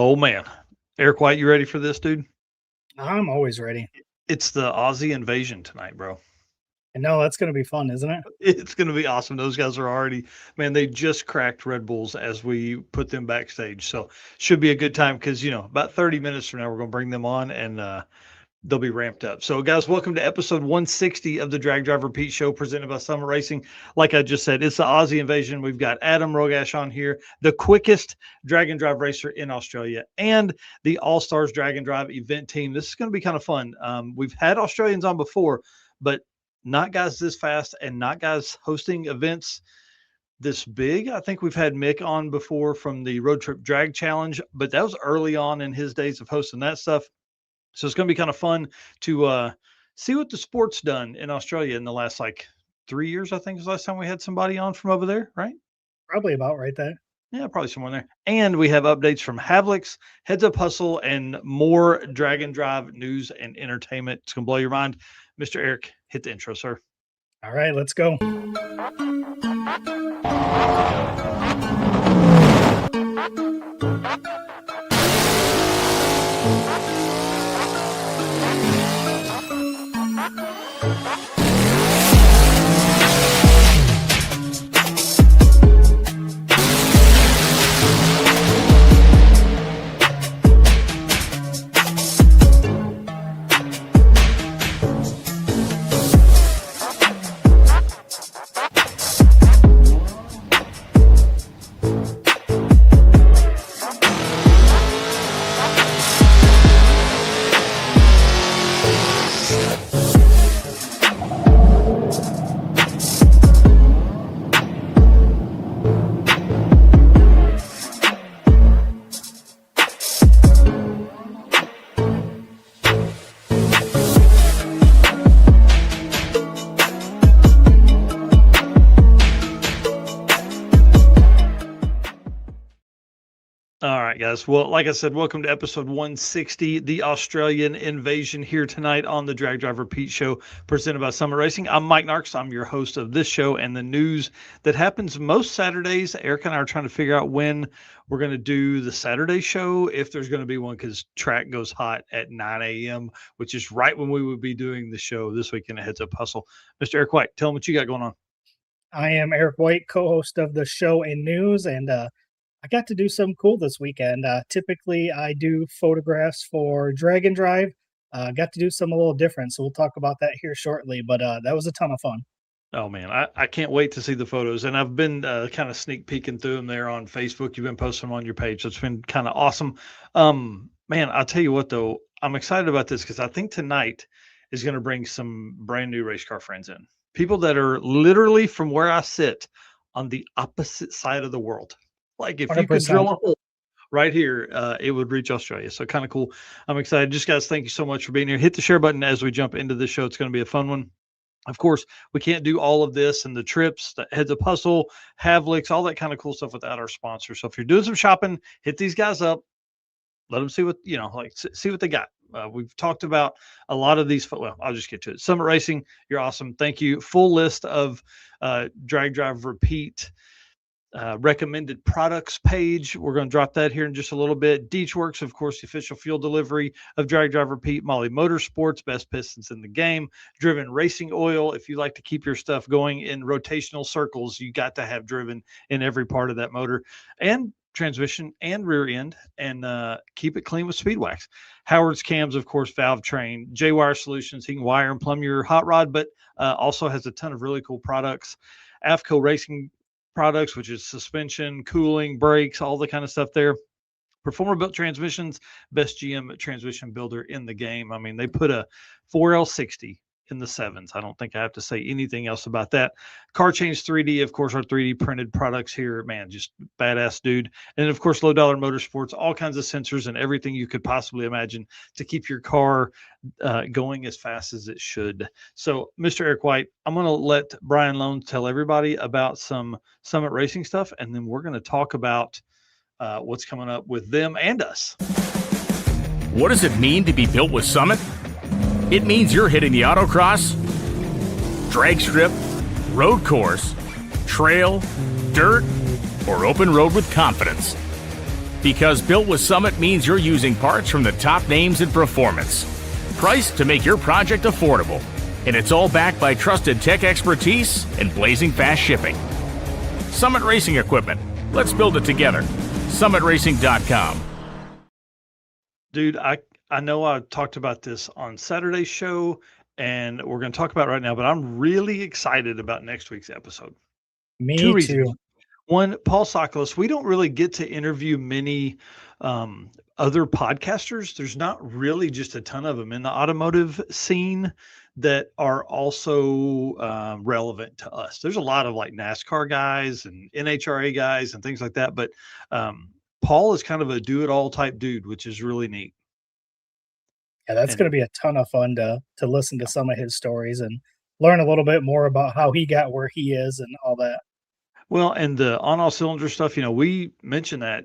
Oh man, Eric White, you ready for this, dude? I'm always ready. It's the Aussie Invasion tonight, bro. And no, that's going to be fun, isn't it? It's going to be awesome. Those guys are already, man, they just cracked Red Bulls as we put them backstage. So should be a good time because, about 30 minutes from now, we're going to bring them on and they'll be ramped up. So, guys, welcome to episode 160 of the Drag Drive Repeat Show presented by Summit Racing. Like I just said, it's the Aussie Invasion. We've got Adam Rogash on here, the quickest drag and drive racer in Australia, and the All Stars Drag and Drive event team. This is going to be kind of fun. We've had Australians on before, but not guys this fast and not guys hosting events this big. I think we've had Mick on before from the Road Trip Drag Challenge, but that was early on in his days of hosting that stuff. So it's going to be kind of fun to see what the sport's done in Australia in the last 3 years. I think was the last time we had somebody on from over there, right? Probably about right there. Yeah, probably somewhere there. And we have updates from Havlik's, Heads Up Hustle, and more drag and drive news and entertainment. It's going to blow your mind. Mr. Eric, hit the intro, sir. All right, let's go. All right, guys. Well, like I said, welcome to episode 160, the Australian Invasion, here tonight on the Drag Drive Repeat Show presented by Summit Racing. I'm Mike Narks. I'm your host of this show and the news that happens most Saturdays. Eric and I are trying to figure out when we're going to do the Saturday show, if there's going to be one, because track goes hot at 9 a.m., which is right when we would be doing the show this weekend at Heads Up Hustle. Mr. Eric White, tell them what you got going on. I am Eric White, co-host of the show and news, and I got to do something cool this weekend. Typically, I do photographs for Drag and Drive. Got to do something a little different, so we'll talk about that here shortly, but that was a ton of fun. Oh, man, I can't wait to see the photos, and I've been kind of sneak peeking through them there on Facebook. You've been posting them on your page, so it's been kind of awesome. Man, I'll tell you what, though, I'm excited about this because I think tonight is going to bring some brand new race car friends in. People that are literally from where I sit on the opposite side of the world. Like if 100%. You could drill a hole right here, it would reach Australia. So kind of cool. I'm excited. Just guys, thank you so much for being here. Hit the share button as we jump into this show. It's going to be a fun one. Of course, we can't do all of this and the trips, the Heads Up Hustle, Havlik's, all that kind of cool stuff without our sponsors. So if you're doing some shopping, hit these guys up. Let them see what, see what they got. We've talked about a lot of these. Well, I'll just get to it. Summit Racing, you're awesome. Thank you. Full list of Drag Drive Repeat recommended products page. We're going to drop that here in just a little bit. Deechworks, of course, the official fuel delivery of Drag Drive Repeat. Molly Motorsports, best pistons in the game. Driven Racing Oil. If you like to keep your stuff going in rotational circles, you got to have Driven in every part of that motor. And transmission and rear end, and keep it clean with Speed Wax. Howard's Cams, of course, Valve Train, J-Wire Solutions. He can wire and plumb your hot rod, but also has a ton of really cool products. AFCO Racing products, which is suspension, cooling, brakes, all the kind of stuff there. Performer Built Transmissions, best GM transmission builder in the game. I mean, they put a 4L60 in the sevens. I don't think I have to say anything else about that. Car Change 3D, of course, our 3D printed products here, man, just badass dude. And of course, Low Dollar Motorsports, all kinds of sensors and everything you could possibly imagine to keep your car going as fast as it should. So, Mr. Eric White, I'm going to let Brian Lone tell everybody about some Summit Racing stuff, and then we're going to talk about what's coming up with them and us. What does it mean to be built with Summit? It means you're hitting the autocross, drag strip, road course, trail, dirt, or open road with confidence. Because Built with Summit means you're using parts from the top names in performance. Priced to make your project affordable. And it's all backed by trusted tech expertise and blazing fast shipping. Summit Racing Equipment. Let's build it together. SummitRacing.com. Dude, I know I talked about this on Saturday's show, and we're going to talk about it right now, but I'm really excited about next week's episode. Me Two too. reasons. One, Paul Sokolos, we don't really get to interview many other podcasters. There's not really just a ton of them in the automotive scene that are also relevant to us. There's a lot of like NASCAR guys and NHRA guys and things like that, but Paul is kind of a do-it-all type dude, which is really neat. Yeah, that's going to be a ton of fun to listen to some of his stories and learn a little bit more about how he got where he is and all that. Well, and the on all cylinder stuff, we mention that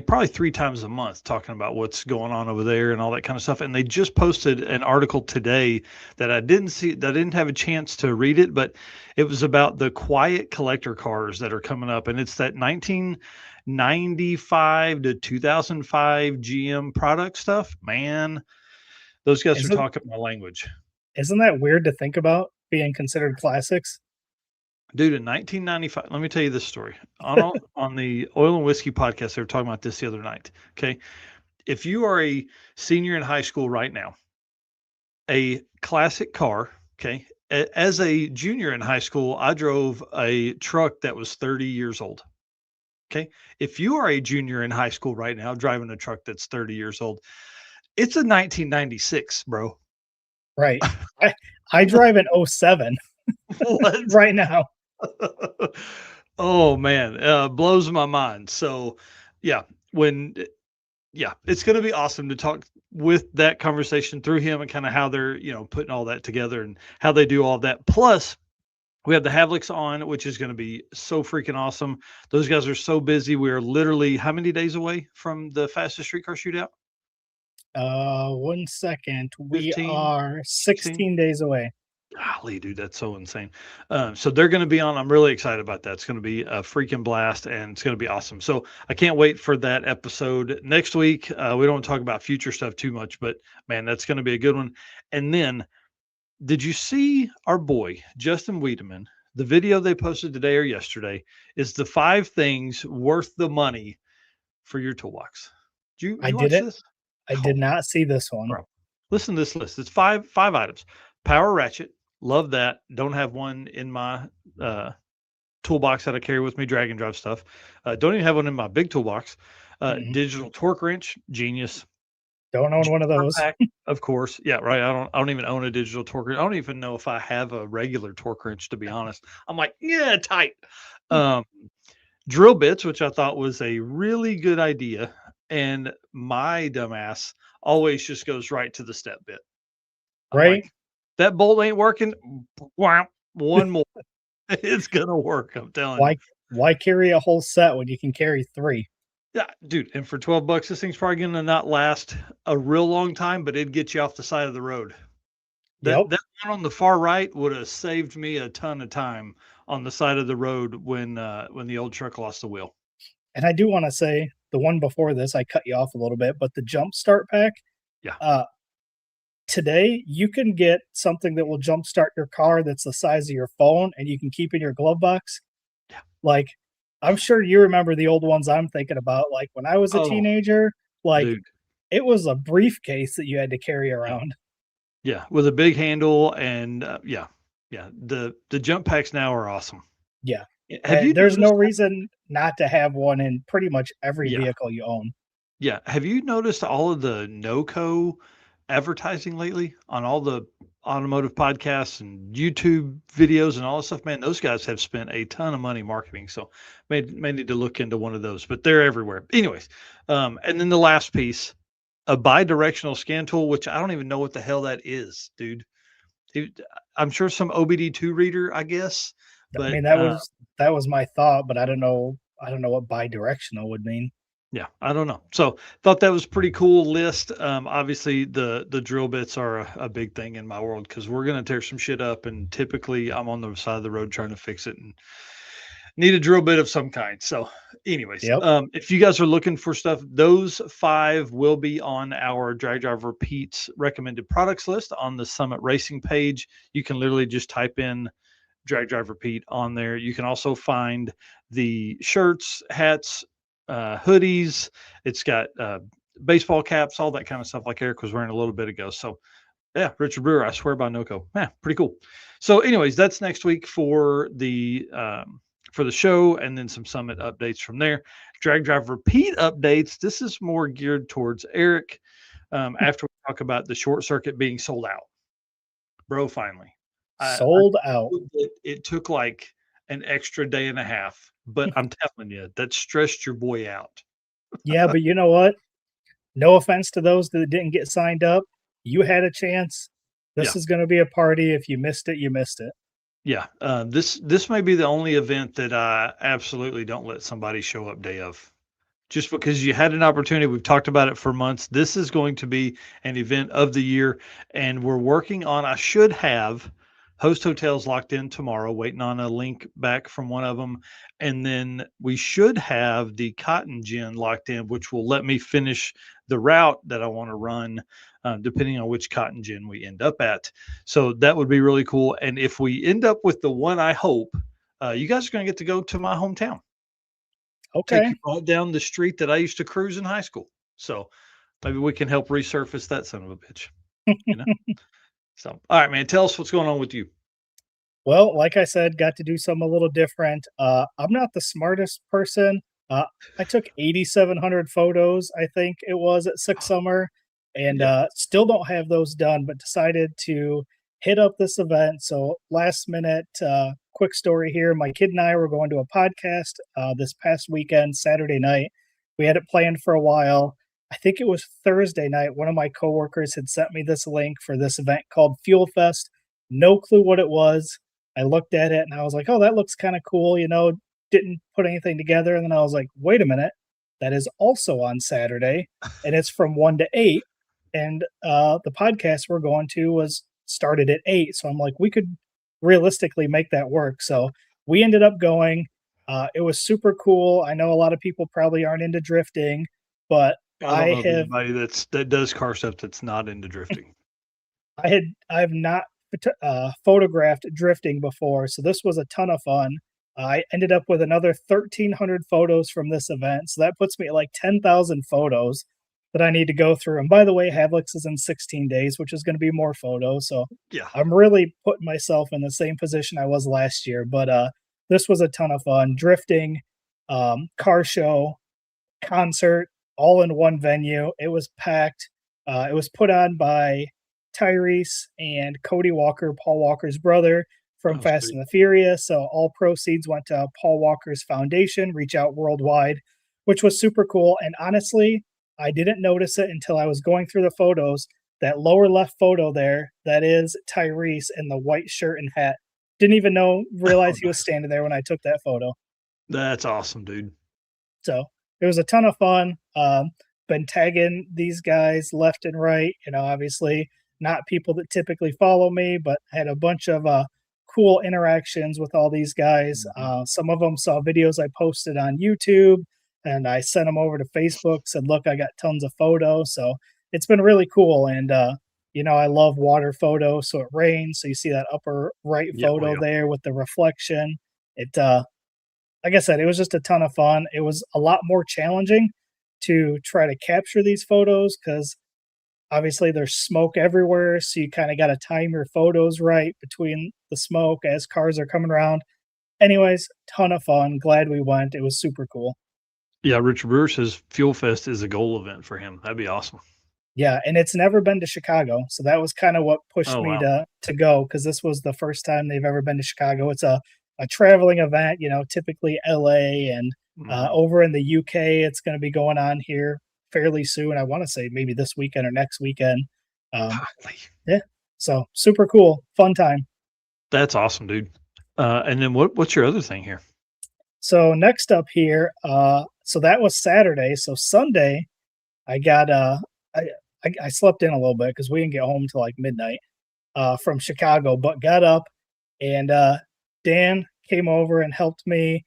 probably 3 times a month, talking about what's going on over there and all that kind of stuff. And they just posted an article today that I didn't have a chance to read it, but it was about the quiet collector cars that are coming up. And it's that 1995 to 2005 GM product stuff. Man, those guys are talking my language. Isn't that weird to think about being considered classics? Dude, in 1995, let me tell you this story. On the Oil and Whiskey podcast, they were talking about this the other night. Okay. If you are a senior in high school right now, a classic car, okay, as a junior in high school, I drove a truck that was 30 years old. Okay. If you are a junior in high school right now, driving a truck that's 30 years old, it's a 1996, bro. Right. I drive an 07 right now. Oh man, blows my mind. So yeah, it's going to be awesome to talk with that conversation through him and kind of how they're, putting all that together and how they do all that. Plus we have the Havliks on, which is going to be so freaking awesome. Those guys are so busy. We are literally how many days away from the fastest street car shootout? 1 second. We 15, are 16 days away. Golly, dude, that's so insane. So they're going to be on. I'm really excited about that. It's going to be a freaking blast, and it's going to be awesome. So I can't wait for that episode next week. We don't want to talk about future stuff too much, but man, that's going to be a good one. And then, did you see our boy Justin Wiedemann? The video they posted today or yesterday is the 5 things worth the money for your toolbox. Did you watch this? I did not see this one. Bro, listen to this list. It's five items. Power ratchet. Love that. Don't have one in my toolbox that I carry with me, drag and drive stuff. Don't even have one in my big toolbox. Digital torque wrench, genius. Don't own one of those. Pack, of course. Yeah, right. I don't even own a digital torque wrench. I don't even know if I have a regular torque wrench, to be honest. I'm like, yeah, tight. Drill bits, which I thought was a really good idea. And my dumbass always just goes right to the step bit. Right. Like, that bolt ain't working. Wow, one more. It's gonna work. I'm telling you. Why carry a whole set when you can carry 3? Yeah, dude. And for $12, this thing's probably gonna not last a real long time, but it'd get you off the side of the road. That one on the far right would have saved me a ton of time on the side of the road when the old truck lost the wheel. And I do want to say the one before this, I cut you off a little bit, but the jump start pack. Yeah. Today, you can get something that will jumpstart your car that's the size of your phone and you can keep in your glove box. Yeah. Like, I'm sure you remember the old ones I'm thinking about. Like, when I was a teenager, dude, it was a briefcase that you had to carry around. Yeah, with a big handle and the jump packs now are awesome. Yeah. There's no reason not to have one in pretty much every vehicle you own. Yeah. Have you noticed all of the NOCO advertising lately on all the automotive podcasts and YouTube videos and all this stuff? Man, those guys have spent a ton of money marketing. So may need to look into one of those, but they're everywhere. Anyways, and then the last piece, a bi-directional scan tool, which I don't even know what the hell that is, dude. I'm sure some OBD2 reader, I guess. But I mean, that was my thought, but I don't know what bi-directional would mean. Yeah, I don't know. So thought that was pretty cool list. Obviously the drill bits are a big thing in my world because we're going to tear some shit up. And typically I'm on the side of the road trying to fix it. And need a drill bit of some kind. So, anyways, Yep. if you guys are looking for stuff, those 5 will be on our Drag Drive Repeats recommended products list on the Summit Racing page. You can literally just type in Drag Drive Repeat on there. You can also find the shirts, hats, hoodies. It's got baseball caps, all that kind of stuff like Eric was wearing a little bit ago. So, yeah, Richard Brewer, I swear by NOCO. Yeah, pretty cool. So, anyways, that's next week for the show, and then some Summit updates from there. Drag Drive Repeat updates. This is more geared towards Eric. After we talk about the short circuit being sold out, bro, finally Sold out. It took like an extra day and a half, but I'm telling you, that stressed your boy out. Yeah, but you know what? No offense to those that didn't get signed up. You had a chance. This is going to be a party. If you missed it, you missed it. Yeah, this may be the only event that I absolutely don't let somebody show up day of, just because you had an opportunity. We've talked about it for months. This is going to be an event of the year, and we're working on. I should have Host Hotels locked in tomorrow, waiting on a link back from one of them, and then we should have the Cotton Gin locked in, which will let me finish the route that I want to run. Depending on which Cotton Gin we end up at. So that would be really cool. And if we end up with the one, I hope, you guys are going to get to go to my hometown. Okay. Take you right down the street that I used to cruise in high school. So maybe we can help resurface that son of a bitch. You know? So, all right, man, tell us what's going on with you. Well, like I said, got to do something a little different. I'm not the smartest person. I took 8,700 photos, I think it was, at Six Summer. And still don't have those done, but decided to hit up this event. So last minute, quick story here. My kid and I were going to a podcast this past weekend, Saturday night. We had it planned for a while. I think it was Thursday night. One of my coworkers had sent me this link for this event called Fuel Fest. No clue what it was. I looked at it and I was like, oh, that looks kind of cool. You know, didn't put anything together. And then I was like, wait a minute. That is also on Saturday, and it's from 1 to 8. And the podcast we're going to was started at 8. So I'm like, we could realistically make that work. So we ended up going. It was super cool. I know a lot of people probably aren't into drifting, but I don't know anybody that does car stuff that's not into drifting. I've not photographed drifting before, so this was a ton of fun. I ended up with another 1,300 photos from this event, so that puts me at like 10,000 photos that I need to go through. And by the way, Havlik's is in 16 days, which is going to be more photos. So yeah, I'm really putting myself in the same position I was last year. But this was a ton of fun. Drifting, car show, concert, all in one venue. It was packed. It was put on by Tyrese and Cody Walker, Paul Walker's brother, from Fast and the Furious. So all proceeds went to Paul Walker's foundation, Reach Out Worldwide, which was super cool. And honestly, I didn't notice it until I was going through the photos. That lower left photo there, that is Tyrese in the white shirt and hat. Didn't even realize he was standing there when I took that photo. That's awesome, dude. So it was a ton of fun. Been tagging these guys left and right. You know, obviously not people that typically follow me, but had a bunch of cool interactions with all these guys. Some of them saw videos I posted on YouTube, and I sent them over to Facebook, said, look, I got tons of photos. So it's been really cool. And, you know, I love water photos. So it rains. So you see that upper right photo there with the reflection. It, like I said, it was just a ton of fun. It was a lot more challenging to try to capture these photos because obviously there's smoke everywhere. So you kind of got to time your photos right between the smoke as cars are coming around. Anyways, ton of fun. Glad we went. It was super cool. Yeah, Richard Brewer says Fuel Fest is a goal event for him. That'd be awesome. Yeah, and it's never been to Chicago, so that was kind of what pushed me to go, because this was the first time they've ever been to Chicago. It's a traveling event, you know, typically LA and over in the UK, it's going to be going on here fairly soon. I want to say maybe this weekend or next weekend. Yeah, so super cool, fun time. That's awesome, dude. And then what's your other thing here? So next up here, so that was Saturday. So Sunday, I got I slept in a little bit because we didn't get home till like midnight from Chicago, but got up and Dan came over and helped me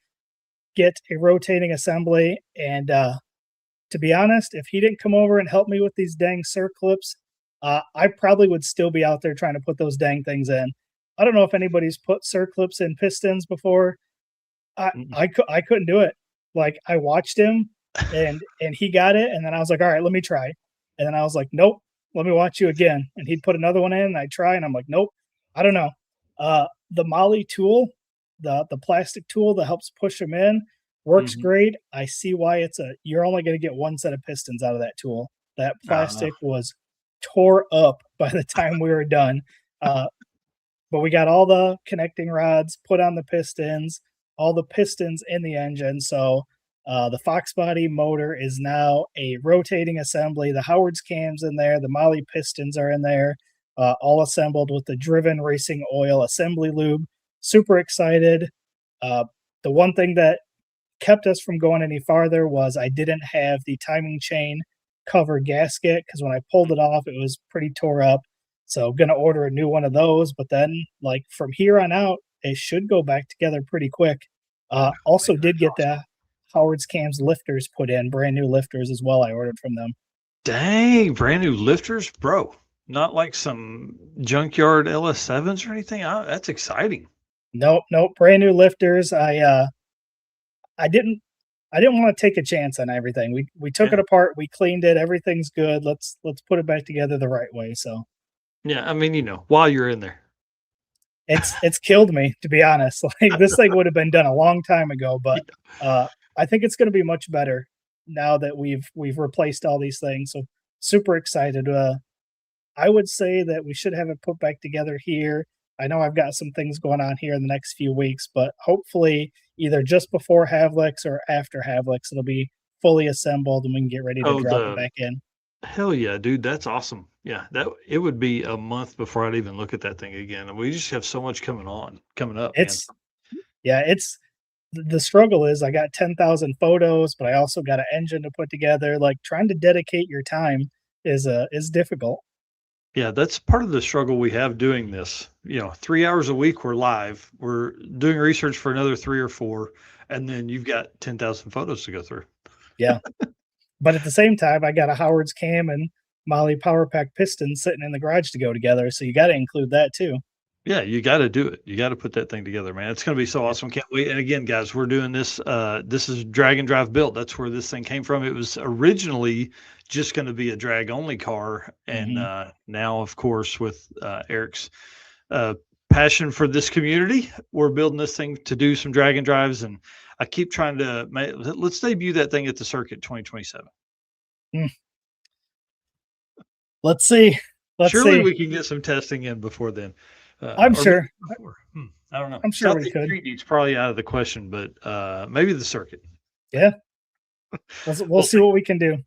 get a rotating assembly. And to be honest, if he didn't come over and help me with these dang circlips, I probably would still be out there trying to put those dang things in. I don't know if anybody's put circlips in pistons before. I couldn't do it. Like, I watched him and he got it, and then I was like, all right, let me try. And then I was like, nope, let me watch you again. And he'd put another one in, and I'd try, and I'm like, nope, I don't know. The Molly tool, the plastic tool that helps push them in, works great. I see why you're only going to get one set of pistons out of that tool. That plastic was tore up by the time we were done. But we got all the connecting rods put on the pistons, all the pistons in the engine. So the Fox body motor is now a rotating assembly. The Howard's cam's in there. The Molly pistons are in there, all assembled with the driven racing oil assembly lube. Super excited. The one thing that kept us from going any farther was I didn't have the timing chain cover gasket, because when I pulled it off, it was pretty tore up. So going to order a new one of those. But then, like, from here on out, it should go back together pretty quick. Also did get the Howard's cams lifters put in, brand new lifters as well. I ordered from them. Dang, brand new lifters, bro. Not like some junkyard LS7s or anything. That's exciting. Nope, brand new lifters. I didn't want to take a chance on everything. We took it apart, we cleaned it, everything's good. Let's put it back together the right way. So yeah, I mean, while you're in there. It's killed me, to be honest. Like, this thing would have been done a long time ago, but I think it's going to be much better now that we've replaced all these things. So super excited. I would say that we should have it put back together here. I know I've got some things going on here in the next few weeks, but hopefully either just before Havlik's or after Havlik's, it'll be fully assembled and we can get ready to drop it back in. Hell yeah, dude. That's awesome. Yeah, it would be a month before I'd even look at that thing again. And we just have so much coming up. It's the struggle is I got 10,000 photos, but I also got an engine to put together. Like, trying to dedicate your time is difficult. Yeah, that's part of the struggle we have doing this. 3 hours a week we're live. We're doing research for another 3 or 4, and then you've got 10,000 photos to go through. Yeah. But at the same time, I got a Howard's cam and Molly Power Pack piston sitting in the garage to go together. So you got to include that too. Yeah, you got to do it. You got to put that thing together, man. It's going to be so awesome. Can't wait. And again, guys, we're doing this. This is drag and drive built. That's where this thing came from. It was originally just going to be a drag only car. And now, of course, with Eric's passion for this community, we're building this thing to do some drag and drives. And I keep trying to let's debut that thing at the circuit 2027. Let's see. Surely we can get some testing in before then. I'm sure. I don't know. I'm sure we could. It's probably out of the question, but maybe the circuit. Yeah. We'll see what we can do.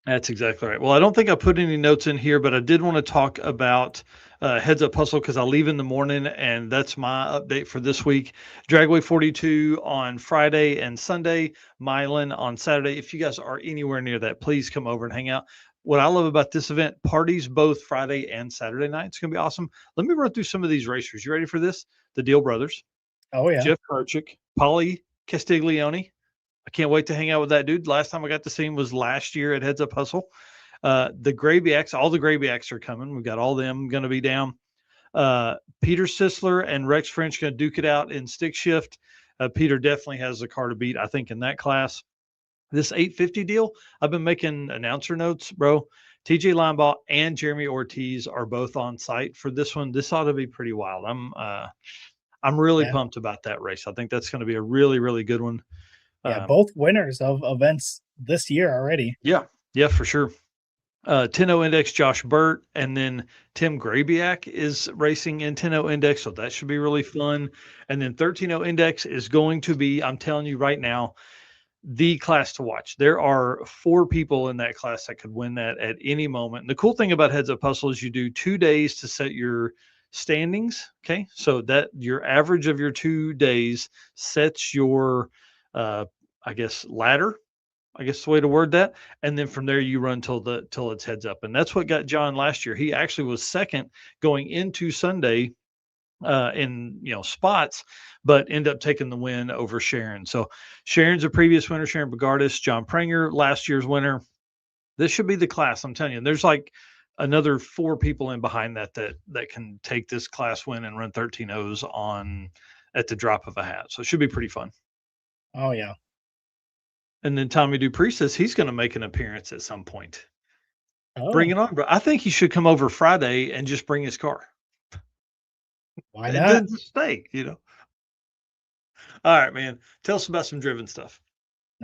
That's exactly right. Well, I don't think I put any notes in here, but I did want to talk about Heads Up Hustle because I leave in the morning, and that's my update for this week. Dragway 42 on Friday and Sunday, Milan on Saturday. If you guys are anywhere near that, please come over and hang out. What I love about this event, parties both Friday and Saturday night. It's going to be awesome. Let me run through some of these racers. You ready for this? The Deal Brothers. Oh, yeah. Jeff Karchik, Polly Castiglione. I can't wait to hang out with that dude. Last time I got to see him was last year at Heads Up Hustle. The Grabiacs, all the Grabiacs are coming. We've got all them going to be down. Peter Sisler and Rex French going to duke it out in stick shift. Peter definitely has the car to beat, I think, in that class. This 850 deal, I've been making announcer notes, bro. TJ Linebaugh and Jeremy Ortiz are both on site for this one. This ought to be pretty wild. I'm really pumped about that race. I think that's going to be a really, really good one. Yeah, both winners of events this year already. Yeah, for sure. 10-0 Index, Josh Burt, and then Tim Grabiak is racing in 10-0 Index, so that should be really fun. And then 13-0 Index is going to be, I'm telling you right now, the class to watch. There are 4 people in that class that could win that at any moment. And the cool thing about Heads Up Hustle is you do 2 days to set your standings. Okay. So that your average of your 2 days sets your, ladder, I guess the way to word that. And then from there you run till it's heads up. And that's what got John last year. He actually was second going into Sunday in spots, but end up taking the win over Sharon. So Sharon's a previous winner, Sharon Bogardus, John Pranger, last year's winner. This should be the class. I'm telling you, there's like another 4 people in behind that can take this class win and run 13 O's on at the drop of a hat. So it should be pretty fun. Oh yeah. And then Tommy Dupree says he's going to make an appearance at some point. Oh, Bring it on, bro. I think he should come over Friday and just bring his car. why And not? then stay, All right, man. Tell us about some driven stuff.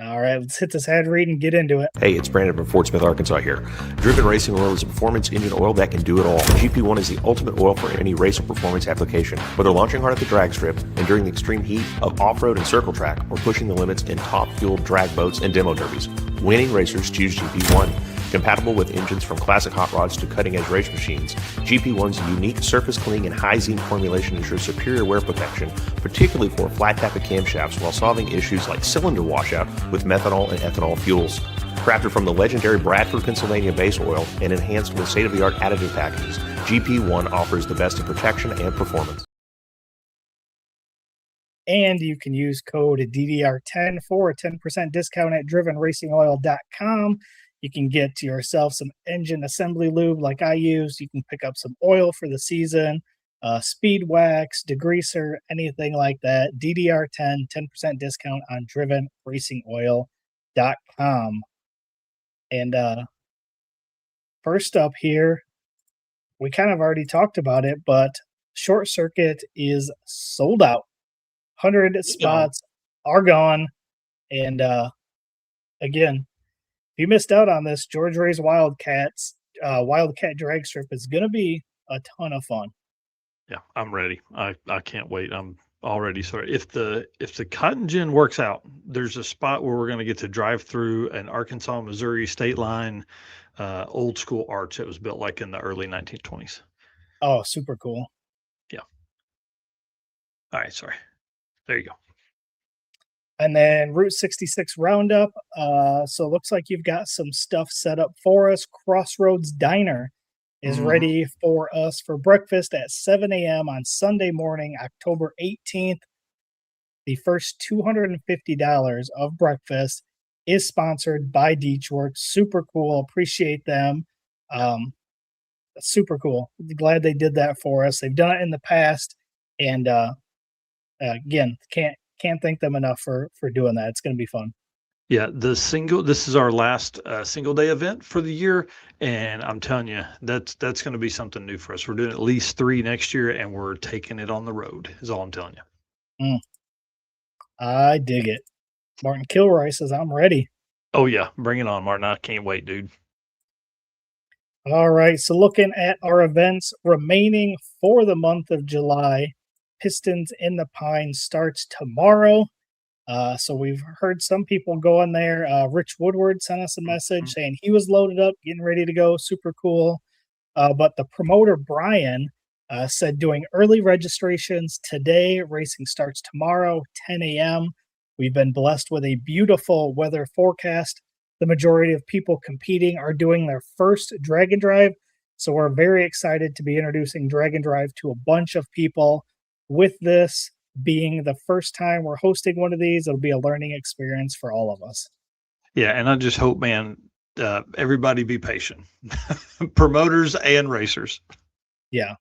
All right, let's hit this ad read and get into it. Hey, it's Brandon from Fort Smith, Arkansas here. Driven Racing Oil is a performance engine oil that can do it all. GP1 is the ultimate oil for any race or performance application. Whether launching hard at the drag strip, enduring the extreme heat of off-road and circle track, or pushing the limits in top-fueled drag boats and demo derbies, winning racers choose GP1. Compatible with engines from classic hot rods to cutting-edge race machines, GP1's unique surface cleaning and high zinc formulation ensures superior wear protection, particularly for flat tappet camshafts, while solving issues like cylinder washout with methanol and ethanol fuels. Crafted from the legendary Bradford, Pennsylvania base oil and enhanced with state-of-the-art additive packages, GP1 offers the best in protection and performance. And you can use code DDR10 for a 10% discount at drivenracingoil.com. You can get yourself some engine assembly lube like I use. You can pick up some oil for the season, speed wax, degreaser, anything like that. DDR10, 10% discount on drivenracingoil.com. And first up here, we kind of already talked about it, but Short Circuit is sold out. 100 spots are gone. And again, if you missed out on this, George Ray's Wildcat drag strip is going to be a ton of fun. Yeah, I'm ready. I can't wait. I'm already sorry. If the Cotton Gin works out, there's a spot where we're going to get to drive through an Arkansas Missouri state line old school arch that was built like in the early 1920s. Oh, super cool. Yeah. All right, sorry. There you go. And then Route 66 Roundup. So it looks like you've got some stuff set up for us. Crossroads Diner is ready for us for breakfast at 7 a.m. on Sunday morning, October 18th. The first $250 of breakfast is sponsored by Deechworks. Super cool. Appreciate them. Super cool. Glad they did that for us. They've done it in the past. And again, can't thank them enough for doing that. It's going to be fun. Yeah, this is our last single day event for the year, and I'm telling you, that's going to be something new for us. We're doing at least 3 next year, and we're taking it on the road, is all I'm telling you. I dig it. Martin Kilroy says, I'm ready. Oh, yeah, bring it on, Martin. I can't wait, dude. All right, so looking at our events remaining for the month of July, Pistons in the Pines starts tomorrow. So we've heard some people going there. Rich Woodward sent us a message saying he was loaded up, getting ready to go. Super cool. But the promoter, Brian, said doing early registrations today. Racing starts tomorrow, 10 a.m. We've been blessed with a beautiful weather forecast. The majority of people competing are doing their first Drag and Drive. So we're very excited to be introducing Drag and Drive to a bunch of people. With this being the first time we're hosting one of these, it'll be a learning experience for all of us. Yeah, and I just hope, man, everybody be patient. Promoters and racers. Yeah.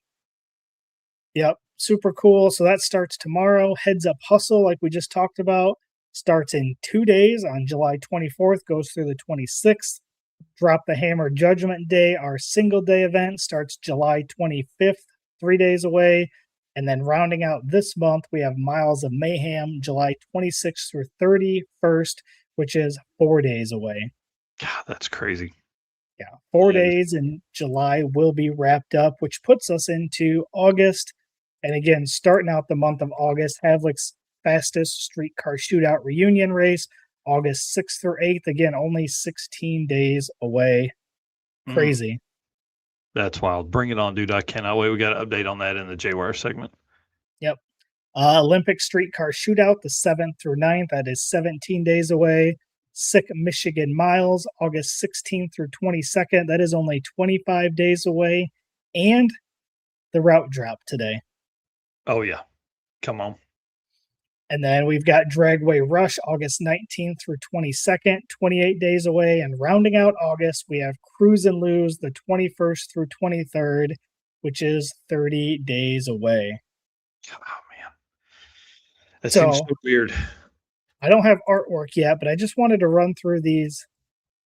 Yep. Super cool. So that starts tomorrow. Heads Up Hustle, like we just talked about, starts in 2 days on July 24th, goes through the 26th. Drop the Hammer Judgment Day, our single day event, starts July 25th, 3 days away. And then rounding out this month, we have Miles of Mayhem, July 26th through 31st, which is 4 days away. God, that's crazy. Yeah, 4 days in July will be wrapped up, which puts us into August. And again, starting out the month of August, Havlik's fastest streetcar shootout reunion race, August 6th through 8th. Again, only 16 days away. Crazy. That's wild. Bring it on, dude. I cannot wait. We got an update on that in the J-Wire segment. Yep. Olympic Streetcar Shootout, the 7th through 9th. That is 17 days away. Sick Michigan Miles, August 16th through 22nd. That is only 25 days away. And the route drop today. Oh yeah, come on. And then we've got Dragway Rush August 19th through 22nd, 28 days away. And rounding out August, we have Cruise and Lose the 21st through 23rd, which is 30 days away. Oh man, that So seems so weird. I don't have artwork yet, but I just wanted to run through these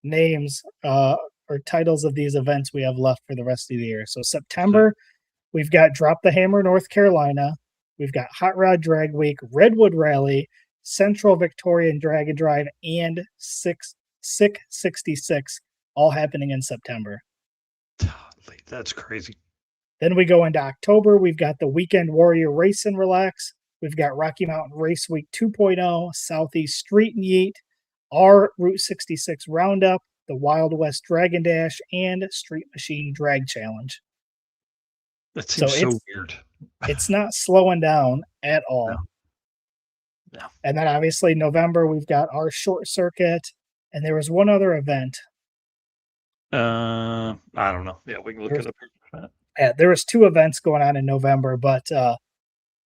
names or titles of these events we have left for the rest of the year. So September, we've got Drop the Hammer, North Carolina. We've got Hot Rod Drag Week, Redwood Rally, Central Victorian Drag and Drive, and Sick 66, all happening in September. That's crazy. Then we go into October. We've got the Weekend Warrior Race and Relax. We've got Rocky Mountain Race Week 2.0, Southeast Street and Yeet, our Route 66 Roundup, the Wild West Dragon Dash, and Street Machine Drag Challenge. That seems so weird. It's not slowing down at all. No. And then obviously November, we've got our Short Circuit, and there was one other event. I don't know. Yeah, we can look it up. Yeah, there was 2 events going on in November, but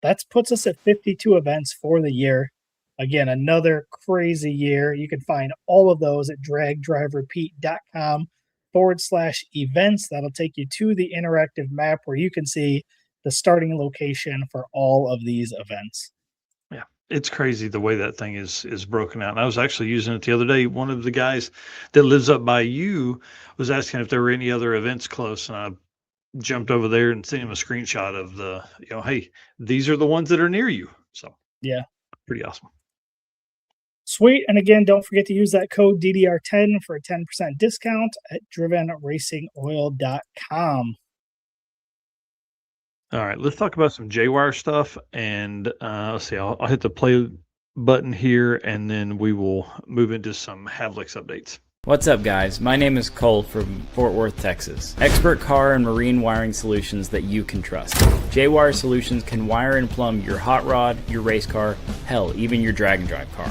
that puts us at 52 events for the year. Again, another crazy year. You can find all of those at dragdriverepeat.com/events. That'll take you to the interactive map where you can see the starting location for all of these events. Yeah, it's crazy the way that thing is broken out. And I was actually using it the other day. One of the guys that lives up by you was asking if there were any other events close, and I jumped over there and sent him a screenshot of the, hey, these are the ones that are near you. So yeah, pretty awesome. Sweet. And again, don't forget to use that code DDR10 for a 10% discount at drivenracingoil.com. All right, let's talk about some J-Wire stuff. And let's see, I'll hit the play button here, and then we will move into some Havlik's updates. What's up, guys? My name is Cole from Fort Worth, Texas. Expert car and marine wiring solutions that you can trust. J-Wire Solutions can wire and plumb your hot rod, your race car, hell, even your drag and drive car.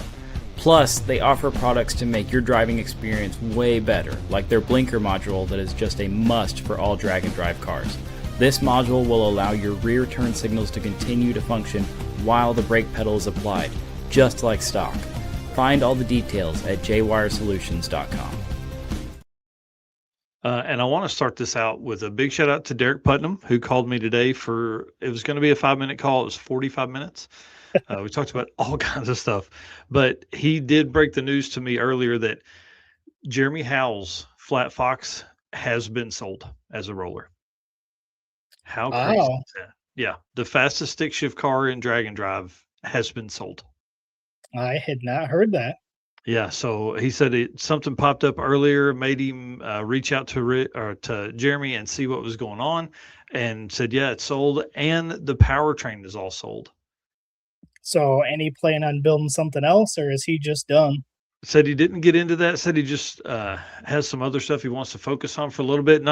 Plus, they offer products to make your driving experience way better, like their blinker module that is just a must for all drag and drive cars. This module will allow your rear turn signals to continue to function while the brake pedal is applied, just like stock. Find all the details at jwiresolutions.com. And I want to start this out with a big shout out to Derek Putnam, who called me today it was going to be a 5-minute call. It was 45 minutes. We talked about all kinds of stuff, but he did break the news to me earlier that Jeremy Howell's Flat Fox has been sold as a roller. How crazy is that? Yeah. The fastest stick shift car in drag and drive has been sold. I had not heard that. Yeah, so he said something popped up earlier, made him reach out to Jeremy and see what was going on, and said, yeah, it's sold, and the powertrain is all sold. So, any plan on building something else, or is he just done? Said he didn't get into that. Said he just has some other stuff he wants to focus on for a little bit.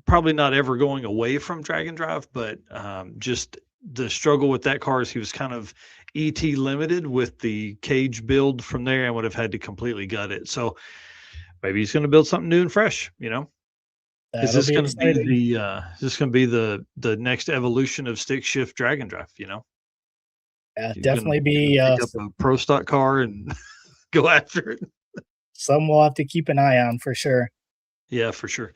Probably not ever going away from drag and drive, but just the struggle with that car is he was kind of ET limited with the cage build from there and would have had to completely gut it. So maybe he's going to build something new and fresh, Is this going to be the next evolution of stick shift drag and drive, Yeah, definitely be pick up a pro stock car and go after it. Some we'll have to keep an eye on for sure. Yeah, for sure.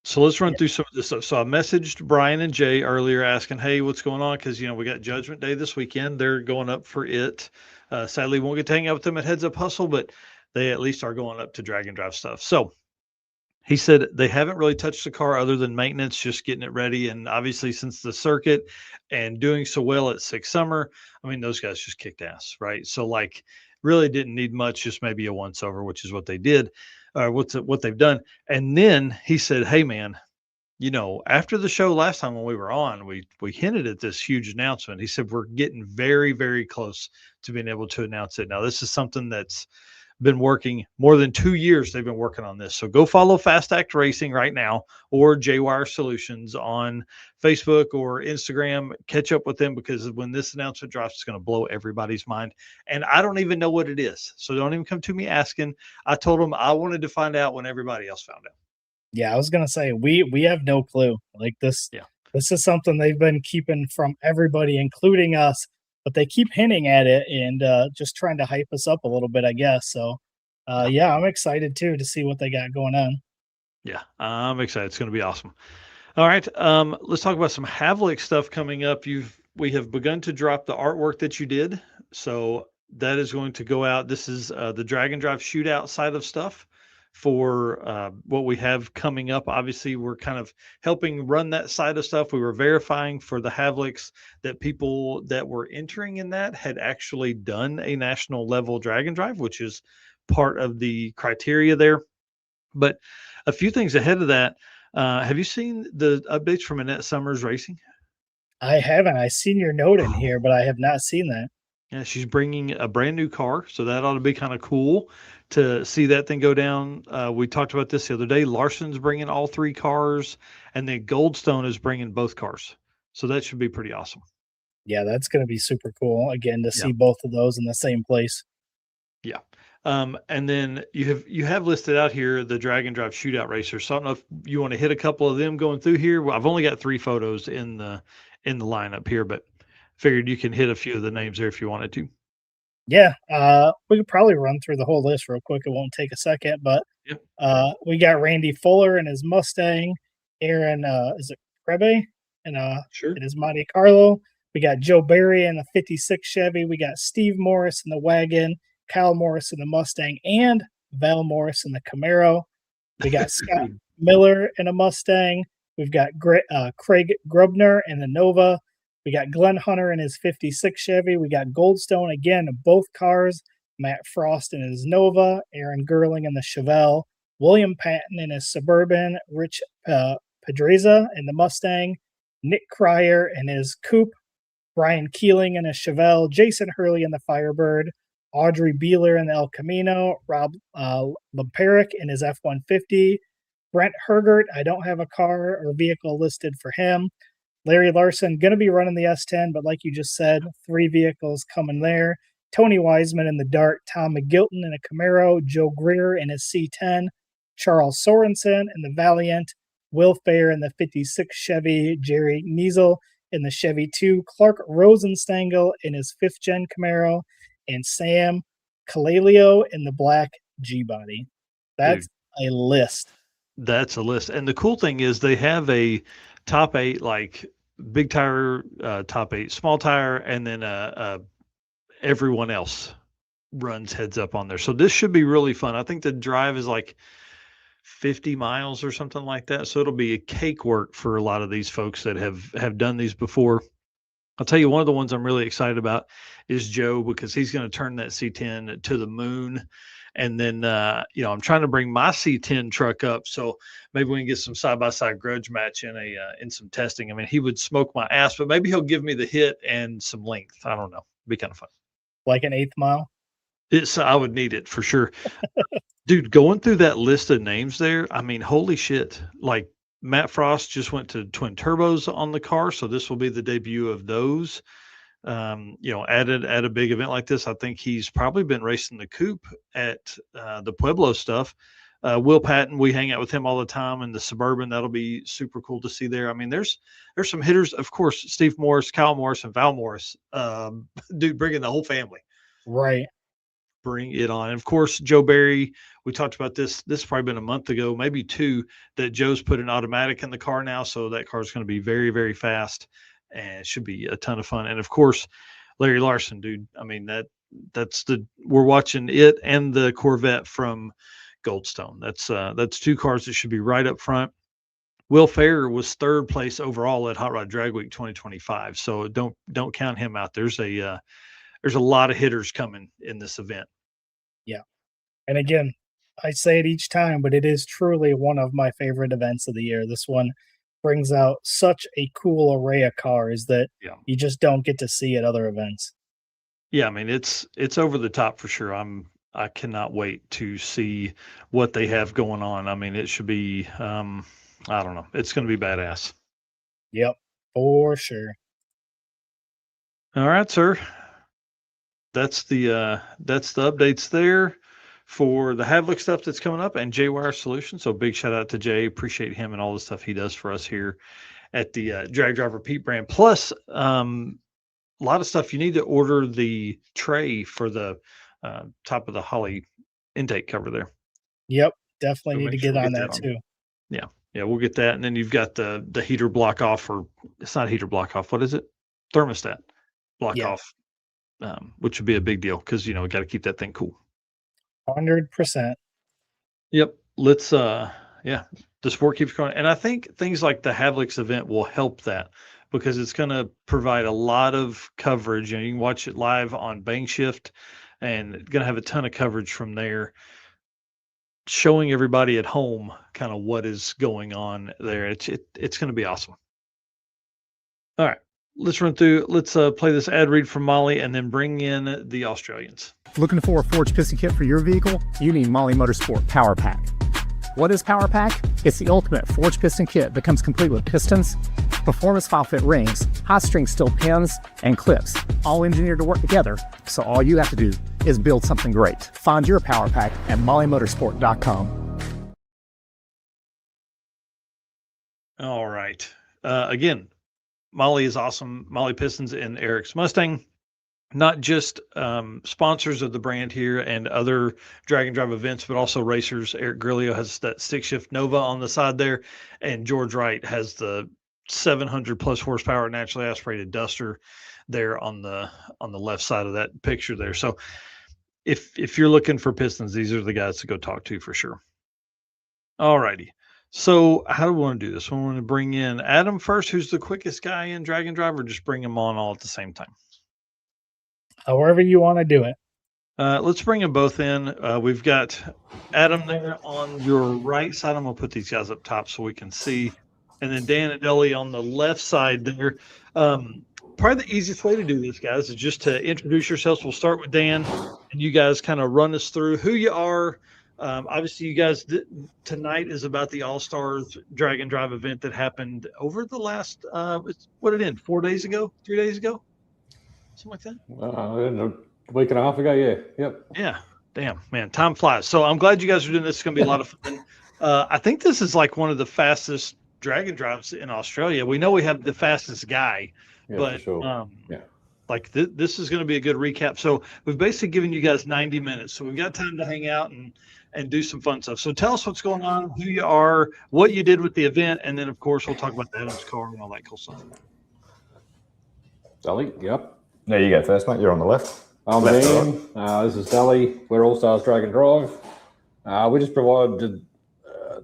So let's run through some of this stuff. So I messaged Brian and Jay earlier asking, hey, what's going on? Because, we got Judgment Day this weekend. They're going up for it. Sadly, won't get to hang out with them at Heads Up Hustle, but they at least are going up to drag and drive stuff. So he said they haven't really touched the car other than maintenance, just getting it ready. And obviously, since the circuit and doing so well at Six Summer, those guys just kicked ass, right? So, really didn't need much, just maybe a once over, which is what they did. What they've done. And then he said, hey man, after the show last time when we were on, we hinted at this huge announcement. He said, we're getting very, very close to being able to announce it. Now, this is something that's been working more than 2 years. They've been working on this. So go follow Fast Act Racing right now or J-Wire Solutions on Facebook or Instagram. Catch up with them because when this announcement drops, it's going to blow everybody's mind. And I don't even know what it is. So don't even come to me asking. I told them I wanted to find out when everybody else found out. Yeah, I was going to say, we have no clue. This. Yeah. This is something they've been keeping from everybody, including us, but they keep hinting at it and just trying to hype us up a little bit, I guess. So, yeah, I'm excited too to see what they got going on. Yeah, I'm excited. It's going to be awesome. All right, let's talk about some Havlik stuff coming up. We have begun to drop the artwork that you did, so that is going to go out. This is the Drag and Drive shootout side of stuff for what we have coming up. Obviously, we're kind of helping run that side of stuff. We were verifying for the Havliks that people that were entering in that had actually done a national level Drag and Drive, which is part of the criteria there. But a few things ahead of that. Have you seen the updates from Annette Summers Racing? I haven't. I seen your note in here, but I have not seen that. Yeah, she's bringing a brand new car, so that ought to be kind of cool to see that thing go down. We talked about this the other day. Larson's bringing all 3 cars, and then Goldstone is bringing both cars. So that should be pretty awesome. Yeah, that's going to be super cool again to Yeah. see both of those in the same place. Yeah. And then you have listed out here the Drag and Drive shootout racers. So I don't know if you want to hit a couple of them going through here. Well, I've only got 3 photos in the lineup here, but figured you can hit a few of the names there if you wanted to. Yeah, we could probably run through the whole list real quick. It won't take a second, but Yep. we got Randy Fuller and his Mustang, Aaron is it Krebe and Sure. it is Monte Carlo. We got Joe Barry in the 56 Chevy. We got Steve Morris in the wagon, Kyle Morris in the Mustang, and Val Morris in the Camaro. We got Scott Miller in a Mustang. We've got Craig Grubner in the Nova. We got Glenn Hunter in his 56 Chevy. We got Goldstone again in both cars. Matt Frost in his Nova. Aaron Gerling in the Chevelle. William Patton in his Suburban. Rich Pedreza in the Mustang. Nick Cryer in his Coupe. Brian Keeling in his Chevelle. Jason Hurley in the Firebird. Audrey Beeler in the El Camino. Rob Leperick in his F-150. Brent Hergert, I don't have a car or vehicle listed for him. Larry Larson, going to be running the S10, but like you just said, 3 vehicles coming there. Tony Wiseman in the Dart, Tom McGilton in a Camaro, Joe Greer in his C10, Charles Sorensen in the Valiant, Will Fair in the 56 Chevy, Jerry Niesel in the Chevy 2, Clark Rosenstengel in his 5th Gen Camaro, and Sam Calalio in the black G-Body. That's a list. That's a list. And the cool thing is they have a top 8, like big tire, top 8, small tire, and then everyone else runs heads up on there. So this should be really fun. I think the drive is like 50 miles or something like that. So it'll be a cakewalk for a lot of these folks that have done these before. I'll tell you, one of the ones I'm really excited about is Joe, because he's going to turn that C10 to the moon. And then, I'm trying to bring my C10 truck up, so maybe we can get some side-by-side grudge match in some testing. I mean, he would smoke my ass, but maybe he'll give me the hit and some length. I don't know. It'd be kind of fun. Like an 8th mile? I would need it for sure. Dude, going through that list of names there, I mean, holy shit. Like, Matt Frost just went to twin turbos on the car, so this will be the debut of those. Added at a big event like this. I think he's probably been racing the coupe at the Pueblo stuff. Will Patton, we hang out with him all the time in the Suburban. That'll be super cool to see there. I mean, there's some hitters, of course, Steve Morris, Kyle Morris, and Val Morris. Dude, bringing the whole family. Right. Bring it on. And of course, Joe Barry, we talked about this. This has probably been a month ago, maybe 2, that Joe's put an automatic in the car now. So that car is going to be very, very fast. And it should be a ton of fun. And of course, Larry Larson, dude. I mean, we're watching it and the Corvette from Goldstone. That's 2 cars that should be right up front. Will Fair was 3rd place overall at Hot Rod Drag Week 2025. So don't count him out. There's a lot of hitters coming in this event. Yeah. And again, I say it each time, but it is truly one of my favorite events of the year. This one brings out such a cool array of cars that you just don't get to see at other events. Yeah, I mean, it's over the top for sure. I cannot wait to see what they have going on. I mean, it should be I don't know. It's going to be badass. Yep, for sure. All right, sir. That's the updates there for the Havlik stuff that's coming up and J-Wire Solutions. So big shout out to Jay. Appreciate him and all the stuff he does for us here at the Drag Driver Pete brand. Plus, a lot of stuff. You need to order the tray for the top of the Holly intake cover there. Yep, definitely So need to make sure get we on get that that on. too. Yeah, we'll get that. And then you've got the heater block off, or it's not heater block off. What is it? Thermostat block Yeah. off, which would be a big deal because we got to keep that thing cool. 100%. Yep. Let's the sport keeps going. And I think things like the Havlik's event will help that because it's going to provide a lot of coverage. You can watch it live on Bang Shift and it's going to have a ton of coverage from there, showing everybody at home kind of what is going on there. It's going to be awesome. All right. Let's run through. Let's play this ad read from Molly and then bring in the Australians. Looking for a forged piston kit for your vehicle? You need Molly Motorsport Power Pack. What is Power Pack? It's the ultimate forged piston kit that comes complete with pistons, performance file fit rings, hot string steel pins, and clips, all engineered to work together, so all you have to do is build something great. Find your Power Pack at mollymotorsport.com. All right. Again, Molly is awesome. Molly Pistons and Eric's Mustang. Not just sponsors of the brand here and other drag and drive events, but also racers. Eric Grillo has that stick shift Nova on the side there, and George Wright has the 700 plus horsepower naturally aspirated Duster there on the left side of that picture there. So if you're looking for pistons, these are the guys to go talk to for sure. All righty. So how do we want to do this? We want to bring in Adam first, who's the quickest guy in drag and drive, or just bring them on all at the same time? However you want to do it. Let's bring them both in. We've got Adam there on your right side. I'm going to put these guys up top so we can see. And then Dan and Ellie on the left side there. Probably the easiest way to do this, guys, is just to introduce yourselves. We'll start with Dan, and you guys kind of run us through who you are. Obviously, you guys, tonight is about the All-Stars Drag and Drive event that happened over the last, what did it end, 4 days ago, 3 days ago? Something like that? A week and a half ago, yeah. Yep. Yeah. Damn, man, time flies. So I'm glad you guys are doing this. It's going to be a lot of fun. I think this is like one of the fastest drag and drives in Australia. We know we have the fastest guy, but sure. like this is going to be a good recap. So we've basically given you guys 90 minutes. So we've got time to hang out and do some fun stuff. So tell us what's going on, who you are, what you did with the event, and then, of course, we'll talk about Adam's car and all that cool stuff. Sally, yep. No, you go first, mate. You're on the left. I'm Dan. This is Sally. We're All Stars Drag and Drive. We just provided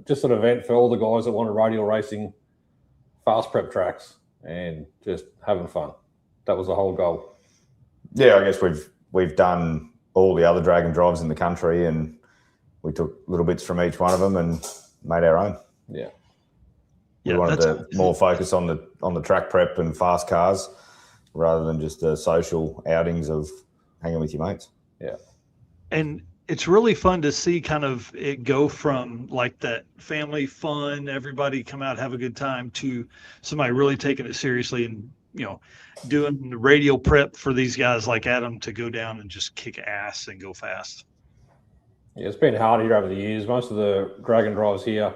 just an event for all the guys that wanted radial racing, fast prep tracks, and just having fun. That was the whole goal. Yeah, I guess we've done all the other drag and drives in the country, and we took little bits from each one of them and made our own. Yeah. We wanted to more focus on the track prep and fast cars, rather than just the social outings of hanging with your mates. Yeah. And it's really fun to see kind of it go from like that family fun, everybody come out, have a good time, to somebody really taking it seriously and, doing the radio prep for these guys like Adam to go down and just kick ass and go fast. Yeah, it's been hard here over the years. Most of the drag and drives here,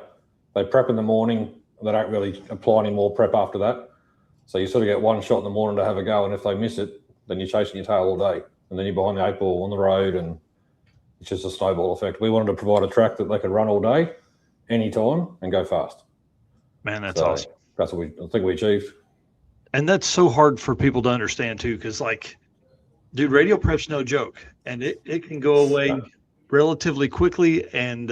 they prep in the morning. They don't really apply any more prep after that. So you sort of get one shot in the morning to have a go, and if they miss it, then you're chasing your tail all day. And then you're behind the 8 ball on the road, and it's just a snowball effect. We wanted to provide a track that they could run all day, anytime, and go fast. Man, that's awesome. That's what I think we achieved. And that's so hard for people to understand, too, because, dude, radio prep's no joke. And it can go away relatively quickly. And,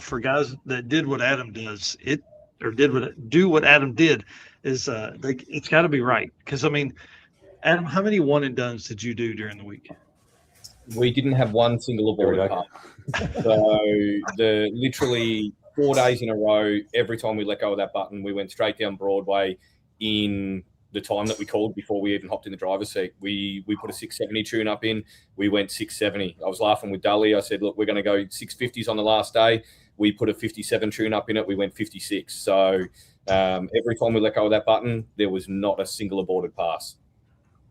for guys that did what Adam does, do what Adam did, is it's got to be right. Because, Adam, how many one and dones did you do during the week? We didn't have one single aborted part. So literally 4 days in a row, every time we let go of that button, we went straight down Broadway in the time that we called before we even hopped in the driver's seat. We put a 670 tune up in. We went 670. I was laughing with Dully. I said, look, we're going to go 650s on the last day. We put a 57 tune up in it. We went 56. So every time we let go of that button, there was not a single aborted pass.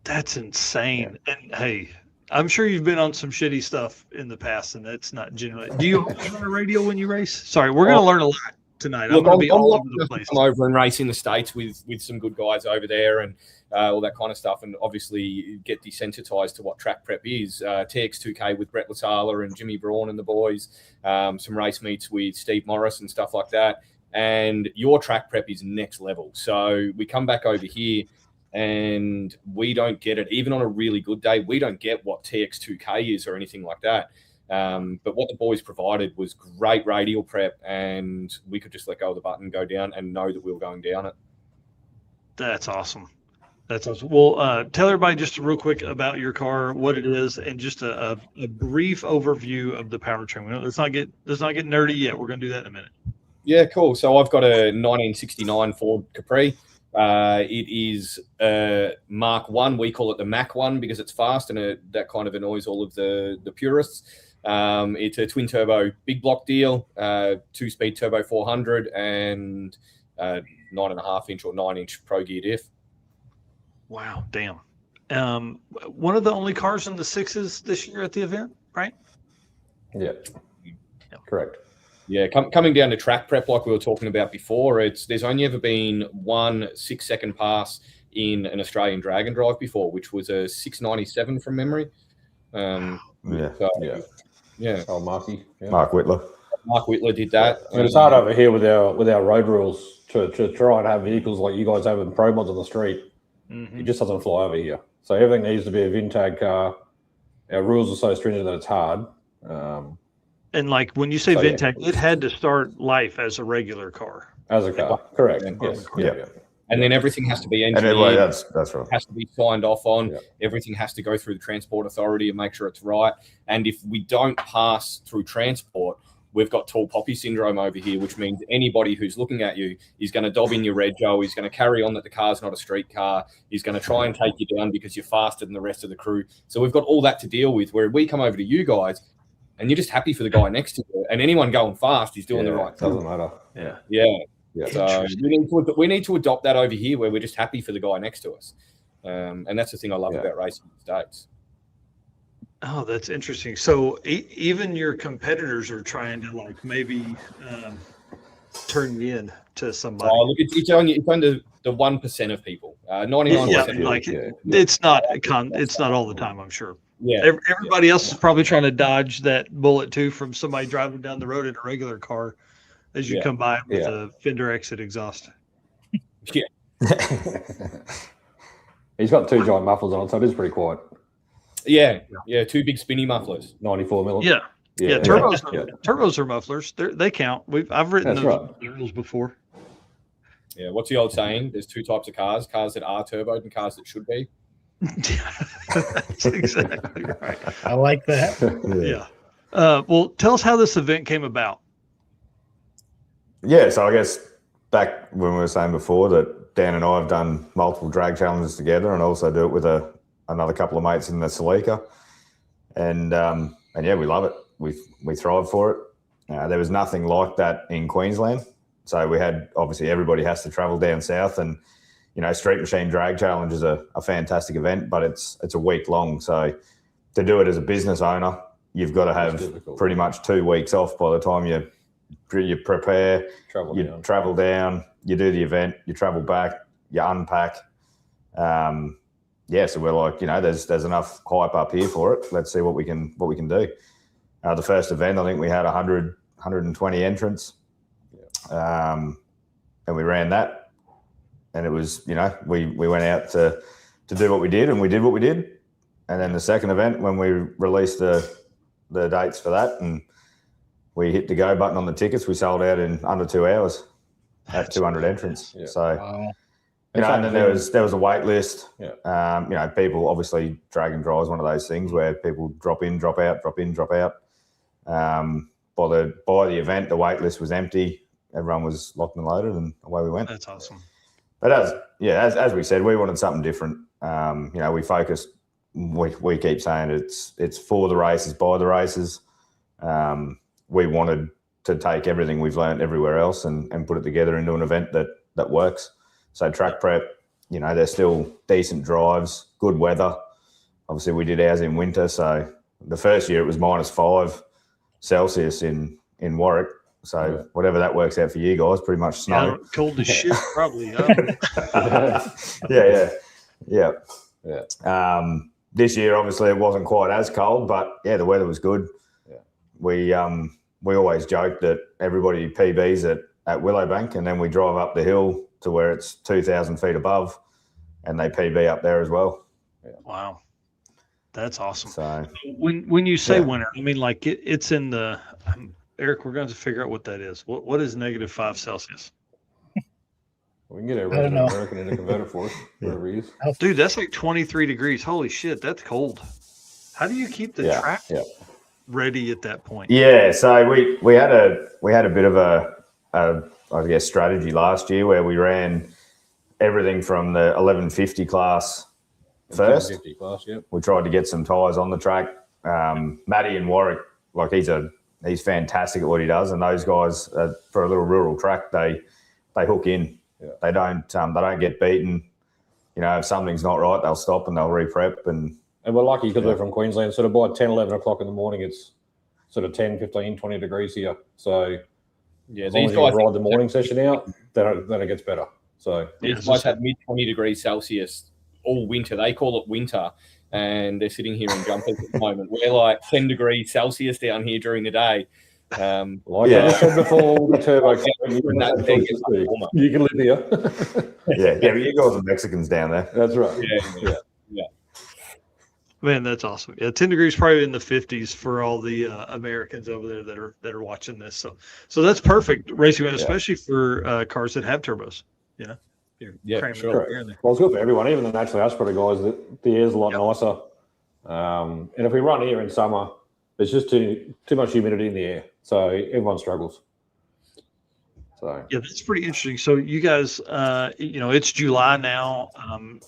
That's insane. Yeah. And hey, I'm sure you've been on some shitty stuff in the past, and that's not generally. Do you run a radio when you race? Sorry, we're going to learn a lot tonight. Look, I'm going to be all lucky over the enough to place. come over and race in the States with some good guys over there and all that kind of stuff, and obviously get desensitized to what track prep is. TX2K with Brett Lasala and Jimmy Braun and the boys, some race meets with Steve Morris and stuff like that. And your track prep is next level. So we come back over here and we don't get it. Even on a really good day, we don't get what TX2K is or anything like that. But what the boys provided was great radial prep, and we could just let go of the button, go down, and know that we were going down it. That's awesome. That's awesome. Well, tell everybody just real quick about your car, what it is, and just a brief overview of the powertrain. Let's not get nerdy yet. We're going to do that in a minute. Yeah, cool. So I've got a 1969 Ford Capri. It is Mark 1. We call it the Mach 1 because it's fast, and that kind of annoys all of the purists. It's a twin turbo big block deal, 2-speed turbo 400 and 9.5 inch or 9 inch pro gear diff. Wow, damn. One of the only cars in the sixes this year at the event, right? Yeah, correct. Yeah, coming down to track prep like we were talking about before, there's only ever been one 6-second pass in an Australian drag and drive before, which was a 697 from memory. Yeah. Oh, Marky. Yeah. Mark Whitler. Mark Whitler did that. I mean, it's hard over here with our road rules to try and have vehicles like you guys have in pro mods on the street. Mm-hmm. It just doesn't fly over here. So everything needs to be a Vintag car. Our rules are so stringent that it's hard. And like when you say Vintag, it had to start life as a regular car. As a car, correct. Yes. Yeah. And then everything has to be engineered. Anyway, that's right. Has to be signed off on. Yeah. Everything has to go through the Transport Authority and make sure it's right. And if we don't pass through transport, we've got tall poppy syndrome over here, which means anybody who's looking at you is going to dob in your rego. He's going to carry on that the car's not a street car. He's going to try and take you down because you're faster than the rest of the crew. So we've got all that to deal with, where we come over to you guys and you're just happy for the guy next to you. And anyone going fast is doing the right thing. Doesn't matter. Yeah. So we need to adopt that over here, where we're just happy for the guy next to us. And that's the thing I love about racing in the States. Oh, that's interesting. So even your competitors are trying to like maybe turn you in to somebody. Oh, look, it's only the 1% of people. 99%. It's not all the time, I'm sure. Yeah. Everybody else is probably trying to dodge that bullet too from somebody driving down the road in a regular car as you come by with a fender exit exhaust. Yeah. He's got 2 giant mufflers on, so it is pretty quiet. Yeah, 2 big spinny mufflers. 94 mil. Yeah. Turbos are mufflers. They count. I've written those rules before. Yeah, what's the old saying? There's 2 types of cars that are turboed and cars that should be. That's exactly right. I like that. Yeah. Well, tell us how this event came about. Yeah, so I guess back when we were saying before that Dan and I have done multiple drag challenges together and also do it with another couple of mates in the Salika. And yeah, we love it. We thrive for it. There was nothing like that in Queensland. So we had, obviously everybody has to travel down south, and Street Machine Drag Challenge is a fantastic event, but it's a week long. So to do it as a business owner, you've got to have pretty much 2 weeks off by the time you prepare, travel down, you do the event, you travel back, you unpack. So we're like, there's enough hype up here for it. Let's see what we can do. The first event, I think we had 120 entrants, and we ran that. And it was, we went out to do what we did, and we did what we did. And then the second event, when we released the dates for that, and we hit the go button on the tickets, we sold out in under 2 hours at 200 entrants. Yeah. So, and then there was a wait list. Yeah. People, obviously drag and drive is one of those things where people drop in, drop out, drop in, drop out. By the event, the wait list was empty. Everyone was locked and loaded, and away we went. That's awesome. But as we said, we wanted something different. We focused. We keep saying it's for the races, by the races. We wanted to take everything we've learned everywhere else and put it together into an event that works. So track prep, there's still decent drives, good weather. Obviously, we did ours in winter. So the first year it was -5 Celsius in Warwick, So whatever that works out for you guys, pretty much snow. Cold as shit, probably. Yeah. This year, obviously, it wasn't quite as cold, but yeah, the weather was good. Yeah. We always joke that everybody PBs at Willowbank, and then we drive up the hill to where it's 2,000 feet above, and they PB up there as well. Yeah. Wow, that's awesome. So when you say winter, I mean like it's in the Eric. We're going to figure out what that is. What is -5 Celsius? We can get a resident American in a converter for us, whatever he is. Dude, that's like 23 degrees. Holy shit, that's cold. How do you keep the track ready at that point? Yeah, so we had a bit of a I guess strategy last year where we ran everything from the 1150 class first. 1150 class, yeah. We tried to get some tyres on the track. Matty in Warwick, like he's fantastic at what he does, and those guys for a little rural track, they hook in. Yeah. They don't get beaten. You know, if something's not right, they'll stop and they'll re-prep. And we're lucky because we're from Queensland. Sort of by 10, 11 o'clock in the morning, it's sort of 10, 15, 20 degrees here. So as long as you ride the morning session out, then it gets better. So these guys have mid-20 degrees Celsius all winter. They call it winter, and they're sitting here in jumpers at the moment. We're like 10 degrees Celsius down here during the day. I said before, the turbo you can live here. but you guys are Mexicans down there. That's right. Yeah. Man, that's awesome. Yeah, 10 degrees probably in the 50s for all the Americans over there that are watching this. So that's perfect racing, especially for cars that have turbos. You know, sure. Well, it's good for everyone, even the naturally aspirated guys. The air's a lot nicer. And if we run here in summer, there's just too much humidity in the air, so everyone struggles. So yeah, that's pretty interesting. So you guys, it's July now.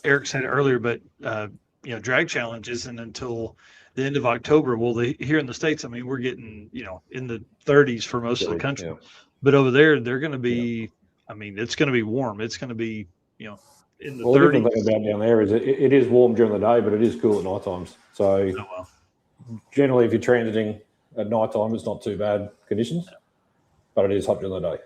Eric said it earlier, but drag challenge isn't until the end of October. Well, here in the States, I mean, we're getting in the 30s for most of the country, but over there they're going to be. I mean, it's going to be warm. It's going to be in the 30s. The different thing about down there is it is warm during the day, but it is cool at night times. So. Generally, if you're transiting at night time, it's not too bad conditions, but it is hot during the day.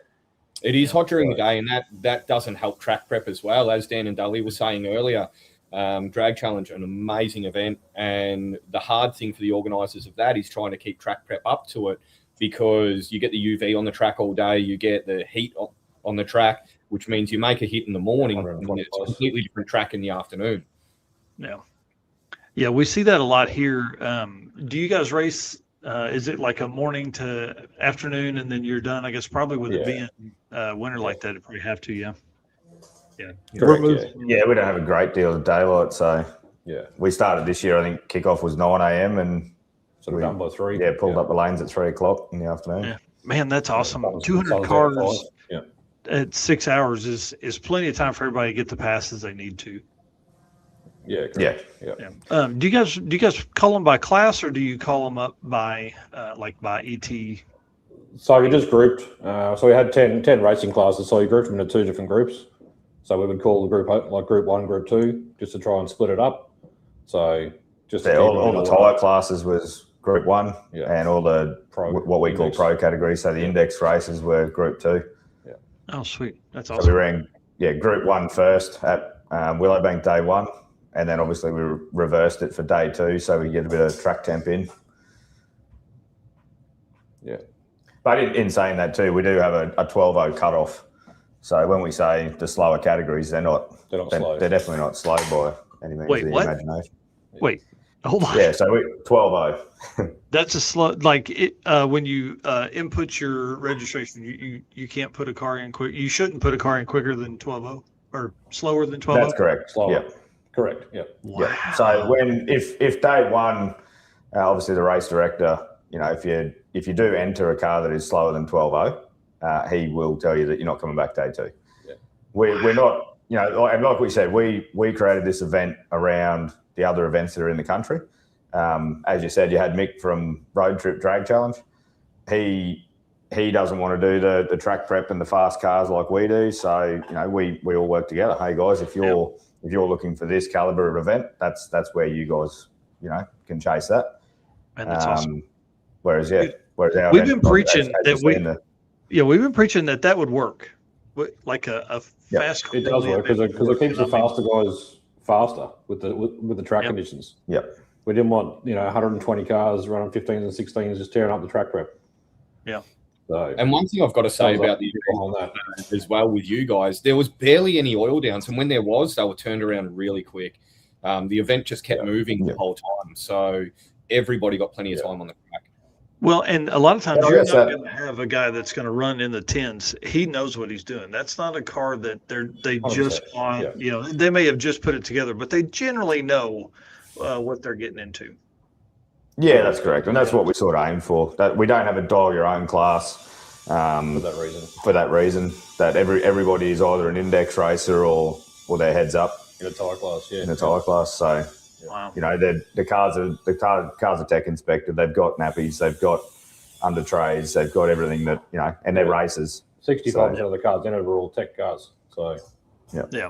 It is hot during the day, and that doesn't help track prep as well. As Dan and Dudley were saying earlier, Drag Challenge, an amazing event, and the hard thing for the organisers of that is trying to keep track prep up to it, because you get the UV on the track all day, you get the heat on the track, which means you make a hit in the morning, and it's a completely different track in the afternoon. Yeah, we see that a lot here. Do you guys race? Is it like a morning to afternoon and then you're done? I guess probably with it being winter like that, you probably have to. Yeah. Correct, we don't have a great deal of daylight, so we started this year. I think kickoff was 9 a.m. and sort of done by 3. Pulled up the lanes at 3 o'clock in the afternoon. Yeah, man, that's awesome. 200 cars at 6 hours is plenty of time for everybody to get the passes they need to. Yeah. Do you guys call them by class, or do you call them up by by ET? So we just grouped. So we had 10 racing classes. So we grouped them into 2 different groups. So we would call the group like Group 1, Group 2, just to try and split it up. So just all the tyre classes was Group 1, and all the what we call pro categories. So the index races were Group 2. Yeah. Oh, sweet. That's awesome. So we ran Group 1 first at Willowbank day 1. And then obviously we reversed it for day 2, so we get a bit of track temp in. Yeah. But in saying that too, we do have a 12.0 cutoff. So when we say the slower categories, they're not slow. They're definitely not slow by any means of the imagination. Wait, hold on. Yeah, so 12.0 That's a slow, like it, when you input your registration, you can't put a car in quick. You shouldn't put a car in quicker than 12.0 or slower than 12.0. That's correct. Slower. Yeah. Correct. Yeah. Wow. Yeah. So if day 1, obviously the race director, if you do enter a car that is slower than 12.0, he will tell you that you're not coming back day 2. Yeah. We're not, and like we said, we created this event around the other events that are in the country. As you said, you had Mick from Road Trip Drag Challenge. He doesn't want to do the track prep and the fast cars like we do. So we all work together. Hey guys, if you're looking for this caliber of event, that's where you guys, can chase that. And that's awesome. Whereas our we've been preaching that Yeah, we've been preaching that would work, like a fast. It does work because it keeps the faster guys faster with the track conditions. Yep. We didn't want 120 cars running 15s and 16s just tearing up the track prep. Yeah. So, and one thing I've got to say about the event as well with you guys, there was barely any oil downs, and when there was, they were turned around really quick. The event just kept moving the whole time, so everybody got plenty of time on the track. Well, and a lot of times you're not going to have a guy that's going to run in the 10s. He knows what he's doing. That's not a car that they just want. They may have just put it together, but they generally know what they're getting into. Yeah, that's correct, and that's what we sort of aim for. That we don't have a dial your own class for that reason. For that reason, that everybody is either an index racer or their heads up in a tyre class. Yeah, in a tyre class. So. Wow. The cars are tech inspected. They've got nappies. They've got under trays. They've got everything that and they're racers. 65% of the cars in it are all tech cars. So yeah,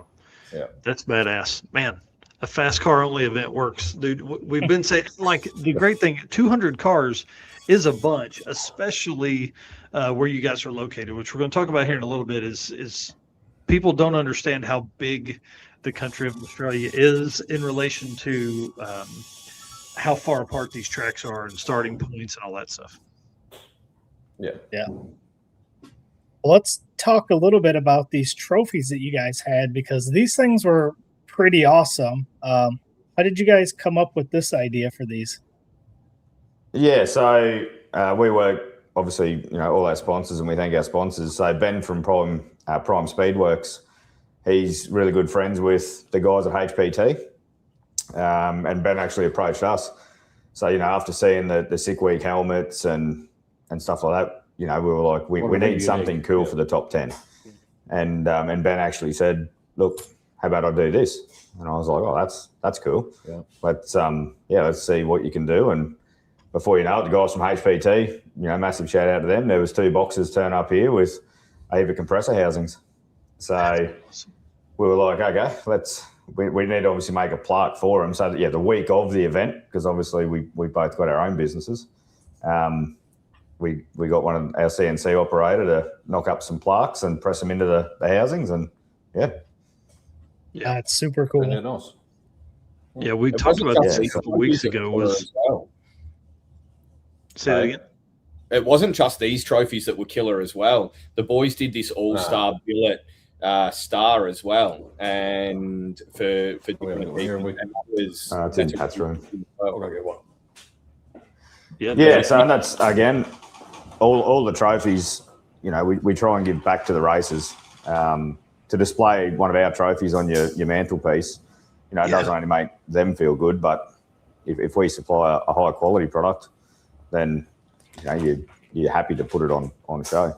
that's badass, man. A fast car only event works, dude. We've been saying, like, the great thing, 200 cars is a bunch, especially where you guys are located, which we're going to talk about here in a little bit. Is people don't understand how big the country of Australia is in relation to how far apart these tracks are and starting points and all that stuff. Yeah. Let's talk a little bit about these trophies that you guys had, because these things were pretty awesome. How did you guys come up with this idea for these? Yeah, so we work, obviously, all our sponsors, and we thank our sponsors. So Ben from Prime Speedworks, he's really good friends with the guys at HPT, and Ben actually approached us. So, after seeing the sick week helmets and stuff like that, we were like, we need something cool for the top 10. And Ben actually said, look, how about I do this? And I was like, oh, that's cool. Yeah. Let's see what you can do. And before you know it, the guys from HPT, massive shout out to them. There was 2 boxes turn up here with Ava compressor housings. So we were like, okay, we need to obviously make a plaque for them. So that, the week of the event, because obviously we both got our own businesses, we got one of our CNC operator to knock up some plaques and press them into the housings, and that's super cool. Yeah, nice. Yeah, we talked about this a couple weeks ago. Say that again. It wasn't just these trophies that were killer as well. The boys did this all-star billet star as well, and for different people. And that was it's in Pat's room. I'm gonna get one. Yeah. So that's again, all the trophies. We try and give back to the racers. To display one of our trophies on your mantelpiece, it doesn't only make them feel good, but if we supply a high quality product, then you're happy to put it on show.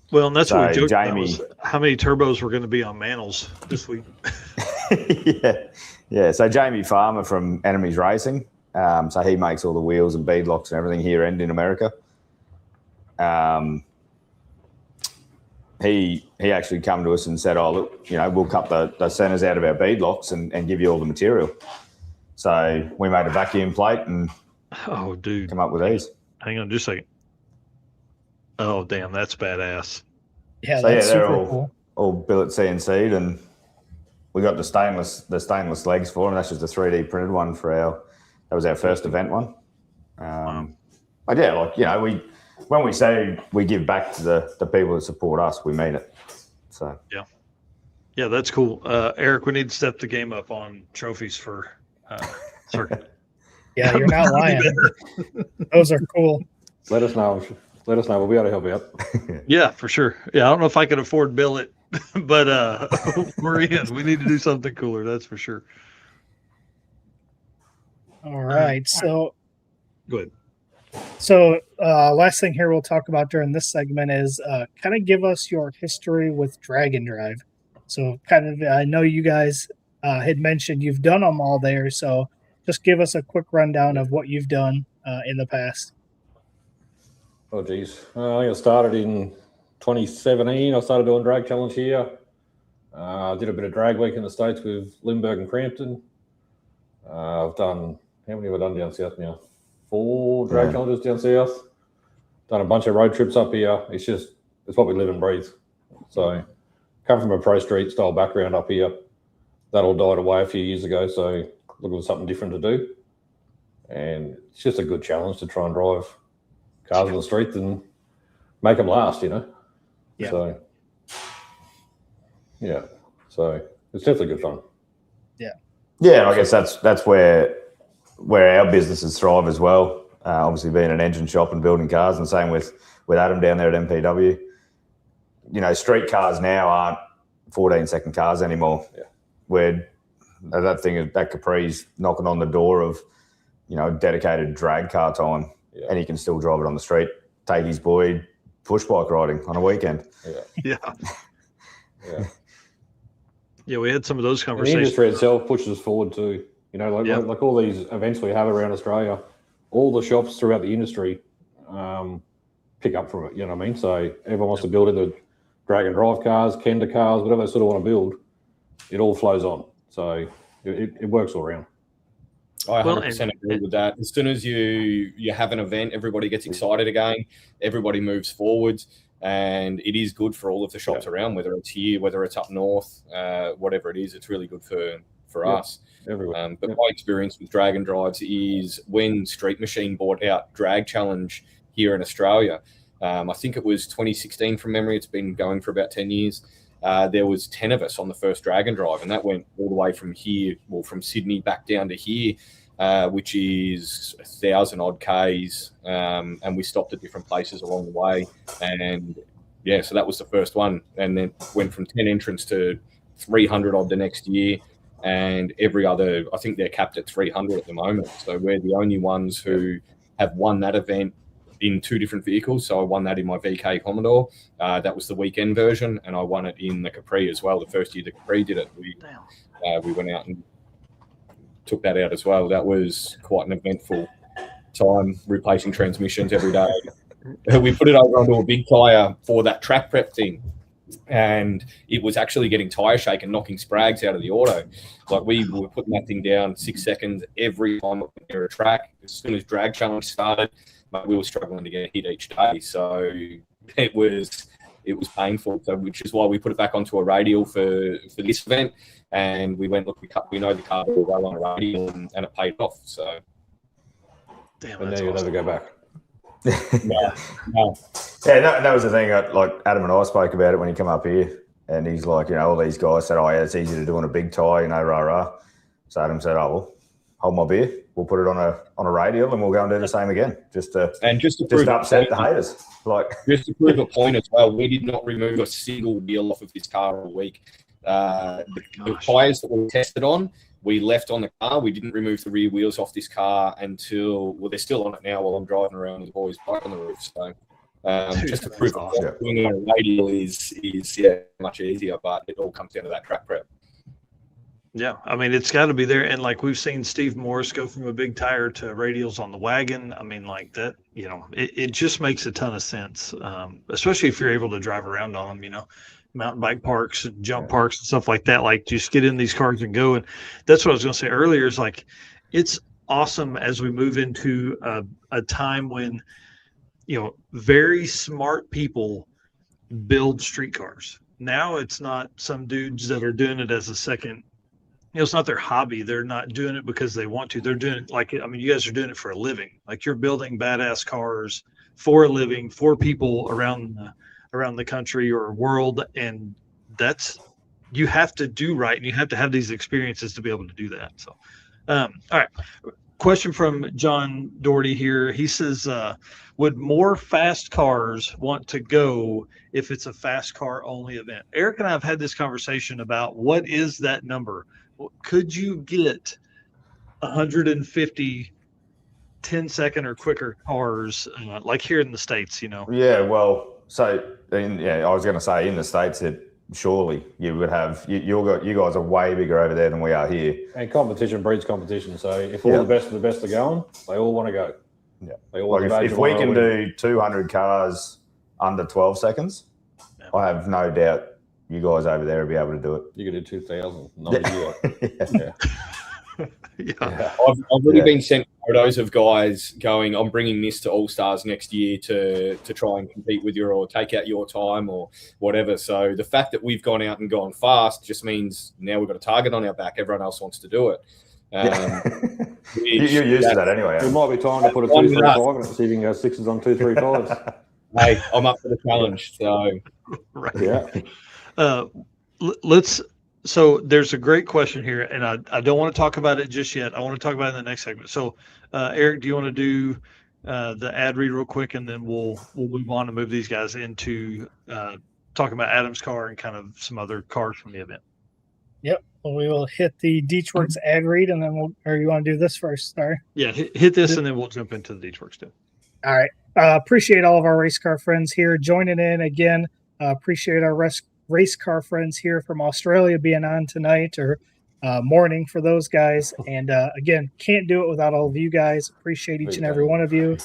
Well, and that's what we joked about, was how many turbos were going to be on Mantles this week. Yeah. So Jamie Farmer from Enemies Racing, so he makes all the wheels and beadlocks and everything here and in America. He actually come to us and said, oh, look, we'll cut the centers out of our beadlocks and give you all the material. So we made a vacuum plate and come up with these. Hang on just a second. Oh, damn, that's badass. Yeah, so that's they're super cool. All billet CNC'd, and we got the stainless legs for them. That's just a 3D printed one that was our first event one. But yeah, when we say we give back to the people that support us, we mean it. So yeah, that's cool. Eric, we need to step the game up on trophies for circuit. Yeah, you're not lying. Those are cool. Let us know. We'll be able to help you out. Yeah, for sure. Yeah, I don't know if I can afford billet, but we're in. We need to do something cooler. That's for sure. All right. So go ahead. So last thing here we'll talk about during this segment is kind of give us your history with Drag and Drive. So I know you guys had mentioned you've done them all there. So just give us a quick rundown of what you've done in the past. Oh, geez. I think I started in 2017. I started doing Drag Challenge here. I did a bit of Drag Week in the States with Lindbergh and Crampton. I've done, how many have I done down south now? 4 drag challenges down south. Done a bunch of road trips up here. It's It's what we live and breathe. So come from a pro street style background up here, that all died away a few years ago. So looking for something different to do. And it's just a good challenge to try and drive cars on the street and make them last, you know? Yeah. So, yeah. So it's definitely good fun. Yeah. Yeah, and I guess that's where our businesses thrive as well. Obviously being an engine shop and building cars, and same with Adam down there at MPW. You know, street cars now aren't 14-second cars anymore. Yeah. Where that Capri's knocking on the door of, you know, dedicated drag car time, and he can still drive it on the street, take his boy push bike riding on a weekend. Yeah, we had some of those And the conversations. industry itself pushes forward too. You know, like all these events we have around Australia, all the shops throughout the industry pick up from it. You know what I mean? So everyone wants to build in the drag and drive cars, Kenda cars, whatever they sort of want to build. It all flows on. So it works all around. I 100% agree with that. As soon as you have an event, everybody gets excited again. Everybody moves forwards, and it is good for all of the shops around, whether it's here, whether it's up north, whatever it is. It's really good for us. Everywhere. But my experience with drag and drives is when Street Machine bought out Drag Challenge here in Australia. I think it was 2016 from memory. It's been going for about 10 years. There was 10 of us on the first drag and drive, and that went all the way from here, well, from Sydney back down to here, which is 1,000 odd Ks. And we stopped at different places along the way. And yeah, so that was the first one. And then went from 10 entrants to 300 odd the next year. And every other, I think they're capped at 300 at the moment. So we're the only ones who have won that event in two different vehicles. So I won that in my VK Commodore. That was the weekend version, and I won it in the Capri as well. The first year the Capri did it, we went out and took that out as well. That was quite an eventful time, replacing transmissions every day. We put it over onto a big tyre for that track prep thing, and it was actually getting tyre shake and knocking sprags out of the auto. Like, we were putting that thing down 6 seconds every time we went near a track. As soon as Drag Challenge started, we were struggling to get a hit each day. So it was painful. So, which is why we put it back onto a radial for this event. And we went, look, we know the car will well on a radial, and it paid off. So, Damn, and that's now you'll awesome. never go back. no. Yeah, that was the thing. Like Adam and I spoke about it when he came up here, and he's like, you know, all these guys said, oh yeah, it's easy to do on a big tyre, you know, rah rah. So Adam said, oh well, hold my beer. We'll put it on a radial, and we'll go and do the same again, just to upset the haters. Like, just to prove a point as well, we did not remove a single wheel off of this car all week. The tyres that we tested on, we left on the car. We didn't remove the rear wheels off this car until, well, they're still on it now while I'm driving around with the boys back on the roof. So just to prove that doing it on a radial is much easier, but it all comes down to that track prep. Yeah, I mean, it's got to be there. And like, we've seen Steve Morris go from a big tire to radials on the wagon. I mean, like that, you know, it just makes a ton of sense, especially if you're able to drive around on them, you know, mountain bike parks and jump parks and stuff like that. Like, just get in these cars and go. And that's what I was going to say earlier, is like, it's awesome as we move into a time when, you know, very smart people build street cars. Now it's not some dudes that are doing it as a second, you know, it's not their hobby. They're not doing it because they want to. They're doing it like, I mean, you guys are doing it for a living. Like, you're building badass cars for a living, for people around the country or world. And that's, you have to do right. And you have to have these experiences to be able to do that. So, all right. Question from John Doherty here. He says, would more fast cars want to go if it's a fast car only event? Eric and I have had this conversation about what is that number? Could you get 150 10-second or quicker cars like here in the States, you know? Yeah, well, so I was going to say in the States that surely you would have, you guys are way bigger over there than we are here. And competition breeds competition. So if all the best of the best are going, they all want to go. Yeah. They all like if we can do 200 cars under 12 seconds, I have no doubt you guys over there will be able to do it. You could do 2,000. Not a year. I've already been sent photos of guys going, I'm bringing this to All Stars next year to try and compete with you or take out your time or whatever. So the fact that we've gone out and gone fast just means now we've got a target on our back. Everyone else wants to do it. You're used to that anyway. It might be time to put a 2-3-5 in it, see if you can go 6s on 2-3-5s. Hey, I'm up for the challenge. So, So there's a great question here, and I don't want to talk about it just yet. I want to talk about it in the next segment. So, Eric, do you want to do the ad read real quick, and then we'll move on to move these guys into talking about Adam's car and kind of some other cars from the event. Yep. Well, we will hit the Deechworks ad read, and then or you want to do this first? Sorry. Yeah, hit this, and then we'll jump into the Deechworks too. All right. Appreciate all of our race car friends here joining in again. Appreciate our race car friends here from Australia being on tonight or morning for those guys. And again, can't do it without all of you guys. Appreciate each and every one of you.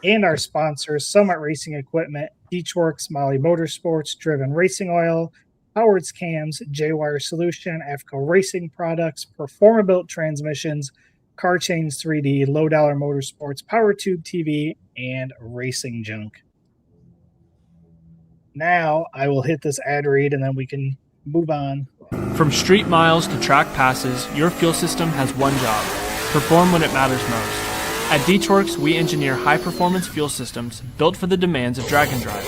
And our sponsors, Summit Racing Equipment, Deechworks, Molly Motorsports, Driven Racing Oil, Howard's Cams, J-Wire Solution, AFCO Racing Products, Performa-Built Transmissions, Car Chains 3D, Low Dollar Motorsports, Power Tube TV, and Racing Junk. Now I will hit this ad read and then we can move on. From street miles to track passes, your fuel system has one job: perform when it matters most. At Deechworks, we engineer high-performance fuel systems built for the demands of drag and drive.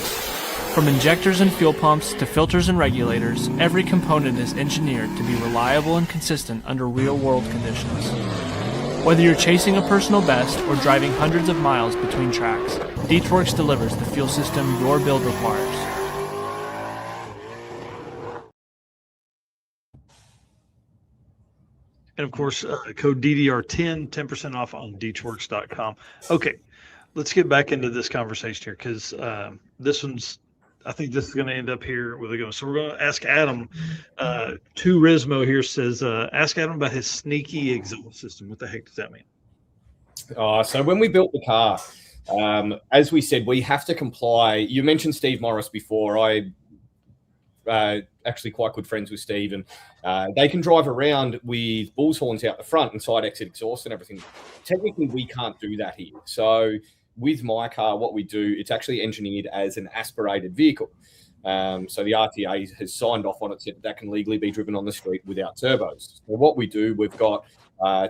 From injectors and fuel pumps to filters and regulators, every component is engineered to be reliable and consistent under real-world conditions. Whether you're chasing a personal best or driving hundreds of miles between tracks, Deechworks delivers the fuel system your build requires. And of course, code DDR10, 10% off on Deechworks.com. Okay, let's get back into this conversation here because I think this is going to end up here where they go. So we're going to ask Adam. Turismo here says, ask Adam about his sneaky exhaust system. What the heck does that mean? So when we built the car, as we said, we have to comply. You mentioned Steve Morris before. I actually quite good friends with Steve, and they can drive around with bull's horns out the front and side exit exhaust and everything. Technically, we can't do that here. So with my car, what we do, it's actually engineered as an aspirated vehicle. So the RTA has signed off on it, said that can legally be driven on the street without turbos. So what we do, we've got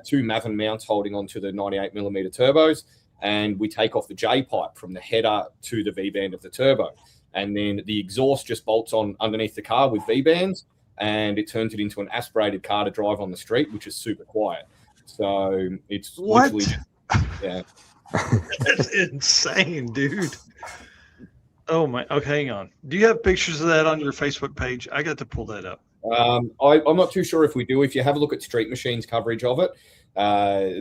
2 Mavin mounts holding onto the 98mm turbos, and we take off the J-pipe from the header to the V-band of the turbo. And then the exhaust just bolts on underneath the car with V-bands, and it turns it into an aspirated car to drive on the street, which is super quiet. So it's literally, yeah. That's insane, dude. Oh my! Okay, hang on. Do you have pictures of that on your Facebook page? I got to pull that up. I'm not too sure if we do. If you have a look at Street Machine's coverage of it,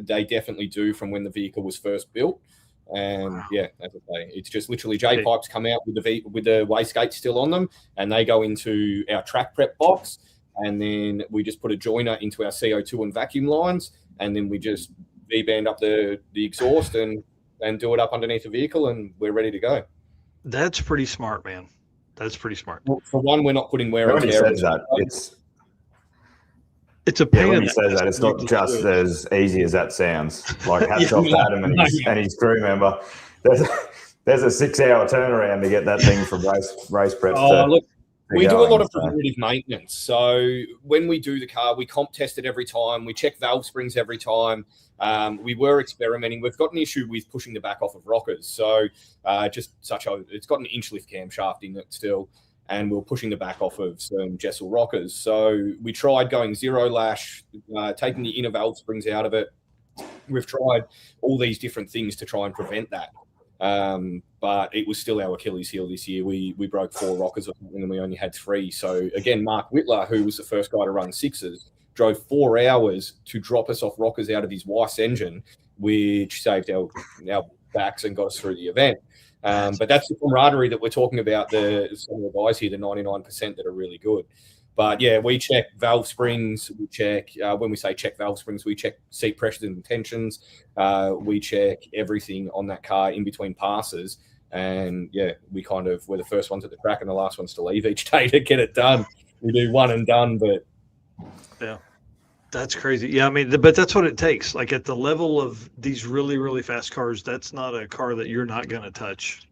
they definitely do from when the vehicle was first built. And yeah, as I say, it's just literally J pipes come out with the wastegate still on them, and they go into our track prep box, and then we just put a joiner into our CO2 and vacuum lines, and then we just V-band up the exhaust and do it up underneath the vehicle, and we're ready to go. That's pretty smart, man. That's pretty smart. Well, for one, we're not putting wear and tear. It's a pain. When he says that, it's not just as easy as that sounds. Like hats off to Adam and his crew member. There's a 6-hour turnaround to get that thing from race prep. Look, we do a lot of preventative maintenance. So when we do the car, we comp test it every time. We check valve springs every time. We were experimenting. We've got an issue with pushing the back off of rockers. So it's got an inch lift camshaft in it still, and we're pushing the back off of some Jessel rockers. So we tried going zero lash, taking the inner valve springs out of it. We've tried all these different things to try and prevent that. But it was still our Achilles heel this year. We broke 4 rockers or something, and we only had 3. So again, Mark Whitler, who was the first guy to run 6s, drove 4 hours to drop us off rockers out of his Weiss engine, which saved our backs and got us through the event. But that's the camaraderie that we're talking about. Some of the guys here, the 99% that are really good. But yeah, we check valve springs. We check, when we say check valve springs, we check seat pressures and tensions. We check everything on that car in between passes. And yeah, we're the first ones at the track and the last ones to leave each day to get it done. We do one and done, but yeah. That's crazy. Yeah, I mean, but that's what it takes. Like at the level of these really, really fast cars, that's not a car that you're not going to touch.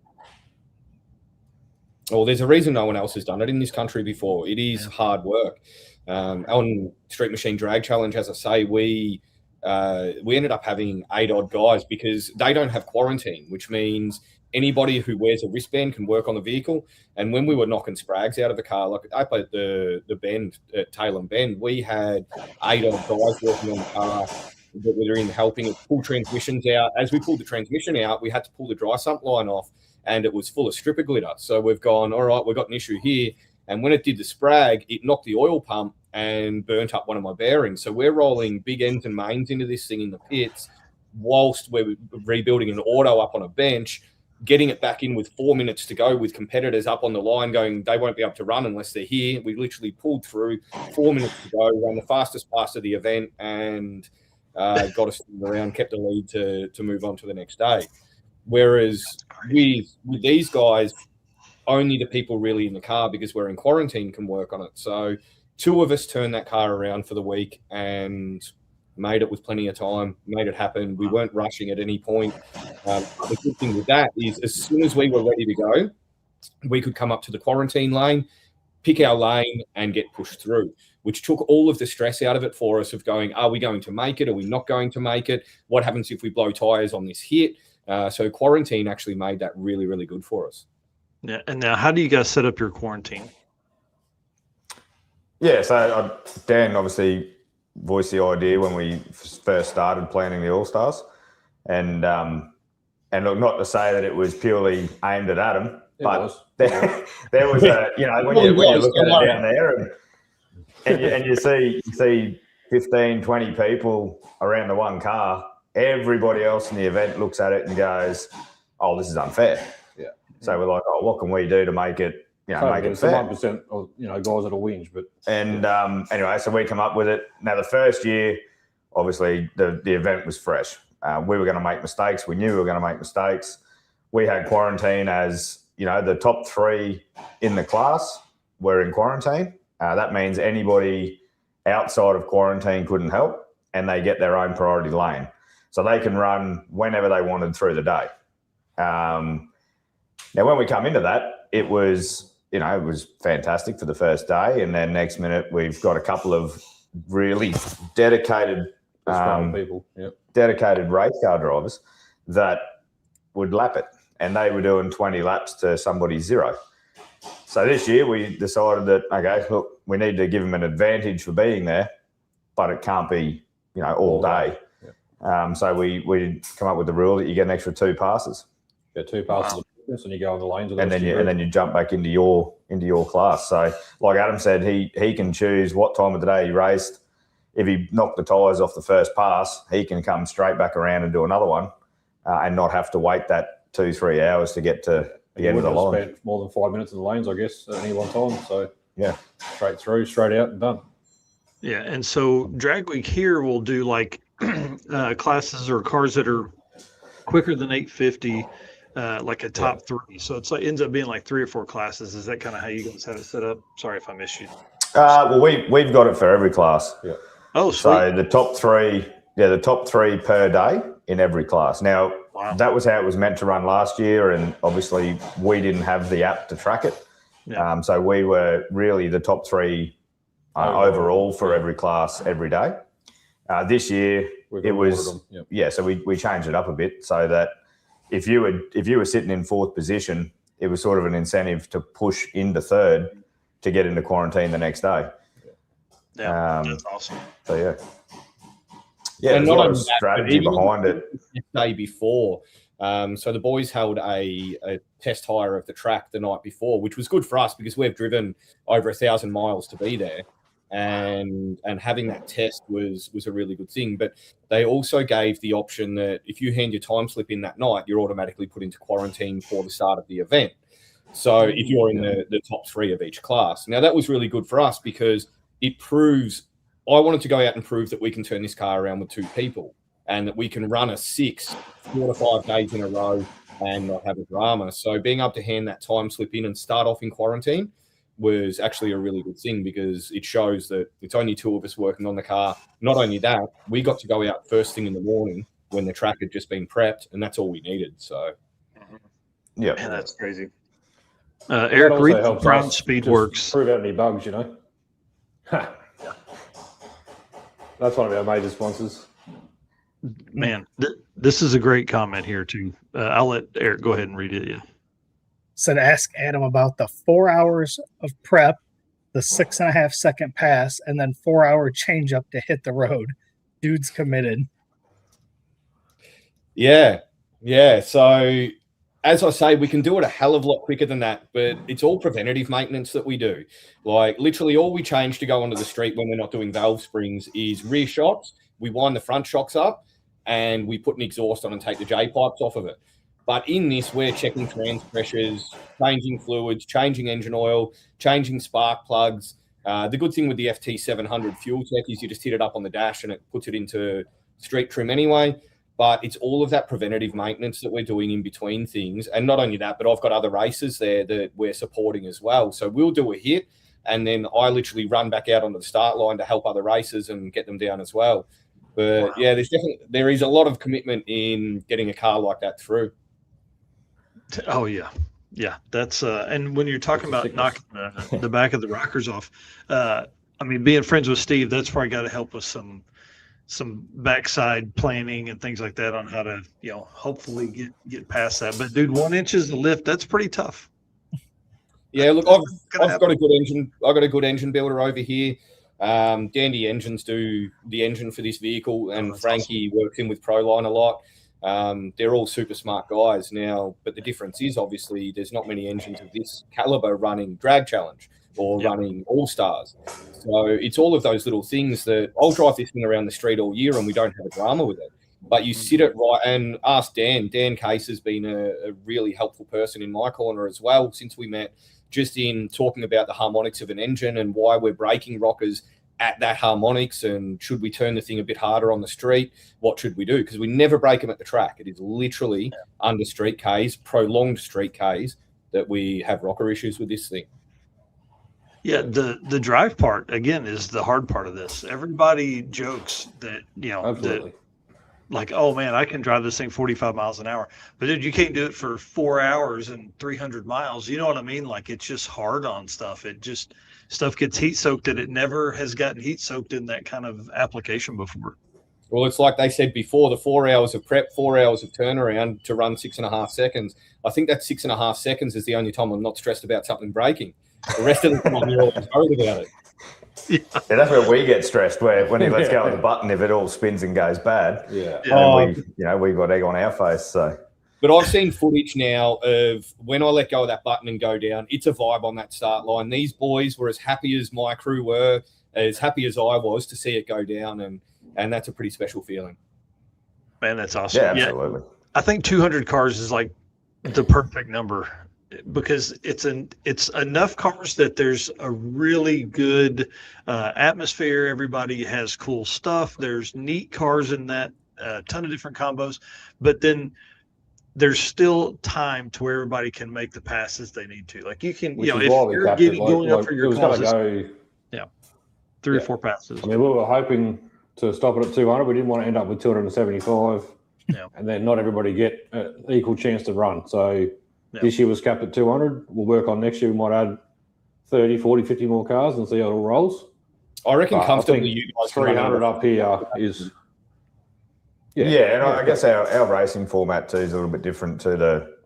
Well, there's a reason no one else has done it in this country before. It is hard work. On Street Machine Drag Challenge, as I say, we ended up having 8 odd guys because they don't have quarantine, which means anybody who wears a wristband can work on the vehicle. And when we were knocking sprags out of the car, like up at the bend at Tailem Bend, we had 8 odd guys working on the car that were in helping us pull transmissions out. As we pulled the transmission out, we had to pull the dry sump line off, and it was full of stripper glitter. So we've gone, all right, we've got an issue here. And when it did the sprag, it knocked the oil pump and burnt up one of my bearings. So we're rolling big ends and mains into this thing in the pits whilst we're rebuilding an auto up on a bench, getting it back in with 4 minutes to go with competitors up on the line going, they won't be able to run unless they're here. We literally pulled through 4 minutes to go, ran the fastest pass of the event, and got us around, kept the lead to move on to the next day. Whereas with these guys, only the people really in the car, because we're in quarantine, can work on it. So 2 of us turned that car around for the week and made it with plenty of time, made it happen. We weren't rushing at any point. The good thing with that is as soon as we were ready to go, we could come up to the quarantine lane, pick our lane and get pushed through, which took all of the stress out of it for us of going, are we going to make it? Are we not going to make it? What happens if we blow tires on this hit? So quarantine actually made that really, really good for us. Yeah. And now how do you guys set up your quarantine? Yeah, so Dan obviously voiced the idea when we first started planning the All-Stars. And look, not to say that it was purely aimed at Adam, but there was a, when you look at it down there and you see 15, 20 people around the one car, everybody else in the event looks at it and goes, oh, this is unfair. Yeah. So we're like, oh, what can we do to make it, make it fair? 1% of, guys that'll whinge, but. And anyway, so we come up with it. Now, the first year, obviously, the event was fresh. We were going to make mistakes. We knew we were going to make mistakes. We had quarantine as, the top 3 in the class were in quarantine. That means anybody outside of quarantine couldn't help, and they get their own priority lane. So they can run whenever they wanted through the day. Now, when we come into that, it was fantastic for the first day. And then next minute, we've got a couple of really dedicated people, dedicated race car drivers that would lap it. And they were doing 20 laps to somebody's 0. So this year we decided that, okay, look, we need to give them an advantage for being there, but it can't be, all day. Yeah. So we come up with the rule that you get an extra 2 passes. Yeah, 2 passes. Wow. And you go on the lanes, and then you jump back into your class. So, like Adam said, he can choose what time of the day he raced. If he knocked the tyres off the first pass, he can come straight back around and do another one, and not have to wait that 2-3 hours to get to the end of the line. Spent more than 5 minutes in the lanes, I guess, at any one time. So yeah, straight through, straight out, and done. Yeah, and so Drag Week here will do like classes or cars that are quicker than 850. Like a top 3, so it's like ends up being like 3 or 4 classes. Is that kind of how you guys have it set up? Sorry if I missed you. Well, we've got it for every class. Yeah. Oh, sweet. So the top 3 per day in every class. Now that was how it was meant to run last year, and obviously we didn't have the app to track it. Yeah. So we were really the top 3 overall for every class every day. This year it was so we changed it up a bit so that. If you were sitting in 4th position, it was sort of an incentive to push into 3rd to get into quarantine the next day. Yeah, that's awesome. So yeah, there's a lot of strategy behind it. The day before, so the boys held a test hire of the track the night before, which was good for us because we've driven over 1,000 miles to be there. And having that test was a really good thing. But they also gave the option that if you hand your time slip in that night, you're automatically put into quarantine for the start of the event. So if you're in the top 3 of each class. Now, that was really good for us because it proves – I wanted to go out and prove that we can turn this car around with 2 people and that we can run a 6 4 to 5 days in a row and not have a drama. So being able to hand that time slip in and start off in quarantine was actually a really good thing because it shows that it's only 2 of us working on the car. Not only that, we got to go out first thing in the morning when the track had just been prepped, and that's all we needed. So, yeah, man, that's crazy. Eric Reed from Prime Speedworks. Prove out any bugs, you know. That's one of our major sponsors. Man, this is a great comment here too. I'll let Eric go ahead and read it. Yeah. Said ask Adam about the 4 hours of prep, the 6.5 second pass, and then 4 hour change up to hit the road. Dude's committed. Yeah. So as I say, we can do it a hell of a lot quicker than that, but it's all preventative maintenance that we do. Like literally all we change to go onto the street when we're not doing valve springs is rear shocks. We wind the front shocks up and we put an exhaust on and take the J-pipes off of it. But in this, we're checking trans pressures, changing fluids, changing engine oil, changing spark plugs. The good thing with the FT700 fuel tech is you just hit it up on the dash and it puts it into street trim anyway. But it's all of that preventative maintenance that we're doing in between things. And not only that, but I've got other racers there that we're supporting as well. So we'll do a hit and then I literally run back out onto the start line to help other racers and get them down as well. But yeah, there is a lot of commitment in getting a car like that through. Oh yeah. That's and when you're talking about knocking the back of the rockers off, I mean, being friends with Steve, that's probably got to help with some backside planning and things like that on how to, hopefully get past that. But dude, 1 inch is the lift. That's pretty tough. Yeah, look, I've got a good engine. I've got a good engine builder over here. Dandy Engines do the engine for this vehicle, and Frankie works in with Proline a lot. They're all super smart guys now, but the difference is obviously there's not many engines of this caliber running Drag Challenge or running All Stars. So it's all of those little things that I'll drive this thing around the street all year and we don't have a drama with it. But you sit it right and ask Dan. Dan Case has been a really helpful person in my corner as well since we met, just in talking about the harmonics of an engine and why we're braking rockers at that harmonics and should we turn the thing a bit harder on the street? What should we do? Because we never break them at the track. It is literally under street Ks, prolonged street Ks, that we have rocker issues with this thing. Yeah, the drive part, again, is the hard part of this. Everybody jokes that, Absolutely. Like, oh man, I can drive this thing 45 miles an hour. But dude, you can't do it for 4 hours and 300 miles. You know what I mean? Like, it's just hard on stuff. Stuff gets heat soaked that it never has gotten heat soaked in that kind of application before. Well, it's like they said before, the 4 hours of prep, 4 hours of turnaround to run 6.5 seconds. I think that 6.5 seconds is the only time I'm not stressed about something breaking. The rest of the time, you're always worried about it. Yeah, that's where we get stressed. When he lets go of the button, if it all spins and goes bad, we've got egg on our face. So, but I've seen footage now of when I let go of that button and go down. It's a vibe on that start line. These boys were as happy as my crew were, as happy as I was to see it go down, and that's a pretty special feeling. Man, that's awesome. Yeah, absolutely. I think 200 cars is like the perfect number, because it's enough cars that there's a really good atmosphere. Everybody has cool stuff. There's neat cars in that, a ton of different combos, but then there's still time to where everybody can make the passes they need to. Like you can, if you're going up for your classes, 3 or 4 passes. I mean, we were hoping to stop it at 200. We didn't want to end up with 275, and then not everybody get an equal chance to run. So this year was capped at 200. We'll work on next year. We might add 30, 40, 50 more cars and see how it all rolls. I reckon comfortably you guys 300 up here is... and I guess our racing format too is a little bit different to the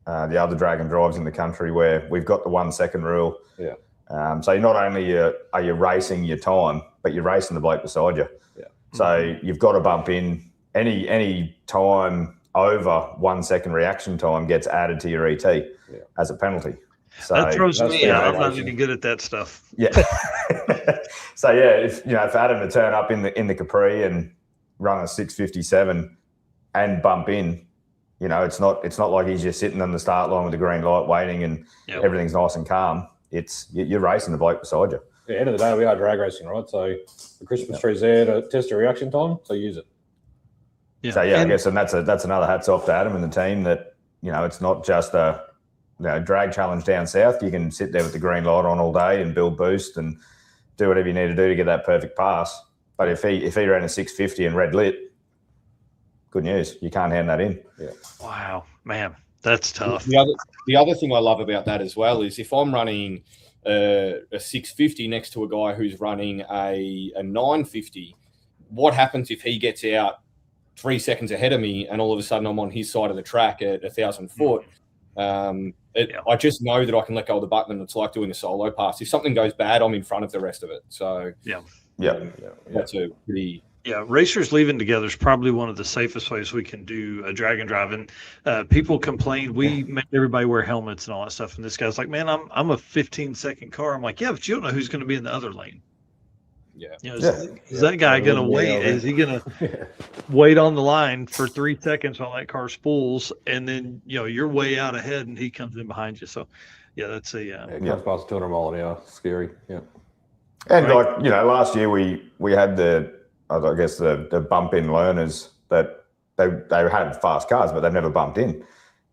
other drag and drives in the country, where we've got the 1 second rule. Yeah. So not only are you racing your time, but you're racing the bloke beside you. Yeah. So you've got to bump in any time over 1 second reaction time gets added to your ET as a penalty. So that throws me out. I'm not even good at that stuff. Yeah. So if Adam to turn up in the Capri and run a 657 and bump in, it's not like he's just sitting on the start line with the green light waiting and everything's nice and calm. You're racing the bloke beside you. At the end of the day, we are drag racing, right? So the Christmas tree's there to test your reaction time, so use it. Yeah. So I guess, and that's another hats off to Adam and the team that, it's not just a drag challenge down south, you can sit there with the green light on all day and build boost and do whatever you need to do to get that perfect pass. But if he ran a 650 and red lit, good news, you can't hand that in. Yeah. Wow, man, that's tough. The other thing I love about that as well is if I'm running a 650 next to a guy who's running a 950, what happens if he gets out 3 seconds ahead of me and all of a sudden I'm on his side of the track at 1,000 foot? I just know that I can let go of the button, and it's like doing a solo pass. If something goes bad, I'm in front of the rest of it. So that's a pretty... Yeah, racers leaving together is probably one of the safest ways we can do a drag and drive. And people complain, we make everybody wear helmets and all that stuff. And this guy's like, man, I'm a 15-second car. I'm like, yeah, but you don't know who's going to be in the other lane. Yeah. Is that guy going to wait? Is he going to wait on the line for 3 seconds while that car spools? And then, you're way out ahead and he comes in behind you. So, that's a... it comes past 200 mile an hour. Scary. Yeah. And last year we had the bump in learners that they had fast cars, but they've never bumped in.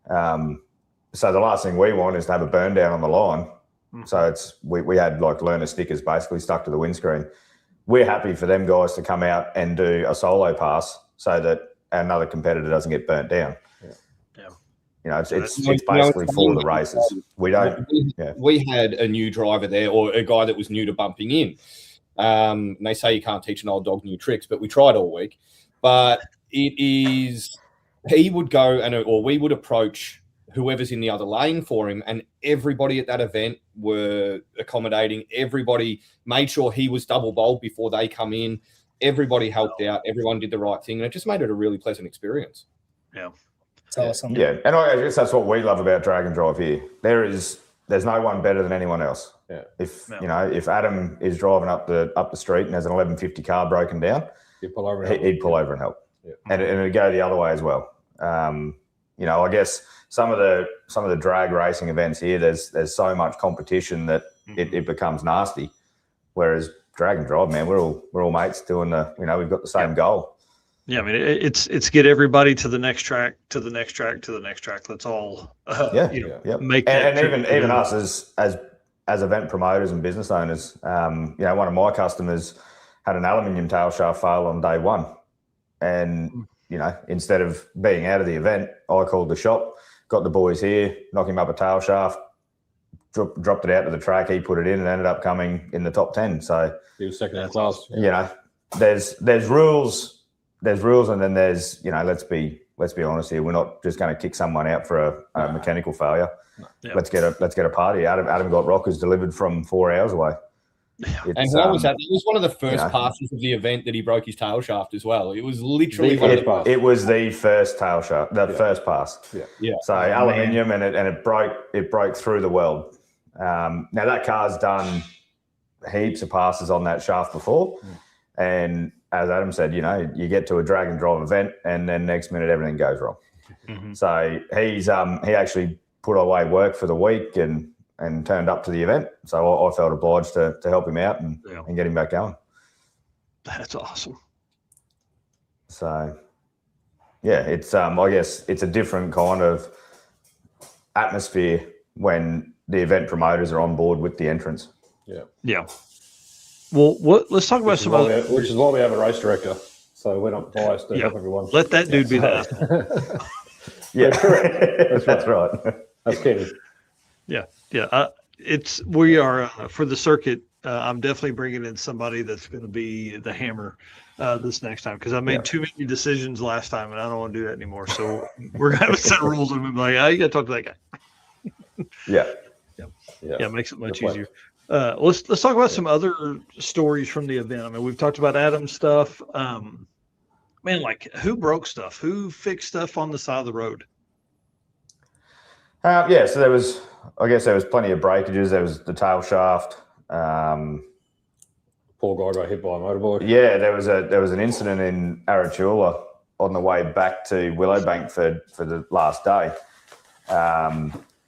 So the last thing we want is to have a burn down on the line. So we had learner stickers basically stuck to the windscreen. We're happy for them guys to come out and do a solo pass so that another competitor doesn't get burnt down. It's basically for the races. We don't. We had a new driver there, or a guy that was new to bumping in. And they say you can't teach an old dog new tricks, but we tried all week. But he would go or we would approach whoever's in the other lane for him, and everybody at that event were accommodating. Everybody made sure he was double bowled before they come in. Everybody helped out. Everyone did the right thing, and it just made it a really pleasant experience. Yeah, it's awesome. Yeah, and I guess that's what we love about Drag and Drive here. There's no one better than anyone else. Yeah. If Adam is driving up the street and has an 1150 car broken down, he'd pull over and help. Yeah. And it'd go the other way as well. I guess some of the drag racing events here, there's so much competition that it becomes nasty. Whereas drag and drive, man, we're all mates doing we've got the same goal. Yeah, I mean it's get everybody to the next track, to the next track, to the next track. Let's all make that. And even us as event promoters and business owners, one of my customers had an aluminium tail shaft fail on day one, and instead of being out of the event, I called the shop, got the boys here, knocked him up a tail shaft, dropped it out to the track. He put it in and ended up coming in the top 10. So he was second in class. There's rules. There's rules, and then there's let's be honest here. We're not just going to kick someone out for a mechanical failure. Yeah. Let's get a party. Adam got rockers delivered from 4 hours away. And how was that? It was one of the first passes of the event that he broke his tail shaft as well. It was literally it was the first tail shaft, first pass. Yeah. So aluminium, and it broke through the weld. Now that car's done heaps of passes on that shaft before, and as Adam said, you get to a drag and drive event, and then next minute everything goes wrong. Mm-hmm. So he actually put away work for the week and turned up to the event. So I felt obliged to help him out and get him back going. That's awesome. So it's I guess it's a different kind of atmosphere when the event promoters are on board with the entrants. Yeah. Well, let's talk about which is why we have a race director. So we're not biased to help everyone. Let that dude be the asshole. That's right. That's Kenny. Yeah. We are for the circuit. I'm definitely bringing in somebody that's going to be the hammer this next time, because I made too many decisions last time, and I don't want to do that anymore. So we're going to have a set of rules, and we'll be like, you got to talk to that guy. Yeah, makes it much easier. Let's talk about some other stories from the event. I mean, we've talked about Adam's stuff. Man, like who broke stuff? Who fixed stuff on the side of the road? So there was plenty of breakages. There was the tail shaft. Poor guy got hit by a motorbike. Yeah, there was an incident in Arachula on the way back to Willowbank for the last day.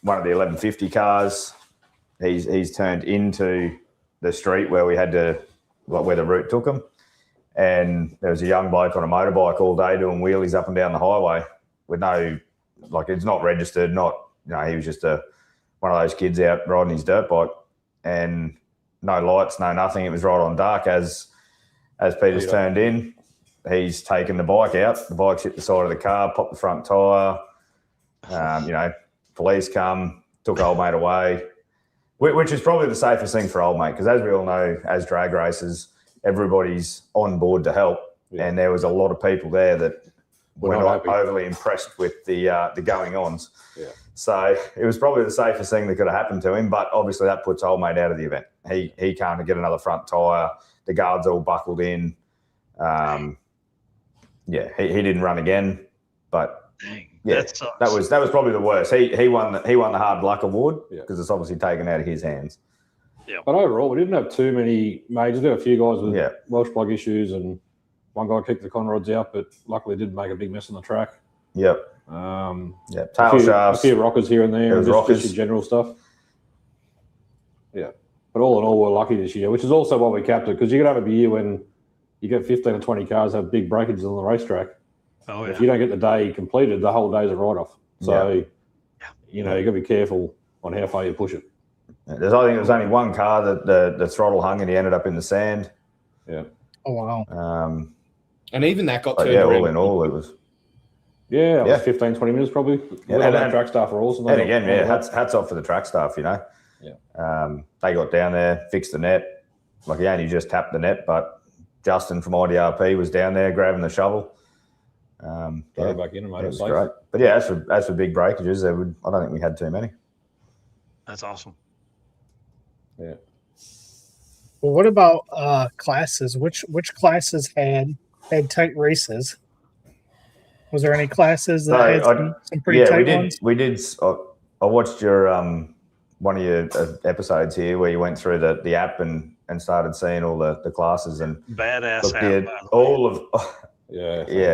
One of the 1150 cars, he's turned into the street where we had to, where the route took him. And there was a young bloke on a motorbike all day doing wheelies up and down the highway with no, it's not registered, he was just a one of those kids out riding his dirt bike, and no lights, no nothing. It was right on dark. As Peter's turned in, he's taken the bike out. The bike's hit the side of the car, popped the front tyre. Police come, took old mate away, which is probably the safest thing for old mate, because as we all know, as drag racers, everybody's on board to help, and there was a lot of people there that were not overly impressed with the going-ons. Yeah. So it was probably the safest thing that could have happened to him, but obviously that puts old mate out of the event. He can't get another front tyre. The guard's all buckled in. He didn't run again, but that was probably the worst. He won the hard luck award because it's obviously taken out of his hands. Yeah. But overall, we didn't have too many majors. We had a few guys with Welsh plug issues, and one guy kicked the conrods out, but luckily didn't make a big mess on the track. Yep. Tail shafts. A few rockers here and there. Just general stuff. Yeah. But all in all, we're lucky this year, which is also why we capped it, because you could have a year when you get 15 or 20 cars have big breakages on the racetrack. Oh, yeah. If you don't get the day completed, the whole day's a write-off. So, you got to be careful on how far you push it. I think there was only one car that the throttle hung and he ended up in the sand. Yeah. Oh, wow. And even that got turned around. All in all, it was... Yeah, it was 15, 20 minutes probably. And track staff are awesome. And again, hats off for the track staff, Yeah. They got down there, fixed the net. Like, he only just tapped the net, but Justin from IDRP was down there grabbing the shovel. Back in and made it safe. Great. But yeah, as for big breakages, I don't think we had too many. That's awesome. Yeah. Well, what about classes? Which classes had tight races? Was there any classes that had some pretty tight ones? We did. I watched your one of your episodes here where you went through the app and started seeing all the classes and badass app.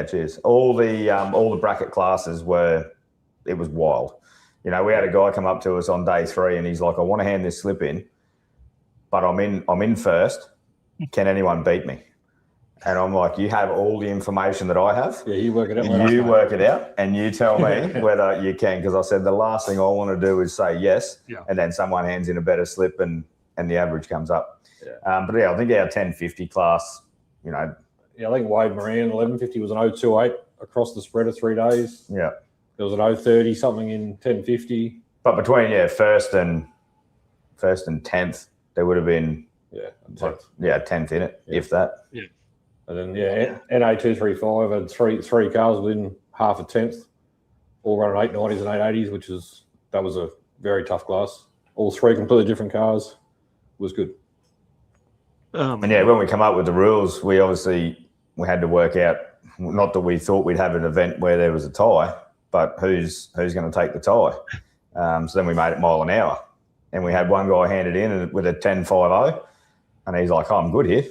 Cheers. All the bracket classes it was wild. We had a guy come up to us on day 3 and he's like, I want to hand this slip in, but I'm in first. Can anyone beat me? And I'm like, you have all the information that I have. Yeah, you work it out. You work it out and you tell me whether you can. Because I said the last thing I want to do is say yes, and then someone hands in a better slip and the average comes up. Yeah. I think our 1050 class, I think Wade Moran 1150 was an 028 across the spread of 3 days. Yeah. There was an 030 something in 1050. But between first and 10th, there would have been 10th in it, if that. Yeah. And then NA235 had three cars within half a tenth, all running 890s and 880s, that was a very tough class. All 3 completely different cars. Was good. And when we come up with the rules, we had to work out, not that we thought we'd have an event where there was a tie, but who's going to take the tie. So then we made it mile an hour, and we had one guy handed in with a 10.50, and he's like, I'm good here.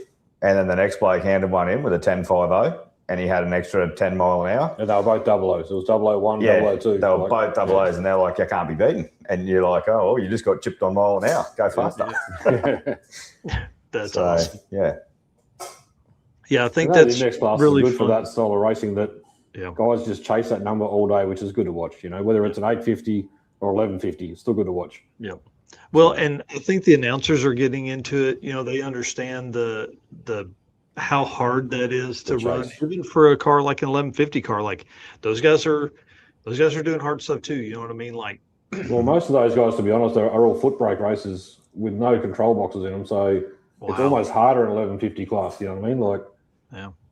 And then the next bloke handed one in with a 10.50, and he had an extra 10 mile an hour. And they were both double O's. It was 001, 002. They were both double O's, and they're like, I can't be beaten. And you're like, oh, you just got chipped on mile an hour. Go faster. That's awesome. Yeah. Yeah, I think that's the next class really good fun. For that style of racing that guys just chase that number all day, which is good to watch. Whether it's an 850 or 1150, it's still good to watch. Yeah. Well, and I think the announcers are getting into it. They understand the how hard that is to run, even for a car like an 1150 car. Like those guys are doing hard stuff too. You know what I mean? Like, well, most of those guys, to be honest, are all foot brake races with no control boxes in them. So it's almost harder in 1150 class. You know what I mean? Like,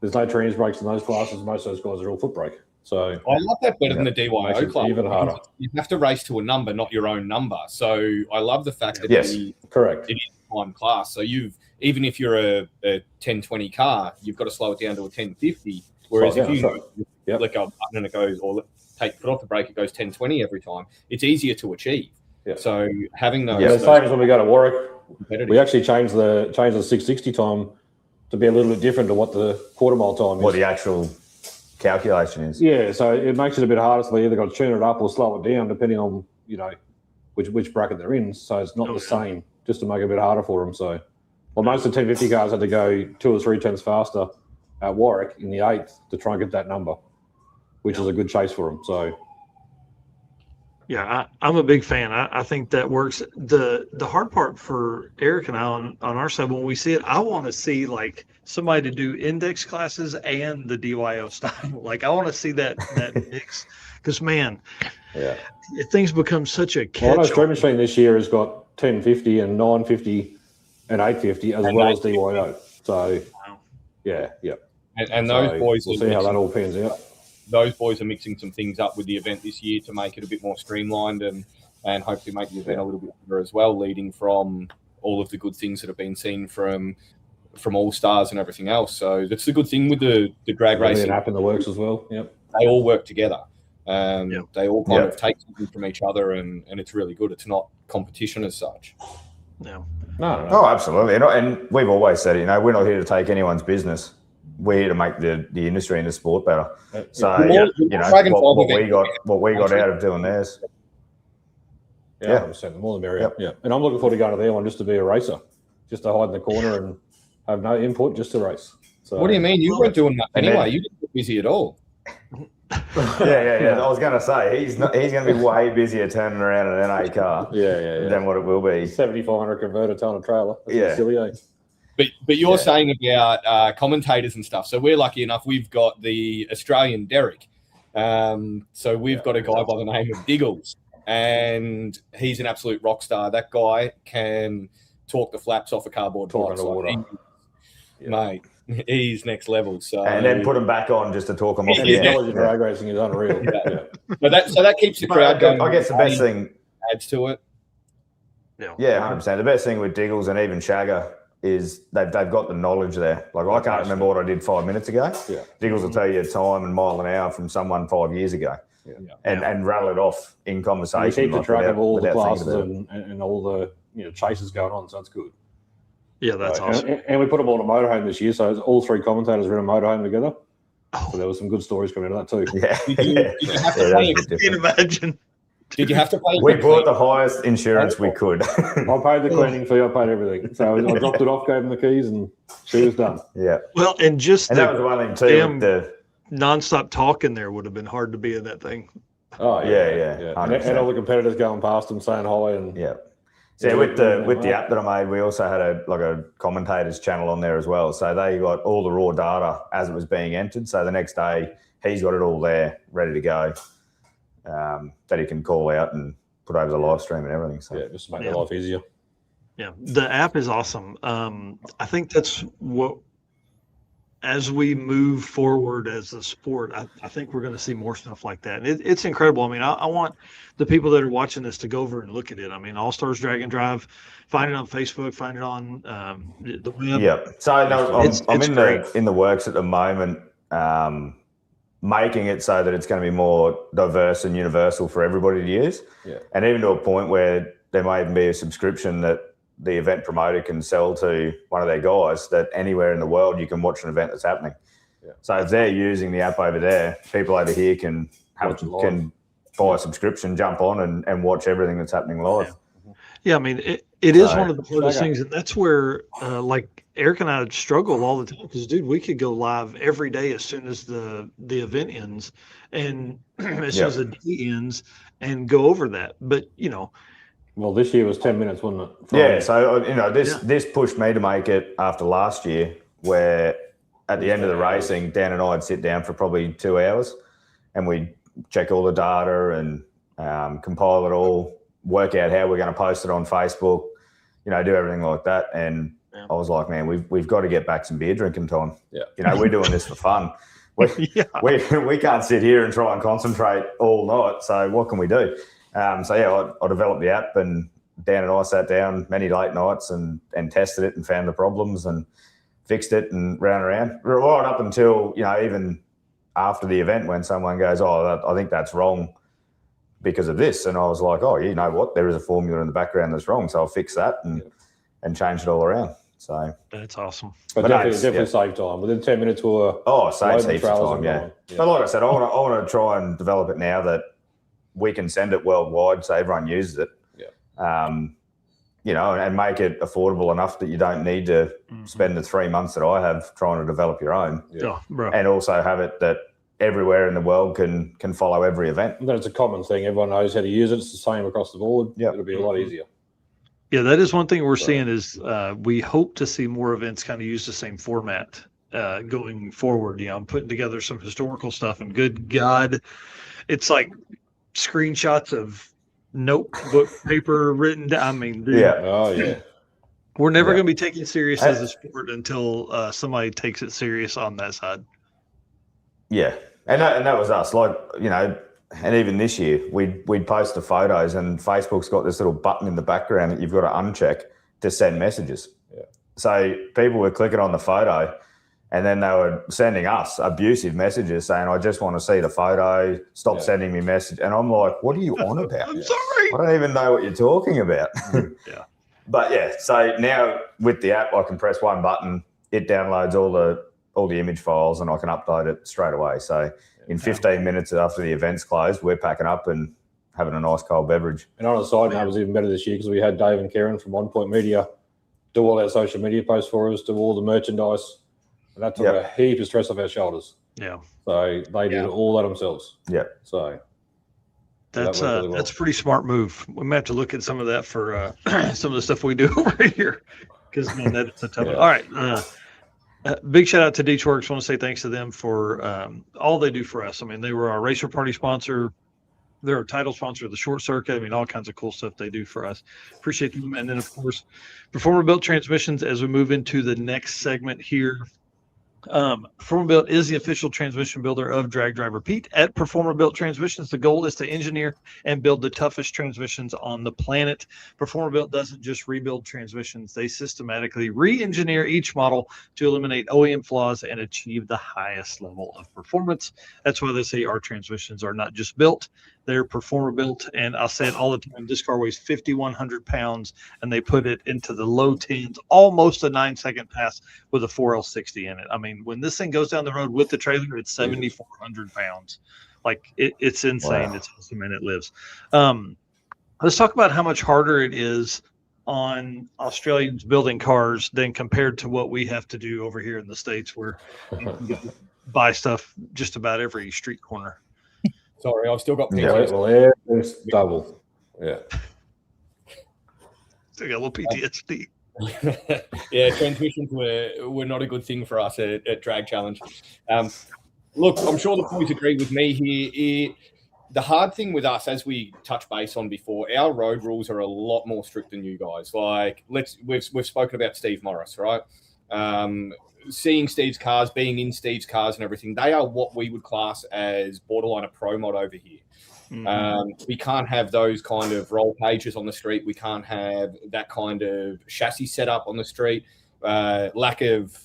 there's no trans brakes in those classes. Most of those guys are all foot brake. So I love that better than the DYO class. Even harder. You have to race to a number, not your own number. So I love the fact that correct. It is time class. So even if you're a 1020 car, you've got to slow it down to a 1050. Whereas if you let go of a button and it goes, or take it off the brake, it goes 1020 every time. It's easier to achieve. Yeah. So having those, the same as when we go to Warwick, we actually changed the 660 time to be a little bit different to what the quarter mile time is. What the actual calculation is. Yeah, so it makes it a bit harder. So they either got to tune it up or slow it down, depending on which bracket they're in. So it's not the same, just to make it a bit harder for them. So, most of the 1050 cars had to go 2 or 3 tenths faster at Warwick in the 8th to try and get that number, which is a good chase for them. So, Yeah, I'm a big fan. I think that works. The hard part for Eric and I on our side, when we see it, I want to see like somebody to do index classes and the DYO style. Like I want to see that mix, because man, things become such a catch. Well, I know Stream Machine this year has got 1050 and 950 and 850 as well as DYO. So yeah. And those boys, we'll see how that all pans out. Those boys are mixing some things up with the event this year to make it a bit more streamlined and hopefully make the event a little bit better as well, leading from all of the good things that have been seen from All Stars and everything else. So that's the good thing with the drag racing. An app in the works as well. Yep. They all work together. They all kind of take something from each other, and it's really good. It's not competition as such. No. Oh, absolutely. And we've always said, we're not here to take anyone's business. We're here to make the industry and the sport better. So, what we got out of doing theirs. Yeah, 100%. The more the merrier. Yeah. And I'm looking forward to going to their one just to be a racer, just to hide in the corner and have no input, just to race. So, what do you mean? You weren't doing that anyway. You didn't get busy at all. Yeah. I was going to say, he's going to be way busier turning around an NA car than what it will be. 7,500 converter ton a trailer. That's silly, eh? But you're saying about commentators and stuff. So we're lucky enough. We've got the Australian Derek. So we've got a guy by the name of Diggles, and he's an absolute rock star. That guy can talk the flaps off a cardboard box. Mate, he's next level. So and then put him back on just to talk him off. His knowledge of drag racing is unreal. So that keeps the crowd going. I guess the best thing adds to it. Yeah, 100%. The best thing with Diggles and even Shagger is they've got the knowledge there. Like I can't remember what I did 5 minutes ago. Yeah. Diggles will tell you time and mile an hour from someone 5 years ago. And rattle it off in conversation. You keep the track of all the classes and all the chases going on, so that's good. Yeah, that's awesome. And we put them all in a motorhome this year, so all three commentators were in a motorhome together. So there was some good stories coming out of that too. I can't imagine. Did you have to pay? We bought the highest insurance we could. I paid the cleaning fee. I paid everything. So I dropped it off, gave him the keys, and she was done. Yeah. Well, and that was the one thing too. The nonstop talking there would have been hard to be in that thing. Oh yeah. And all the competitors going past them saying hi and So with the app that I made, we also had a commentators channel on there as well. So they got all the raw data as it was being entered. So the next day, he's got it all there, ready to go. That he can call out and put over the live stream and everything. So just to make their life easier. Yeah, the app is awesome. I think that's what, as we move forward as a sport, I think we're going to see more stuff like that. And it's incredible. I mean, I want the people that are watching this to go over and look at it. I mean, All Stars Drag and Drive, find it on Facebook, find it on the web. Yeah. So I'm in the works at the moment. Making it so that it's going to be more diverse and universal for everybody to use. Yeah. And even to a point where there may even be a subscription that the event promoter can sell to one of their guys, that anywhere in the world you can watch an event that's happening. Yeah. So if they're using the app over there, people over here can buy a subscription, jump on and watch everything that's happening live. Yeah, I mean, it is one of the hardest things, and that's where, like, Eric and I struggle all the time because, dude, we could go live every day as soon as the event ends and as soon as the day ends and go over that. But, Well, this year was 10 minutes, wasn't it? Yeah, so, this pushed me to make it after last year where at the end of the racing, Dan and I would sit down for probably 2 hours and we'd check all the data and compile it all, work out how we're going to post it on Facebook, do everything like that. And I was like, man, we've got to get back some beer drinking time. Yeah. We're doing this for fun. We can't sit here and try and concentrate all night. So what can we do? I developed the app, and Dan and I sat down many late nights and tested it and found the problems and fixed it and ran around. Right up until, even after the event when someone goes, I think that's wrong because of this. And I was like, you know what? There is a formula in the background that's wrong. So I'll fix that and change it all around. So that's awesome. But definitely save time. Within 10 minutes we'll saves heaps of time, But like I said, I want to try and develop it now that we can send it worldwide so everyone uses it. And make it affordable enough that you don't need to spend the 3 months that I have trying to develop your own. Yeah, bro. And also have it that everywhere in the world can follow every event. And then it's a common thing. Everyone knows how to use it. It's the same across the board. Yeah, it'll be a lot easier. Yeah, that is one thing we're seeing is we hope to see more events kind of use the same format going forward. I'm putting together some historical stuff, and good God, it's like screenshots of notebook paper written down. I mean, dude, Oh yeah. we're never going to be taken serious as a sport until somebody takes it serious on that side. Yeah, and that was us. Like, and even this year, we'd post the photos, and Facebook's got this little button in the background that you've got to uncheck to send messages. Yeah. So people were clicking on the photo, and then they were sending us abusive messages saying, "I just want to see the photo. Stop sending me message." And I'm like, "What are you on about? I'm sorry. I don't even know what you're talking about." Yeah. But yeah, so now with the app, I can press one button, it downloads all the image files, and I can upload it straight away. So in 15 minutes after the event's closed, we're packing up and having a nice cold beverage. And on a side note, it was even better this year because we had Dave and Karen from On Point Media do all our social media posts for us, do all the merchandise, and that took a heap of stress off our shoulders. Yeah. So they did all that themselves. Yeah. So that's really well. that's a pretty smart move. We might have to look at some of that for some of the stuff we do over here, because man, that's a tough one. All right. Big shout out to D-Tworks. Want to say thanks to them for all they do for us. I mean, they were our Racer Party sponsor. They're a title sponsor of the Short Circuit. I mean, all kinds of cool stuff they do for us. Appreciate them. And then, of course, Performer Built Transmissions as we move into the next segment here. Performer Built is the official transmission builder of Drag Driver Pete. At Performer Built Transmissions, the goal is to engineer and build the toughest transmissions on the planet. Performer Built doesn't just rebuild transmissions, they systematically re-engineer each model to eliminate OEM flaws and achieve the highest level of performance. That's why they say our transmissions are not just built, they're Performer Built. And I'll say it all the time, this car weighs 5,100 pounds, and they put it into the low tens, almost a 9-second pass with a 4L60 in it. I mean, when this thing goes down the road with the trailer, it's 7,400 pounds. Like, it's insane. Wow. It's awesome, and it lives. Let's talk about how much harder it is on Australians building cars than compared to what we have to do over here in the States, where you can buy stuff just about every street corner. Sorry, I've still got PTSD. Well, it's double. Yeah. Still got a little PTSD. Yeah, transmissions were not a good thing for us at Drag Challenge. Look, I'm sure the boys agree with me here. The hard thing with us, as we touched base on before, our road rules are a lot more strict than you guys. Like, we've spoken about Steve Morris, right? Seeing Steve's cars, being in Steve's cars and everything, they are what we would class as borderline a pro mod over here. Mm-hmm. We can't have those kind of roll pages on the street. We can't have that kind of chassis setup on the street. Lack of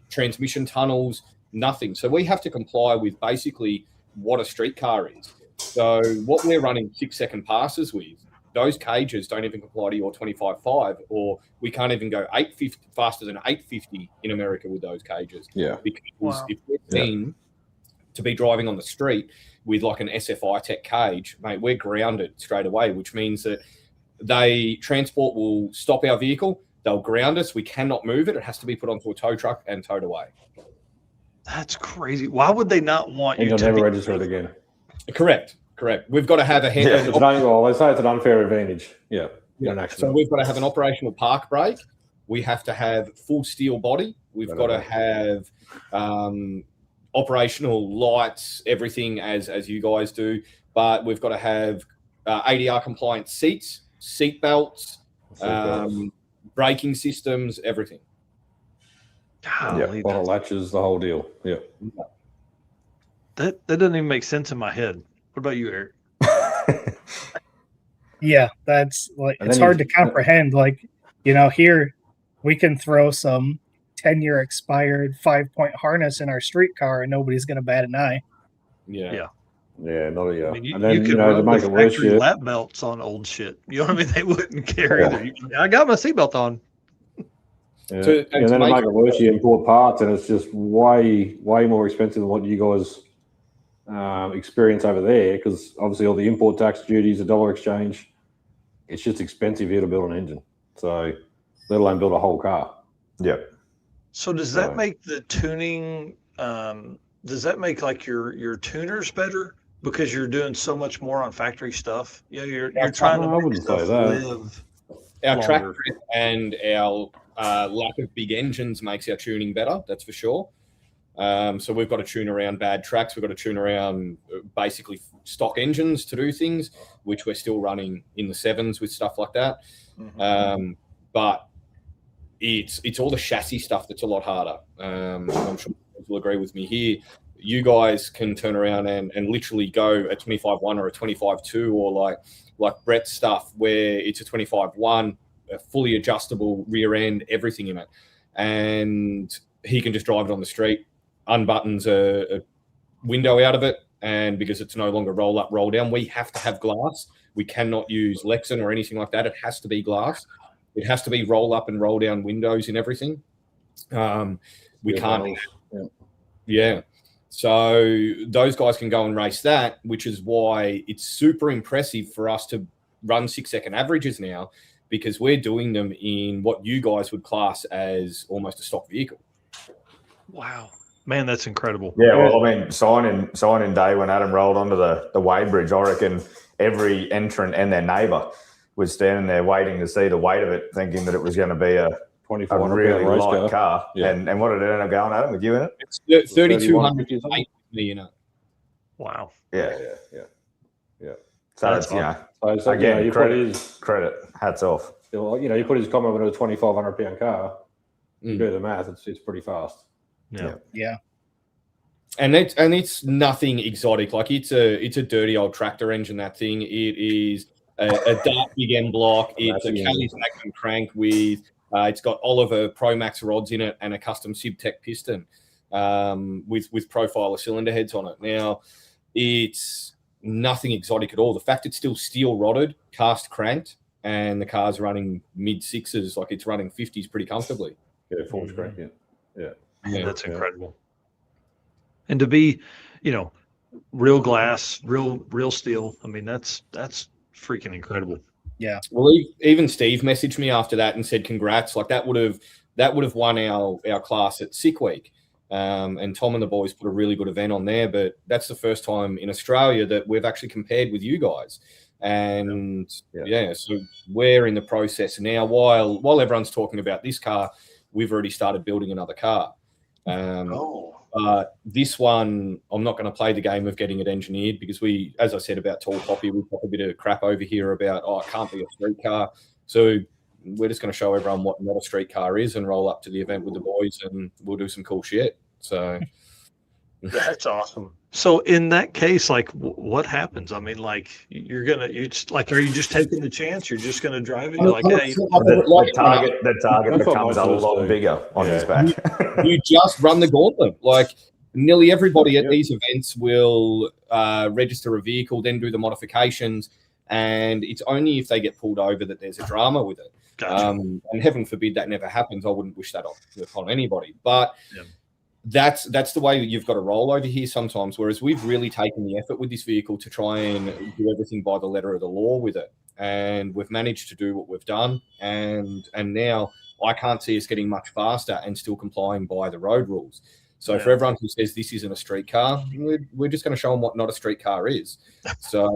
transmission tunnels, nothing. So we have to comply with basically what a street car is. So what we're running 6-second passes with, those cages don't even comply to your 25.5, or we can't even go 850 faster than 850 in America with those cages. Yeah. Because if we're seen to be driving on the street with like an SFI Tech cage, mate, we're grounded straight away, which means that transport will stop our vehicle. They'll ground us. We cannot move it. It has to be put onto a tow truck and towed away. That's crazy. Why would they not want you to never register it again? Correct. We've got to have a hand. Yeah, they say it's an unfair advantage. Yeah. So we've got to have an operational park brake. We have to have full steel body. We've got to have operational lights, everything as you guys do. But we've got to have ADR compliant seats, seat belts, braking systems, everything. Bottle latches, the whole deal. Yeah. That doesn't even make sense in my head. What about you, Eric? Yeah, that's like, it's hard to comprehend. Like, here we can throw some 10-year expired 5-point harness in our street car and nobody's going to bat an eye. Yeah, not a. I mean, you could run with factory lap belts on old shit. You know what I mean? They wouldn't care either. I got my seatbelt on. Yeah. And then to make it worse, you import parts, and it's just way more expensive than what you guys experience over there, because obviously all the import tax duties, the dollar exchange, it's just expensive here to build an engine. So let alone build a whole car. Yeah. So does that make the tuning does that make like your tuners better because you're doing so much more on factory stuff? Yeah, you're trying to make stuff live our track longer. grip and our lack of big engines makes our tuning better. That's for sure. So we've got to tune around bad tracks. We've got to tune around basically stock engines to do things, which we're still running in the 7s with stuff like that. But it's all the chassis stuff that's a lot harder. I'm sure you'll agree with me here. You guys can turn around and literally go a 25-1 or a 25-2 or like Brett's stuff where it's a 25-1, a fully adjustable rear end, everything in it. And he can just drive it on the street, unbuttons a window out of it, and because it's no longer roll up, roll down, we have to have glass. We cannot use Lexan or anything like that. It has to be glass. It has to be roll up and roll down windows and everything. We can't. Yeah. So those guys can go and race that, which is why it's super impressive for us to run 6-second averages now, because we're doing them in what you guys would class as almost a stock vehicle. Wow. Man, that's incredible. Yeah, well, I mean, signing day when Adam rolled onto the weighbridge, I reckon every entrant and their neighbour was standing there waiting to see the weight of it, thinking that it was going to be a really light car. Yeah. And what did it end up going, Adam, with you in it? It's 3,200 weight with me in it. Wow. Yeah. So that's it's, So again, you credit, hats off. You put his comment on a 2,500 pound car. You do the math; it's pretty fast. Yeah. And it's nothing exotic. Like it's a dirty old tractor engine. That thing. It is a dark big end block. It's a Kelly's Magnum crank with. It's got Oliver Pro Max rods in it and a custom Sibtech piston with profiler cylinder heads on it. Now, it's nothing exotic at all. The fact it's still steel rodded, cast cranked, and the car's running mid 6s, like it's running 50s pretty comfortably. Yeah, forged crank. Yeah. That's incredible. And to be, real glass, real steel. I mean, that's freaking incredible. Yeah. Well, even Steve messaged me after that and said, "Congrats!" Like that would have won our class at Sick Week. And Tom and the boys put a really good event on there. But that's the first time in Australia that we've actually compared with you guys. And so we're in the process now. While everyone's talking about this car, we've already started building another car. This one, I'm not going to play the game of getting it engineered because we, as I said about Tall Poppy, we pop a bit of crap over here about, it can't be a street car. So we're just going to show everyone what not a street car is and roll up to the event with the boys and we'll do some cool shit. So that's awesome. So in that case, like what happens? I mean, like are you just taking the chance? You're just going to drive it? You're like, hey, the target becomes a lot bigger on his back. You just run the gauntlet. Like nearly everybody at these events will register a vehicle, then do the modifications. And it's only if they get pulled over that there's a drama with it. Gotcha. And heaven forbid that never happens. I wouldn't wish that upon anybody. But that's the way that you've got to roll over here sometimes. Whereas we've really taken the effort with this vehicle to try and do everything by the letter of the law with it. And we've managed to do what we've done. And now I can't see us getting much faster and still complying by the road rules. So for everyone who says this isn't a street car, we're just going to show them what not a street car is. So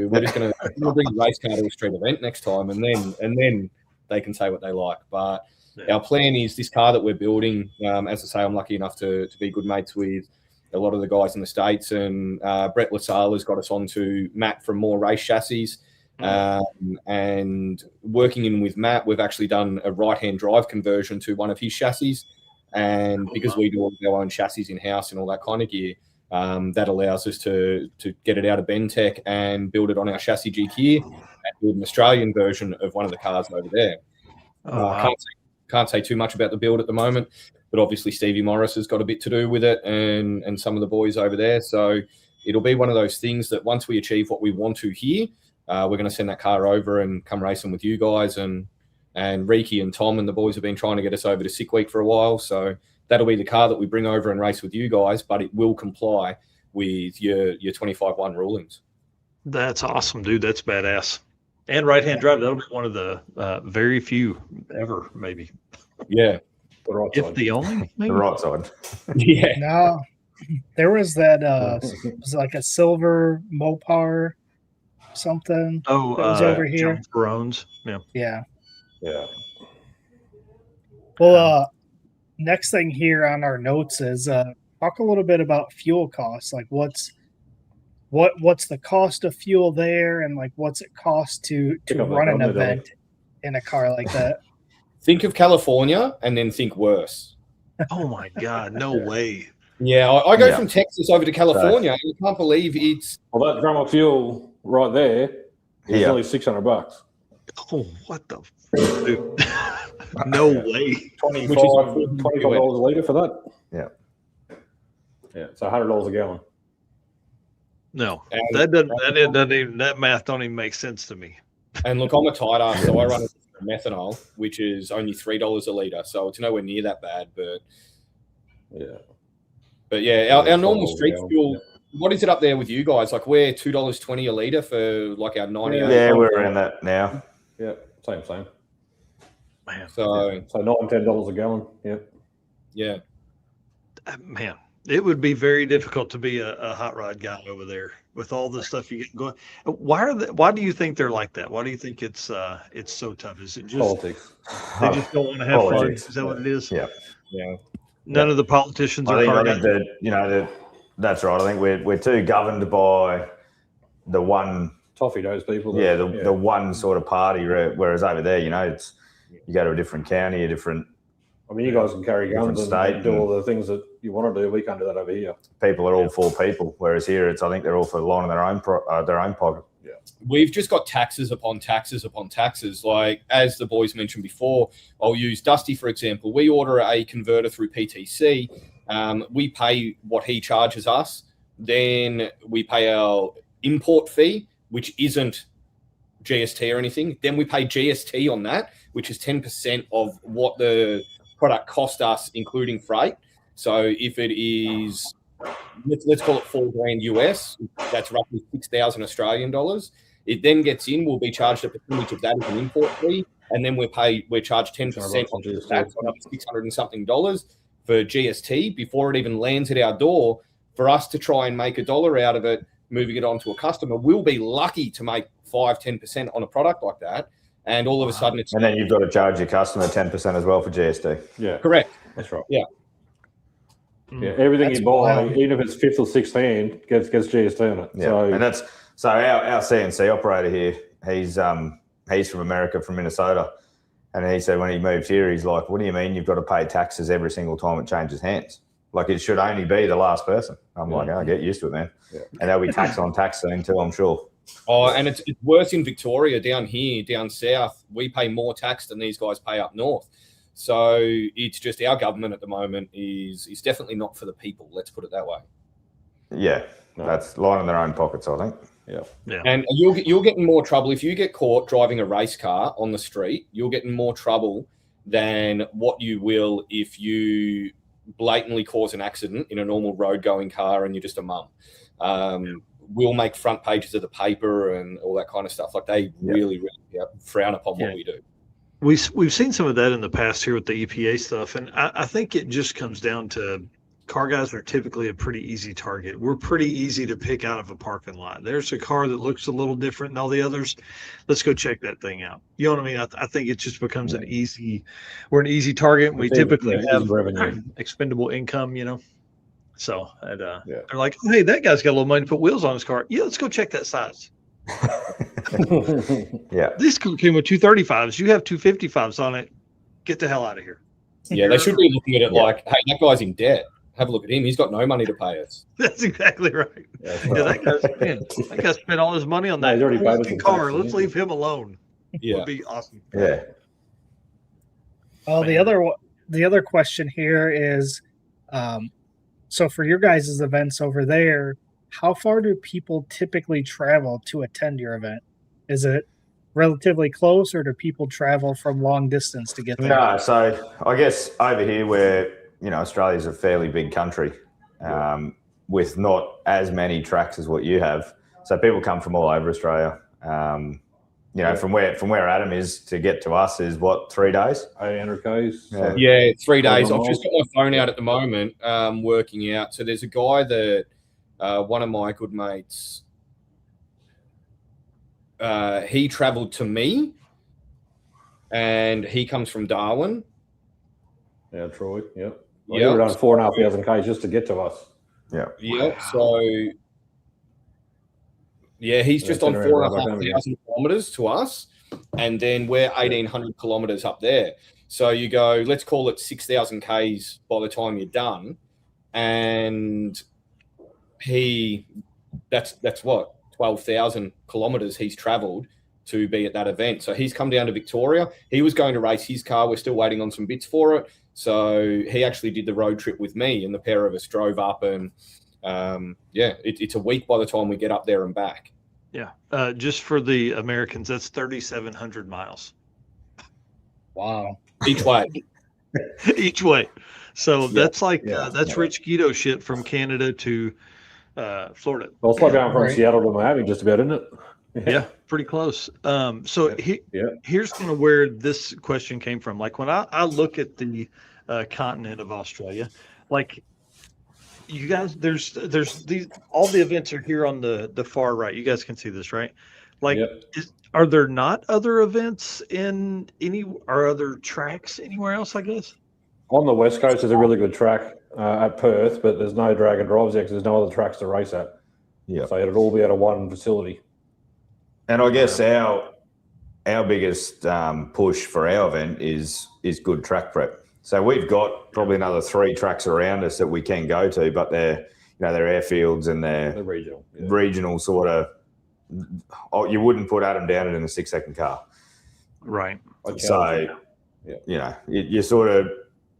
we're just going to bring a race car to a street event next time, and then they can say what they like. But our plan is this car that we're building. As I say, I'm lucky enough to be good mates with a lot of the guys in the States, and Brett LaSala's got us onto Matt from More Race Chassis. And working in with Matt, we've actually done a right-hand drive conversion to one of his chassis. And because we do all our own chassis in-house and all that kind of gear, that allows us to get it out of Bentec and build it on our chassis G here and build an Australian version of one of the cars over there. Can't say too much about the build at the moment, but obviously Stevie Morris has got a bit to do with it and some of the boys over there. So it'll be one of those things that once we achieve what we want to here, we're going to send that car over and come racing with you guys. And Ricky and Tom and the boys have been trying to get us over to Sick Week for a while. So that'll be the car that we bring over and race with you guys, but it will comply with your 25-1 rulings. That's awesome, dude. That's badass. And right-hand drive, that'll be one of the very few ever, maybe. Yeah. The right if side. the only, maybe? The right side. Yeah. No, There was that was it like a silver Mopar something that was over here. John Ferrone's. Yeah. Yeah. Yeah. Well, next thing here on our notes is talk a little bit about fuel costs. Like what's the cost of fuel there, and like what's it cost to run an event in a car like that? Think of California and then think worse. Oh my God, no way. Yeah, I go from Texas over to California, and I can't believe it's... Well, that drum of fuel right there is only $600. Oh, what the dude. No way. $25 a litre for that. Yeah. Yeah, it's $100 a gallon. No, that math don't even make sense to me. And look, I'm a tight ass, so I run methanol, which is only $3 a litre, so it's nowhere near that bad. But yeah, our normal street fuel. What is it up there with you guys? Like we're $2.20 a litre for like our 98. Yeah, we're around that now. Yeah, same. Man, so $9-10 a gallon. Yeah. Man, it would be very difficult to be a hot rod guy over there with all the stuff you get going. Why do you think they're like that? Why do you think it's so tough? Is it just politics? They just don't want to have fun. Is that what it is? Yeah. None of the politicians are car guys. That's right. I think we're too governed by the one toffee nose people. The one sort of party. Whereas over there, it's you go to a different county, a different. I mean, you guys can carry guns and do all the things that you want to do. We can't do that over here. People are all for people, whereas here, I think they're all for lining their own pocket. Yeah, we've just got taxes upon taxes upon taxes. Like as the boys mentioned before, I'll use Dusty for example. We order a converter through PTC. We pay what he charges us. Then we pay our import fee, which isn't GST or anything. Then we pay GST on that, which is 10% of what the product cost us, including freight. So if it is, let's call it $4,000 US, that's roughly 6,000 Australian dollars. It then gets in, we'll be charged a percentage of that as an import fee, and then we're charged 10% on that, so another $600 and something for GST before it even lands at our door. For us to try and make $1 out of it, moving it on to a customer, we'll be lucky to make 5-10% on a product like that. And all of a sudden it's... And then you've got to charge your customer 10% as well for GST. Yeah. Correct. That's right. Yeah. Yeah, everything you buy, even if it's fifth or sixth hand, gets GST on it. Yeah. So our CNC operator here, he's from America, from Minnesota. And he said when he moved here, he's like, what do you mean you've got to pay taxes every single time it changes hands? Like it should only be the last person. I'm like, oh, get used to it, man. Yeah. And there'll be tax on tax soon too, I'm sure. Oh, and it's worse in Victoria. Down here, down south, we pay more tax than these guys pay up north. So it's just our government at the moment is definitely not for the people. Let's put it that way. Yeah, that's lining their own pockets, I think. Yeah. And you'll get in more trouble if you get caught driving a race car on the street. You'll get in more trouble than what you will if you blatantly cause an accident in a normal road-going car and you're just a mum. We'll make front pages of the paper and all that kind of stuff. Like they really frown upon what we do. We've seen some of that in the past here with the EPA stuff, and I think it just comes down to car guys are typically a pretty easy target. We're pretty easy to pick out of a parking lot. There's a car that looks a little different than all the others. Let's go check that thing out. You know what I mean? I think it just becomes we're an easy target. We typically have expendable income, So they're like, oh, hey, that guy's got a little money to put wheels on his car. Yeah, let's go check that size. This car came with 235s. You have 255s on it. Get the hell out of here. Yeah, they should be looking at it like, hey, that guy's in debt. Have a look at him. He's got no money to pay us. That's exactly right. That guy spent all his money on that car. Let's leave him alone. Yeah, would be awesome. Yeah. Well, the other question here is, so for your guys' events over there, how far do people typically travel to attend your event? Is it relatively close, or do people travel from long distance to get there? No, so I guess over here where, Australia's a fairly big country with not as many tracks as what you have. So people come from all over Australia. you know, from where Adam is to get to us is what, 3 days? 800 Ks. Yeah, 3 days. I've just got my phone out at the moment, working out. So there's a guy that one of my good mates, he travelled to me, and he comes from Darwin. Yeah, Troy. Yep. Well, he around 4,500 Ks just to get to us. Yeah. Yeah. Wow. So yeah, he's just on 4,500 kilometers to us, and then we're 1,800 kilometers up there. So you go, let's call it 6,000 Ks by the time you're done, and that's what, 12,000 kilometers he's travelled to be at that event. So he's come down to Victoria. He was going to race his car. We're still waiting on some bits for it. So he actually did the road trip with me, and the pair of us drove up, and it's a week by the time we get up there and back. Yeah. Just for the Americans, that's 3,700 miles. Wow. Each way. Each way. So that's like, that's Rich Guido shit from Canada to Florida. Well, it's like going from Seattle to Miami, just about, isn't it? Yeah, pretty close. Here's kind of where this question came from. Like when I look at the continent of Australia, like you guys, there's these, all the events are here on the far right. You guys can see this, right? Like, are there not other events in other tracks anywhere else, I guess? On the West Coast, there's a really good track at Perth, but there's no drag and drives there because there's no other tracks to race at. Yeah. So it'd all be out of one facility. And I guess our biggest push for our event is good track prep. So we've got probably another 3 tracks around us that we can go to, but they're airfields and they're regional sort of. You wouldn't put Adam down in a 6-second car, right? So you sort of,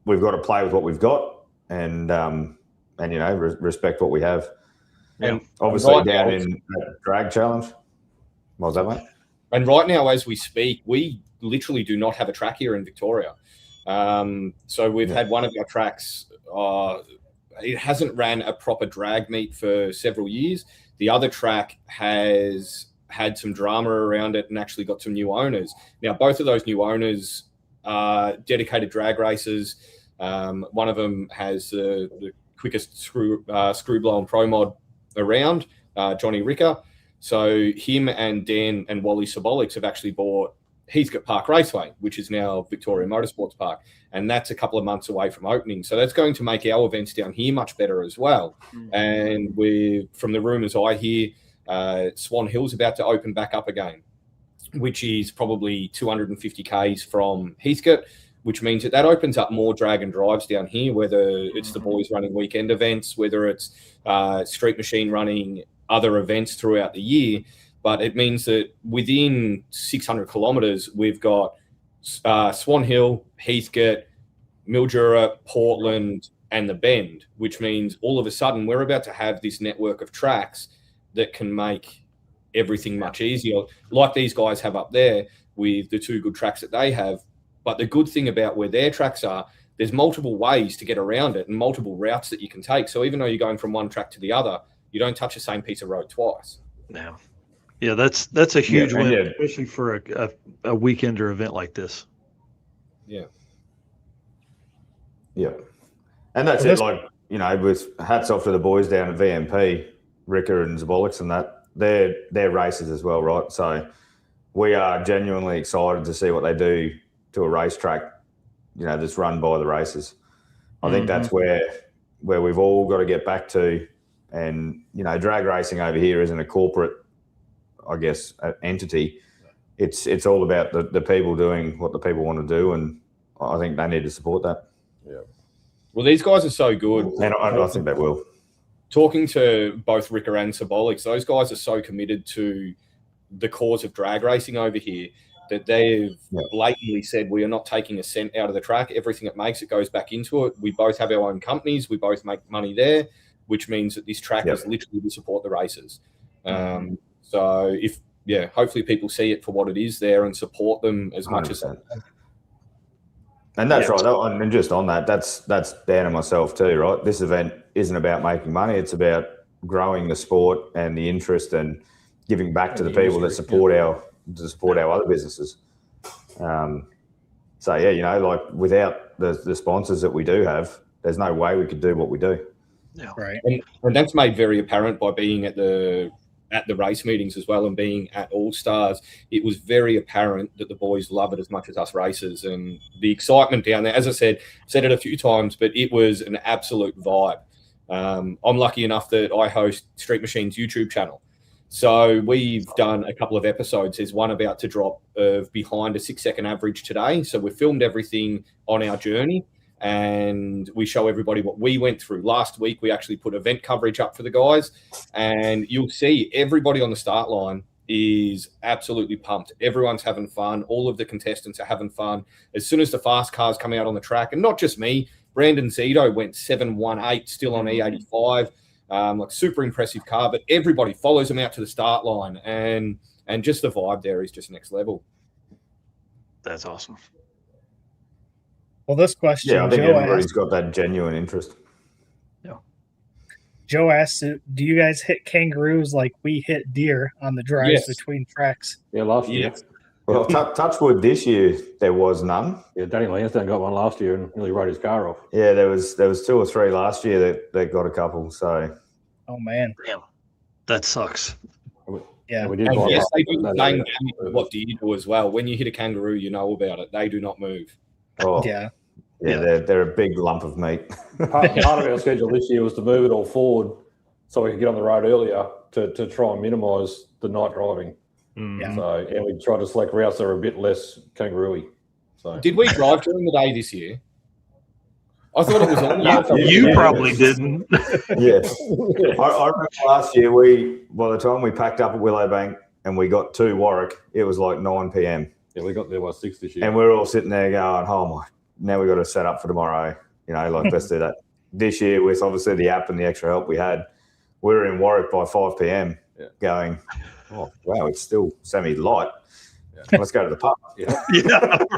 we've got to play with what we've got, and respect what we have. And obviously right down in that drag challenge. What was that, mate? And right now, as we speak, we literally do not have a track here in Victoria. So we've had one of our tracks. It hasn't ran a proper drag meet for several years. The other track has had some drama around it and actually got some new owners. Now, both of those new owners are dedicated drag racers. One of them has the quickest screw blow and pro mod around, Johnny Ricker. So him and Dan and Wally Sabolics have actually bought Heathcote Park Raceway, which is now Victoria Motorsports Park, and that's a couple of months away from opening. So that's going to make our events down here much better as well. And from the rumours I hear, Swan Hill's about to open back up again, which is probably 250 Ks from Heathcote, which means that opens up more drag and drives down here, whether it's the boys running weekend events, whether it's Street Machine running other events throughout the year. But it means that within 600 kilometres, we've got Swan Hill, Heathcote, Mildura, Portland, and the Bend, which means all of a sudden we're about to have this network of tracks that can make everything much easier, like these guys have up there with the 2 good tracks that they have. But the good thing about where their tracks are, there's multiple ways to get around it and multiple routes that you can take. So even though you're going from one track to the other, you don't touch the same piece of road twice. Yeah, that's a huge win, especially for a weekender event like this. Yeah. And that's it. Like, with hats off to the boys down at VMP, Ricker and Zabolics and that, they're racers as well, right? So we are genuinely excited to see what they do to a racetrack, that's run by the racers. I think that's where we've all got to get back to. And, drag racing over here isn't a corporate, I guess, entity. It's all about the people doing what the people want to do, and I think they need to support that. Yeah. Well, these guys are so good. And I think they will. Talking to both Ricker and Sabolics, those guys are so committed to the cause of drag racing over here that they've blatantly said, we are not taking a cent out of the track. Everything it makes, it goes back into it. We both have our own companies. We both make money there, which means that this track is literally to support the racers. So hopefully people see it for what it is there and support them as much as they can. And that's right. And just on that, that's Dan and myself too, right? This event isn't about making money. It's about growing the sport and the interest and giving back to the people that support to support our other businesses. So yeah, like without the sponsors that we do have, there's no way we could do what we do. Yeah. Right. And that's made very apparent by being at the race meetings as well, and being at All Stars. It was very apparent that the boys love it as much as us racers, and the excitement down there. As I said it a few times, but it was an absolute vibe. I'm lucky enough that I host Street Machine's YouTube channel. So we've done a couple of episodes. There's one about to drop of behind a 6-second average today. So we filmed everything on our journey, and we show everybody what we went through. Last week, we actually put event coverage up for the guys, and you'll see everybody on the start line is absolutely pumped. Everyone's having fun. All of the contestants are having fun. As soon as the fast cars come out on the track, and not just me, Brandon Zito went 718 still on E85. Like super impressive car, but everybody follows him out to the start line, and just the vibe there is just next level. That's awesome. Well, this question, Yeah, I think Joe everybody's asked, got that genuine interest. Joe asked, do you guys hit kangaroos like we hit deer on the drives between tracks? Yeah, last year. Well, touch wood, this year there was none. Yeah, Danny Lansdowne got one last year and nearly rode his car off. Yeah, there was 2 or 3 last year that got a couple. So, oh man, damn, that sucks. Yeah, we did. And yes, they do the same damage with what do you do as well. When you hit a kangaroo, you know about it. They do not move. oh yeah. they're a big lump of meat. Part of our schedule this year was to move it all forward so we could get on the road earlier to try and minimise the night driving. Yeah. So, and we tried to select routes that are a bit less kangaroo-y. So, Did we drive during the day this year? I thought it was on. You probably didn't. Yeah. I remember last year, by the time we packed up at Willowbank and we got to Warwick, it was like 9 p.m. Yeah, we got there by 6 this year. And we were all sitting there going, oh my, now we got to set up for tomorrow. Let's do that. This year, with obviously the app and the extra help we had, we were in Warwick by 5 p.m. going, oh, wow, it's still semi-light. Yeah. Let's go to the pub. Yeah.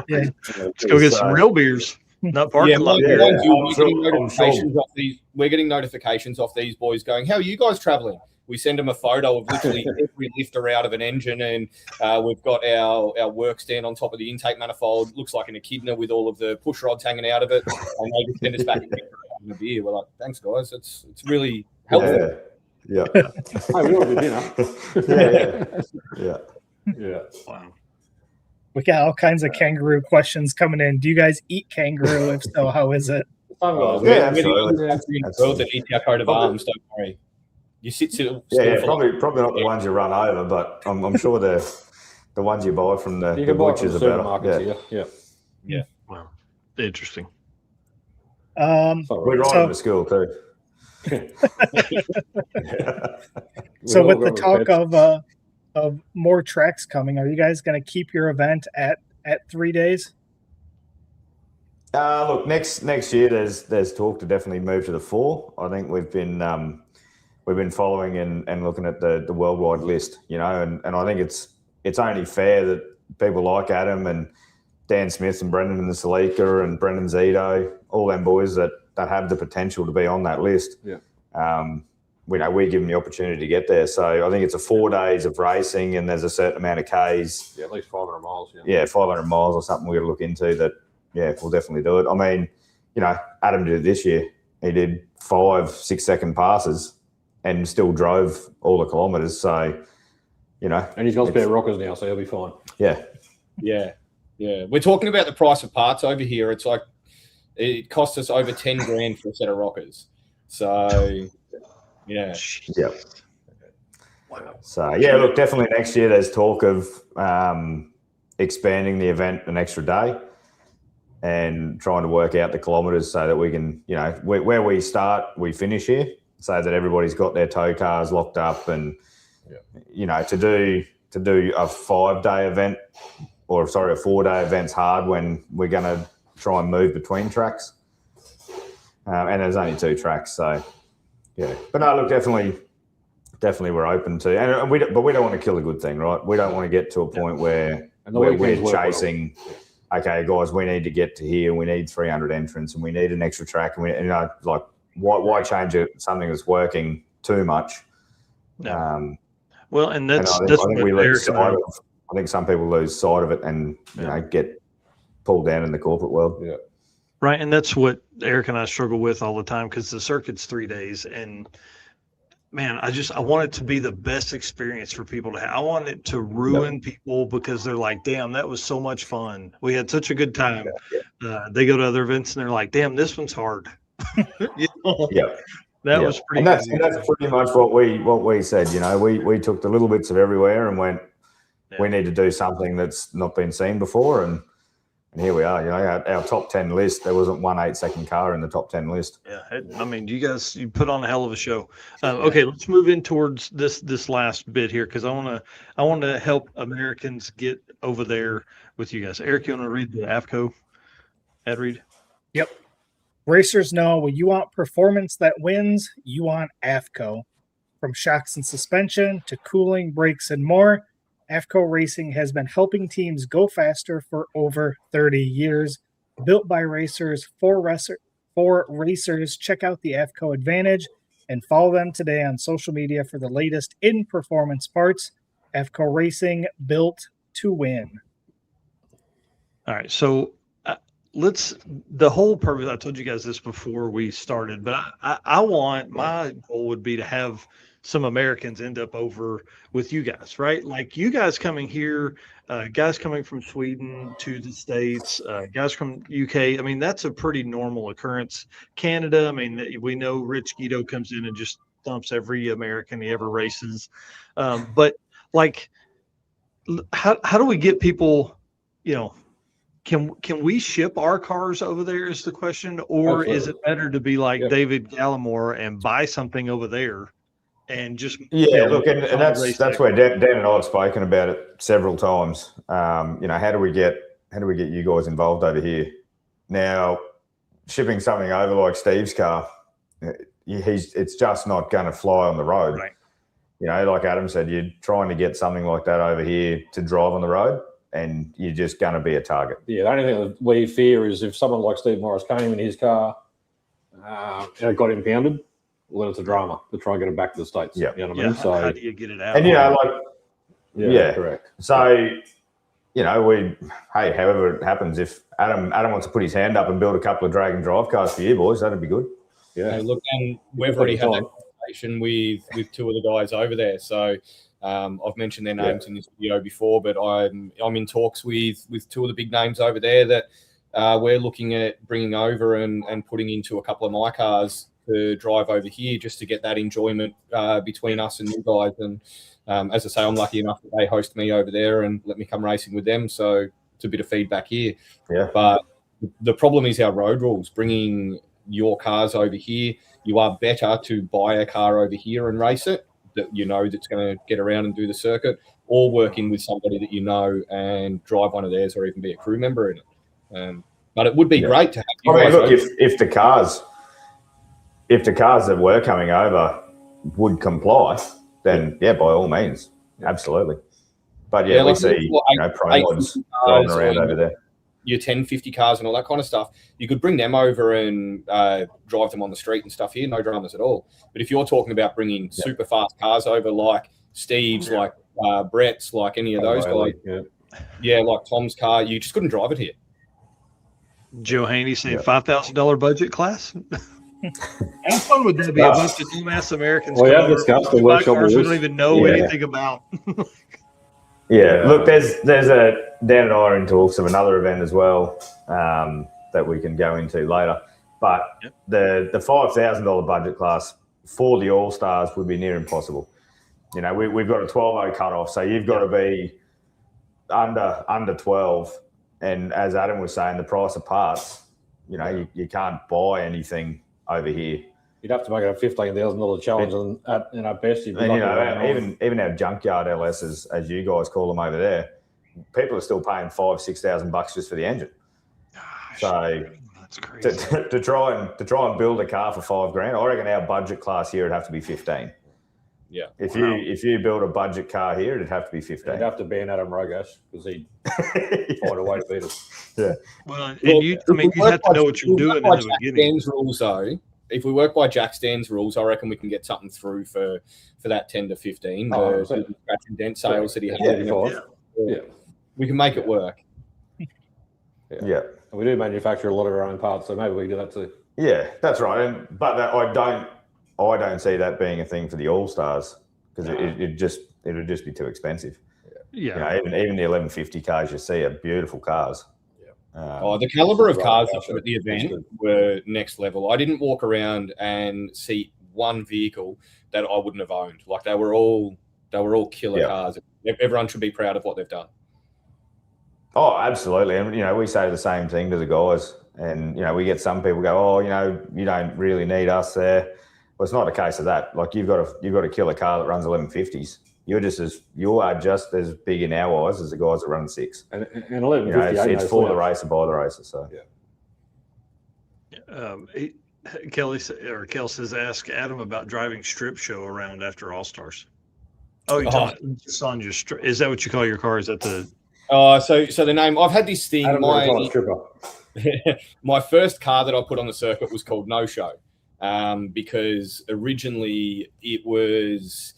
Let's go get some real beers. Not parking lot. We're getting notifications off these boys going, how are you guys traveling? We send them a photo of literally every lifter out of an engine, and we've got our work stand on top of the intake manifold. Looks like an echidna with all of the push rods hanging out of it. And they just send us back a beer. We're like, thanks, guys. It's really helpful. Yeah. Hey, we ordered dinner. Yeah. Wow. We got all kinds of kangaroo questions coming in. Do you guys eat kangaroo? If so, how is it? Yeah, absolutely. That eat our coat of arms, don't worry. You sit still. Probably not the ones you run over, but I'm sure the ones you buy from the butchers are better. Yeah. Wow. Interesting. We ride them to school too. So with the talk of more tracks coming, are you guys going to keep your event at 3 days? Look, next year there's talk to definitely move to the 4. I think we've been following and looking at the worldwide list, and I think it's only fair that people like Adam and Dan Smith and Brendan and the Salika and Brendan Zito, all them boys that have the potential to be on that list. Yeah. We give them the opportunity to get there. So I think it's 4 days of racing, and there's a certain amount of Ks. Yeah, at least 500 miles. Yeah, 500 miles or something we're going to look into that. Yeah, we'll definitely do it. I mean, Adam did it this year. He did 5 6-second passes and still drove all the kilometres. So, And he's got spare rockers now, so he'll be fine. Yeah. Yeah. We're talking about the price of parts over here. It's like it cost us over 10 grand for a set of rockers. So, yeah. Yep. Wow. So, look, definitely next year there's talk of expanding the event an extra day and trying to work out the kilometres so that we can, where we start, we finish here, so that everybody's got their tow cars locked up, and to do a 5-day event, a 4-day event's hard when we're going to try and move between tracks, and there's only 2 tracks, so but no, look, definitely we're open to, but we don't want to kill a good thing, right? We don't want to get to a point where we're chasing. Okay, guys, we need to get to here. We need 300 entrants, and we need an extra track. And why change something that's working too much? Well, and I think we let sight I think some people lose sight of it and get pulled down in the corporate world. Yeah. Right, and that's what Eric and I struggle with all the time because the circuit's 3 days, and man, I want it to be the best experience for people to have. I want it to ruin people because they're like, damn, that was so much fun. We had such a good time. They go to other events and they're like, damn, this one's hard. That was pretty. And that's pretty much what we said. We took the little bits of everywhere and went, we need to do something that's not been seen before, and here we are. Our top 10 list. There wasn't one 8-second car in the top 10 list. Yeah, I mean, you put on a hell of a show. Okay, let's move in towards this last bit here because I want to help Americans get over there with you guys. Eric, you want to read the AFCO ad read? Yep. Racers know when you want performance that wins, you want AFCO. From shocks and suspension to cooling, brakes, and more, AFCO Racing has been helping teams go faster for over 30 years. Built by racers for racers, check out the AFCO Advantage and follow them today on social media for the latest in performance parts. AFCO Racing, built to win. All right, so the whole purpose, I told you guys this before we started, but I want, my goal would be to have some Americans end up over with you guys, right? Like you guys coming here, guys coming from Sweden to the States, guys from UK. I mean, that's a pretty normal occurrence. Canada, I mean, we know Rich Guido comes in and just thumps every American he ever races. But like, how do we get people, can we ship our cars over there is the question, or Absolutely. Is it better to be like David Gallimore and buy something over there? And just look, and that's where Dan and I have spoken about it several times. How do we get you guys involved over here? Now, shipping something over like Steve's car, it's just not going to fly on the road. Right. Like Adam said, you're trying to get something like that over here to drive on the road, and you're just going to be a target. Yeah, the only thing that we fear is if someone like Steve Morris came in his car and got impounded. Well, it's a drama to try and get it back to the States. Yeah. You know what I mean? So, how do you get it out? And, correct. So, however it happens, if Adam wants to put his hand up and build a couple of drag and drive cars for you boys, that'd be good. Yeah. Look, and we've already had that conversation with two of the guys over there. So, I've mentioned their names in this video before, but I'm in talks with two of the big names over there that we're looking at bringing over and putting into a couple of my cars to drive over here just to get that enjoyment between us and you guys. And as I say, I'm lucky enough that they host me over there and let me come racing with them. So it's a bit of feedback here. Yeah. But the problem is our road rules. Bringing your cars over here, you are better to buy a car over here and race it that that's going to get around and do the circuit, or working with somebody that and drive one of theirs or even be a crew member in it. But it would be great to have you guys look, if the cars that were coming over would comply, then by all means, absolutely. But we see pro mods driving around over there. Your 1050 cars and all that kind of stuff, you could bring them over and drive them on the street and stuff here, no dramas at all. But if you're talking about bringing super fast cars over like Steve's, like Brett's, like any of those guys, like Tom's car, you just couldn't drive it here. Joe Haney saying $5,000 budget class. How fun would that be? A bunch of dumbass Americans. Well, discussed the workshop cars we don't even know anything about. Look, there's Dan and I are in talks of another event as well that we can go into later. But the $5,000 budget class for the All Stars would be near impossible. We've got a 12.0 cutoff, so you've got to be under 12. And as Adam was saying, the price of parts, you can't buy anything over here. You'd have to make it a $15,000 challenge, and at best, you'd be even our junkyard LSs, as you guys call them over there, people are still paying $5,000-6,000 just for the engine. Gosh, so that's crazy. To try and build a car for $5,000, I reckon our budget class here would have to be 15. Yeah. If you build a budget car here, it'd have to be 15. It'd have to be an Adam Rogash because he'd find a way to beat us. Yeah. Well, and you have to know what you're doing in the beginning. Rules, though, if we work by Jack Stan's rules, I reckon we can get something through for that 10 to 15. The scratch and dent sales that he had. We can make it work. Yeah. And we do manufacture a lot of our own parts, so maybe we do that too. Yeah, that's right. But I don't see that being a thing for the All Stars because it would just be too expensive. Yeah. You know, even the 1150 cars you see are beautiful cars. The caliber of cars at the event were next level. I didn't walk around and see one vehicle that I wouldn't have owned. Like they were all killer cars. Everyone should be proud of what they've done. Oh, absolutely. And, you know, we say the same thing to the guys. And, you know, we get some people go, oh, you know, you don't really need us there. Well, it's not a case of that. Like you've got a killer car that runs 1150s. You are just as big in our eyes as the guys that run 6. And 1150, it's for the racer, by the racer. So Kel says, ask Adam about driving strip show around after All Stars. Oh, you're talking just on your strip. Is that what you call your car? Is that the? So the name. I've had this thing. My first car that I put on the circuit was called No Show, because originally it was.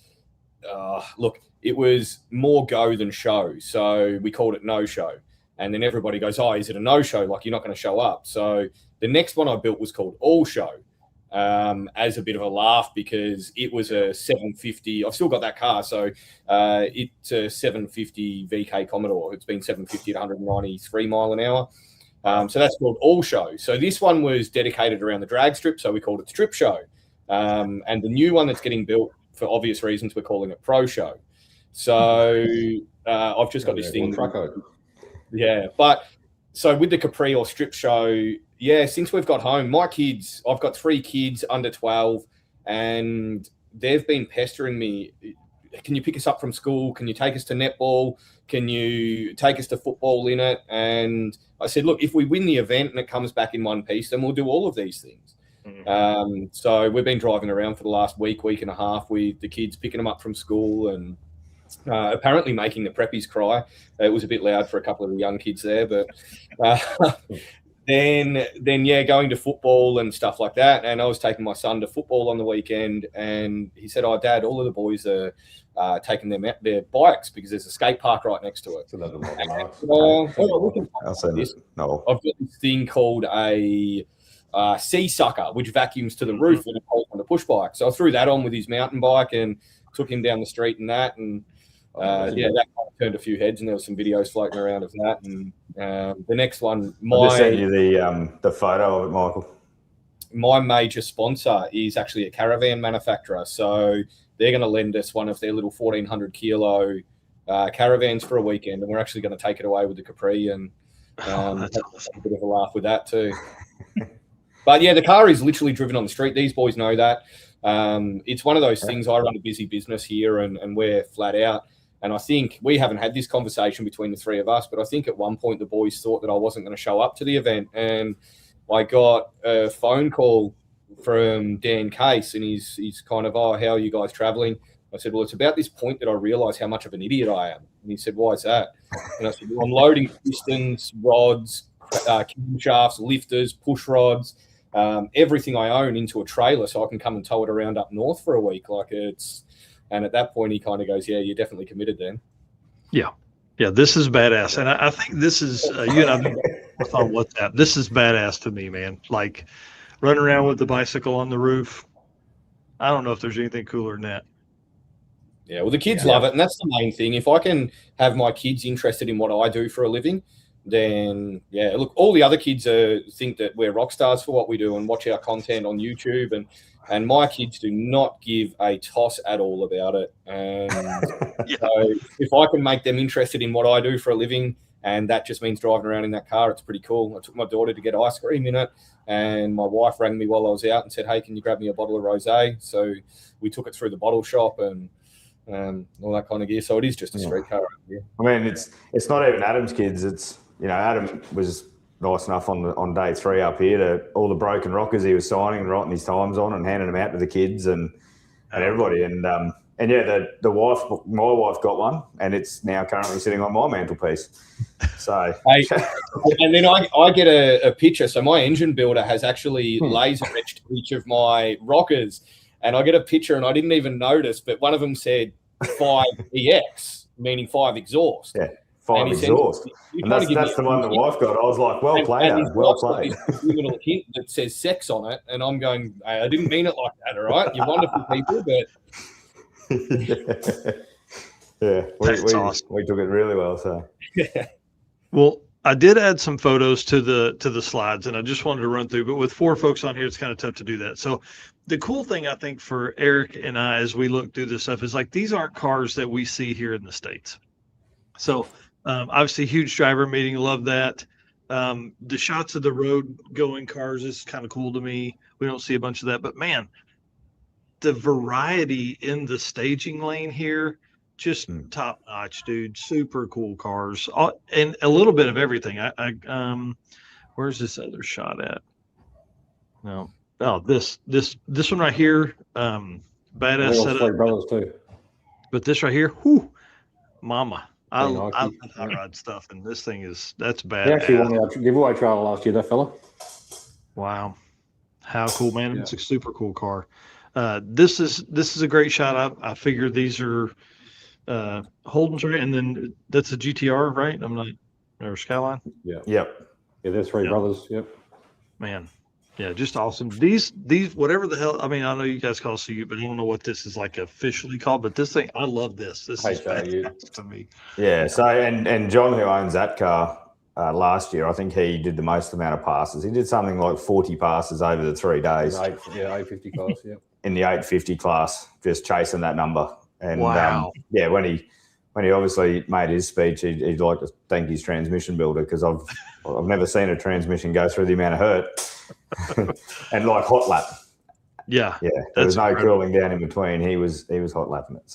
It was more go than show. So we called it No Show. And then everybody goes, oh, is it a no-show? Like, you're not going to show up. So the next one I built was called All Show, as a bit of a laugh because it was a 750. I've still got that car. So it's a 750 VK Commodore. It's been 750 at 193 mile an hour. So that's called All Show. So this one was dedicated around the drag strip. So we called it Strip Show. And the new one that's getting built, for obvious reasons, we're calling it Pro Show. So I've just got this thing. Yeah, but so with the Capri or Strip Show, since we've got home, I've got 3 kids under 12, and they've been pestering me. Can you pick us up from school? Can you take us to netball? Can you take us to football in it? And I said, look, if we win the event and it comes back in one piece, then we'll do all of these things. So we've been driving around for the last week and a half with the kids, picking them up from school and apparently making the preppies cry. It was a bit loud for a couple of the young kids there, but then going to football and stuff like that. And I was taking my son to football on the weekend, and he said, oh, Dad, all of the boys are taking their bikes because there's a skate park right next to it. I've got this thing called a sea sucker, which vacuums to the roof and it holds on the push bike. So I threw that on with his mountain bike and took him down the street and that. And that kind of turned a few heads, and there were some videos floating around of that. And the next one, I just sent you the photo of it, Michael. My major sponsor is actually a caravan manufacturer. So they're going to lend us one of their little 1,400 kilo caravans for a weekend, and we're actually going to take it away with the Capri and have a bit of a laugh with that too. But yeah, the car is literally driven on the street. These boys know that. It's one of those things. I run a busy business here, and we're flat out. And I think we haven't had this conversation between the 3 of us, but I think at one point the boys thought that I wasn't going to show up to the event. And I got a phone call from Dan Case, and he's kind of, oh, how are you guys traveling? I said, well, it's about this point that I realize how much of an idiot I am. And he said, why is that? And I said, well, I'm loading pistons, rods, camshafts, lifters, push rods, everything I own into a trailer so I can come and tow it around up north for a week. And at that point he kind of goes, yeah, you're definitely committed then. Yeah, this is badass. And I think this is on WhatsApp. This is badass to me, man. Like running around with the bicycle on the roof. I don't know if there's anything cooler than that. Yeah, well, the kids love it, and that's the main thing. If I can have my kids interested in what I do for a living, then look, all the other kids think that we're rock stars for what we do and watch our content on YouTube, and my kids do not give a toss at all about it. And so if I can make them interested in what I do for a living, and that just means driving around in that car, it's pretty cool. I took my daughter to get ice cream in it, and my wife rang me while I was out and said, hey, can you grab me a bottle of rosé? So we took it through the bottle shop and all that kind of gear. So it is just a street car. I mean, it's not even Adam's kids. It's, Adam was nice enough on day 3 up here to all the broken rockers he was signing and writing his times on and handing them out to the kids and everybody. And the wife, my wife got one, and it's now currently sitting on my mantelpiece. So, and then I get a picture. So my engine builder has actually laser etched each of my rockers, and I get a picture, and I didn't even notice, but one of them said 5EX, meaning 5 exhaust. Yeah. 5 he said, exhaust. "You And trying to that's give the me one the wife got. I was like, well played, and his Adam. Well wife's got played. this subliminal hint that says sex on it, and I'm going, hey, I didn't mean it like that, all right? You're wonderful people, but Yeah, That's awesome. we took it really well. So Well, I did add some photos to the slides, and I just wanted to run through. But with 4 folks on here, it's kind of tough to do that. So the cool thing I think for Eric and I, as we look through this stuff, is like these aren't cars that we see here in the States. So obviously, huge driver meeting, love that. The shots of the road going cars is kind of cool to me. We don't see a bunch of that, but man, the variety in the staging lane here, just top notch, dude. Super cool cars, and a little bit of everything. Where's this other shot at? No, oh, this one right here, badass setup. 3 brothers too. But this right here, whoo, mama. I Pretty love Nike, hot rod stuff, and this thing that's bad. He actually won our giveaway trailer last year, that fella. Wow, how cool, man! Yeah. It's a super cool car. This is a great shot. I figure these are Holden's, right, and then that's a GTR, right? I'm not, or Skyline. Yeah. yep. Yeah, they're 3 brothers. Yep. Man, yeah, just awesome. These whatever the hell. I mean, I know you guys call CU, but I don't know what this is like officially called. But this thing, I love this. This is HRU. fantastic to me. Yeah. So and John, who owns that car, last year, I think he did the most amount of passes. He did something like 40 passes over the 3 days. 850 class. Yeah. In the 850 class, just chasing that number. And Wow. yeah, when he obviously made his speech, he'd like to thank his transmission builder, because I've never seen a transmission go through the amount of hurt. And like hot lap. Yeah. Yeah. There was no cooling down in between. He was hot lapping it.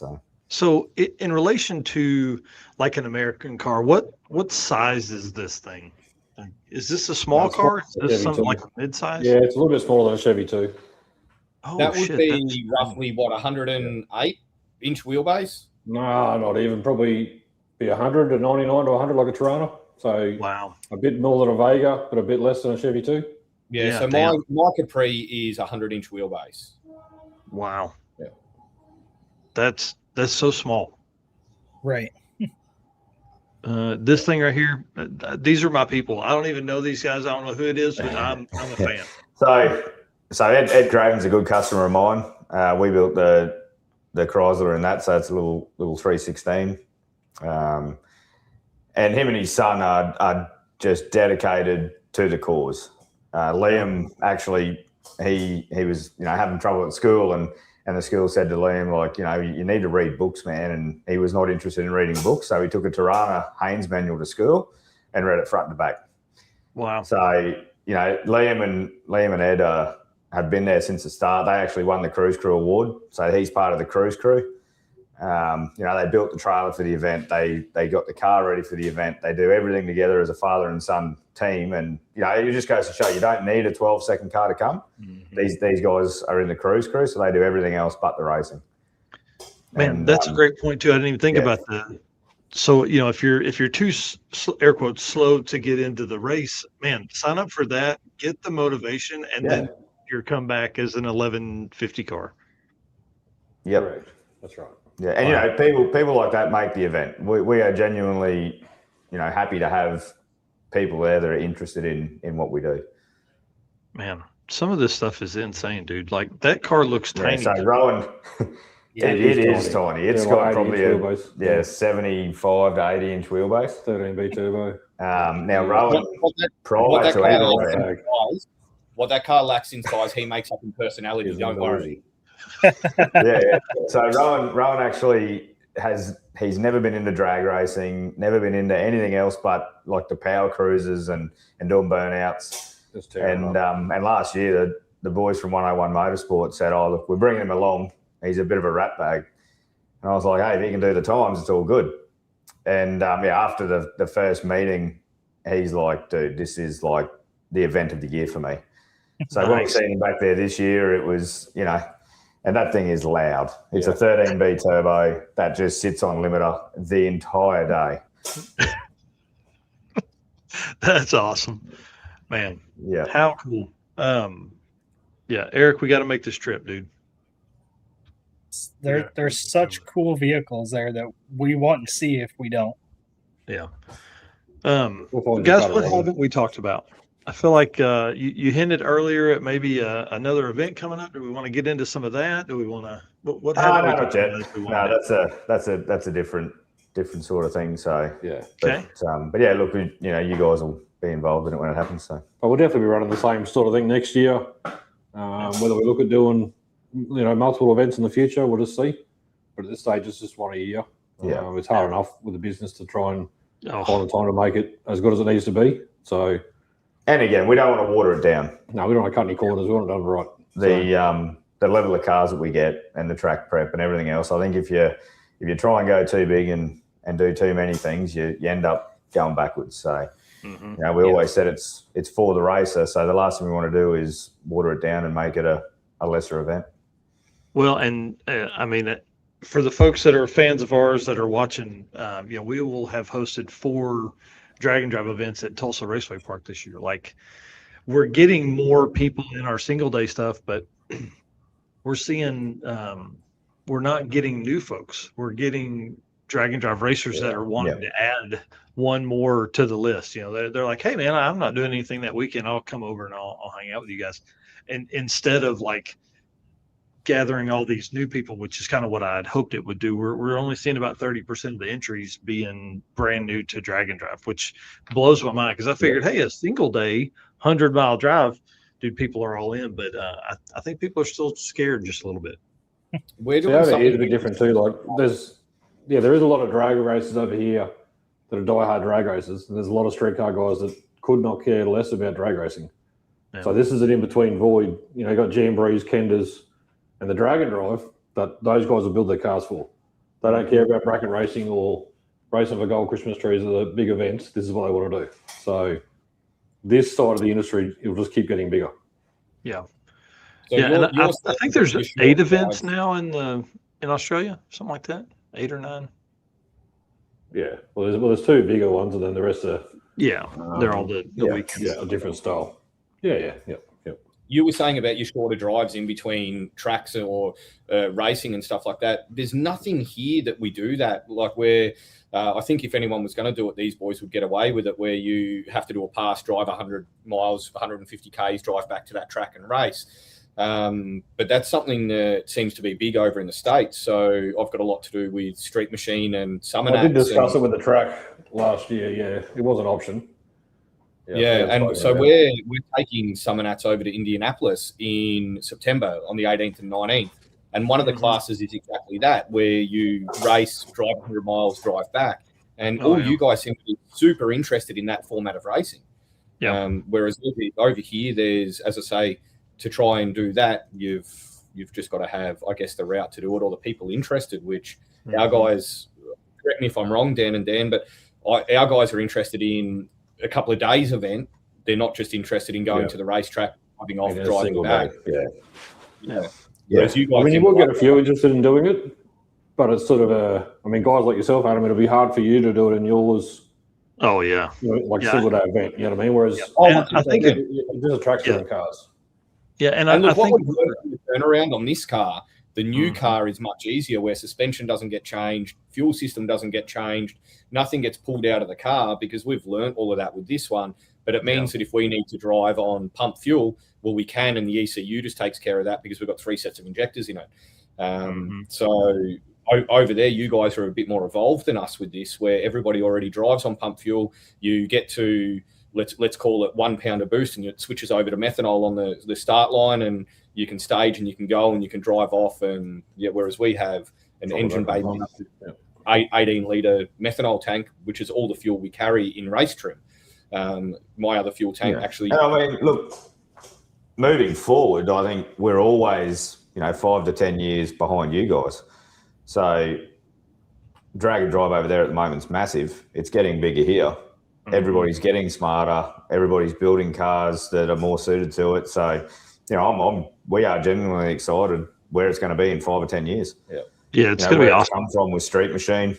So in relation to like an American car, what size is this thing? Is this a small car? Is this something like a mid-size? Yeah, it's a little bit smaller than a Chevy too. Oh, that would shit, be roughly, what, 108-inch wheelbase? No, not even. Probably be 100 to 99 to 100 like a Tirana. So wow, a bit more than a Vega, but a bit less than a Chevy too. Yeah, so my Capri is 100-inch wheelbase. Wow. Yeah. That's so small. Right. This thing right here, these are my people. I don't even know these guys. I don't know who it is, but I'm a fan. So Ed Craven's a good customer of mine. We built the Chrysler in that, so it's a little 316. And him and his son are just dedicated to the cause. Liam actually, he was having trouble at school, and the school said to Liam, like, you need to read books, man. And he was not interested in reading books, so he took a Tirana Haynes manual to school and read it front to back. Wow. So Liam and Ed have been there since the start. They actually won the Cruise Crew Award, so he's part of the Cruise Crew. They built the trailer for the event. They got the car ready for the event. They do everything together as a father and son team. And it just goes to show you don't need a 12-second car to come. Mm-hmm. These guys are in the Cruise Crew, so they do everything else but the racing. Man, and that's a great point too. I didn't even think about that. So if you're too air quotes slow to get into the race, man, sign up for that. Get the motivation, and then your comeback is an 1150 car. Yep, correct. That's right. Yeah, and people like that make the event. We are genuinely, happy to have people there that are interested in what we do. Man, some of this stuff is insane, dude. Like that car looks tiny. So Rowan, it is tiny. It's got probably a 75 to 80 inch wheelbase, 13B turbo. Now Rowan, what that car lacks in size, he makes up in personality. Don't worry. Yeah. So Rowan actually he's never been into drag racing, never been into anything else but like the power cruises and doing burnouts. And last year the boys from 101 Motorsport said, "Oh, look, we're bringing him along. He's a bit of a rat bag." And I was like, "Hey, if he can do the times, it's all good." And after the first meeting, he's like, "Dude, this is like the event of the year for me." So when we seen him back there this year, it was, and that thing is loud. It's a 13B turbo that just sits on limiter the entire day. That's awesome, man. Yeah. How cool. Eric, we got to make this trip, dude. There's such cool vehicles there that we want to see if we don't. Yeah. We'll find Guys, each other what on. haven't we talked about? I feel like you hinted earlier at maybe another event coming up. Do we want to get into some of that? Do we want to? What No, haven't we not talked yet. about? We No, want to that's a different sort of thing. So Yeah. Okay. But yeah, look, you guys will be involved in it when it happens. So But we'll definitely be running the same sort of thing next year. Whether we look at doing, multiple events in the future, we'll just see. But at this stage, it's just one a year. Yeah. It's hard enough with the business to try and Oh. find the time to make it as good as it needs to be. So, and again, we don't want to water it down. no, we don't want to cut any corners. We want it done right. The level of cars that we get and the track prep and everything else. I think if you try and go too big and do too many things, you end up going backwards. So we always said it's for the racer. So the last thing we want to do is water it down and make it a lesser event. Well, and for the folks that are fans of ours that are watching, we will have hosted 4 drag and drive events at Tulsa Raceway Park this year. Like, we're getting more people in our single day stuff, but we're seeing we're not getting new folks. We're getting drag and drive racers that are wanting to add one more to the list. They're like, hey man, I'm not doing anything that weekend. I'll come over and I'll hang out with you guys. And instead of like gathering all these new people, which is kind of what I had hoped it would do. We're only seeing about 30% of the entries being brand new to drag and drive, which blows my mind because I figured, hey, a single day 100-mile drive, dude, people are all in. But I think people are still scared just a little bit. We're doing Over something here is a bit different too. Like there is a lot of drag races over here that are diehard drag races, and there's a lot of streetcar guys that could not care less about drag racing. Yeah. So this is an in-between void. You got Jamborees, Kenders, and the drag and drive that those guys will build their cars for. They don't care about bracket racing or racing for gold Christmas trees or the big events. This is what they want to do. So this side of the industry, it will just keep getting bigger. Yeah. So and I think there's your 8 short events drive. now in Australia, something like that, 8 or 9. Yeah. Well, there's 2 bigger ones, and then the rest are Yeah, they're all the weekends. a different style. Yeah. You were saying about your shorter drives in between tracks or racing and stuff like that. There's nothing here that we do that. Like I think if anyone was going to do it, these boys would get away with it, where you have to do a pass, drive 100 miles, 150 Ks, drive back to that track and race. But that's something that seems to be big over in the States. So I've got a lot to do with Street Machine and Summer I did Nats discuss and- it with the track last year. Yeah, it was an option. And so we're taking Summer Nats over to Indianapolis in September on the 18th and 19th. And one of the classes is exactly that, where you race, drive 100 miles, drive back. And you guys seem to be super interested in that format of racing. Yeah. Whereas over here, there's, as I say, to try and do that, you've just got to have, I guess, the route to do it or the people interested, which our guys, correct me if I'm wrong, Dan, but our guys are interested in a couple of days event. They're not just interested in going to the racetrack, driving off, driving back. Yeah. Whereas you guys, you will get a few interested in doing it, but it's sort of guys like yourself, Adam, it'll be hard for you to do it in yours. Oh yeah, single day event. You know what I mean? Whereas I think it just attracts different cars. Yeah, and look, I think what we've learned from the turnaround on this car, the new car is much easier, where suspension doesn't get changed, fuel system doesn't get changed, nothing gets pulled out of the car, because we've learned all of that with this one. But it means that if we need to drive on pump fuel, well, we can, and the ECU just takes care of that because we've got 3 sets of injectors in it. So over there, you guys are a bit more evolved than us with this, where everybody already drives on pump fuel. You get to, let's call it 1 pound of boost, and it switches over to methanol on the start line, and you can stage and you can go and you can drive off. And whereas we have an engine bay 18-litre methanol tank, which is all the fuel we carry in race trim. My other fuel tank actually. And I mean, look, moving forward, I think we're always 5 to 10 years behind you guys. So drag and drive over there at the moment is massive. It's getting bigger here. Everybody's getting smarter. Everybody's building cars that are more suited to it. So, we are genuinely excited where it's going to be in 5 or 10 years. Yeah, it's going to be awesome. Come from with Street Machine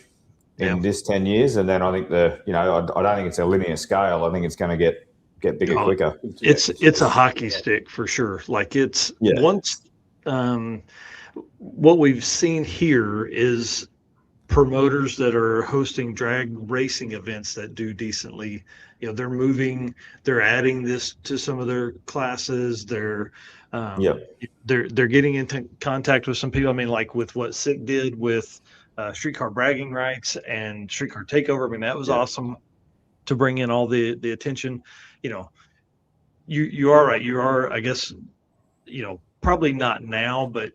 in this 10 years, and then I think I don't think it's a linear scale. I think it's going to get bigger quicker. It's a hockey stick for sure. Like once what we've seen here is promoters that are hosting drag racing events that do decently. They're adding this to some of their classes. They're getting into contact with some people. I mean, like with what Sick did with Streetcar Bragging Rights and Streetcar Takeover. I mean, that was awesome to bring in all the attention. You are right. You are, I guess, probably not now, but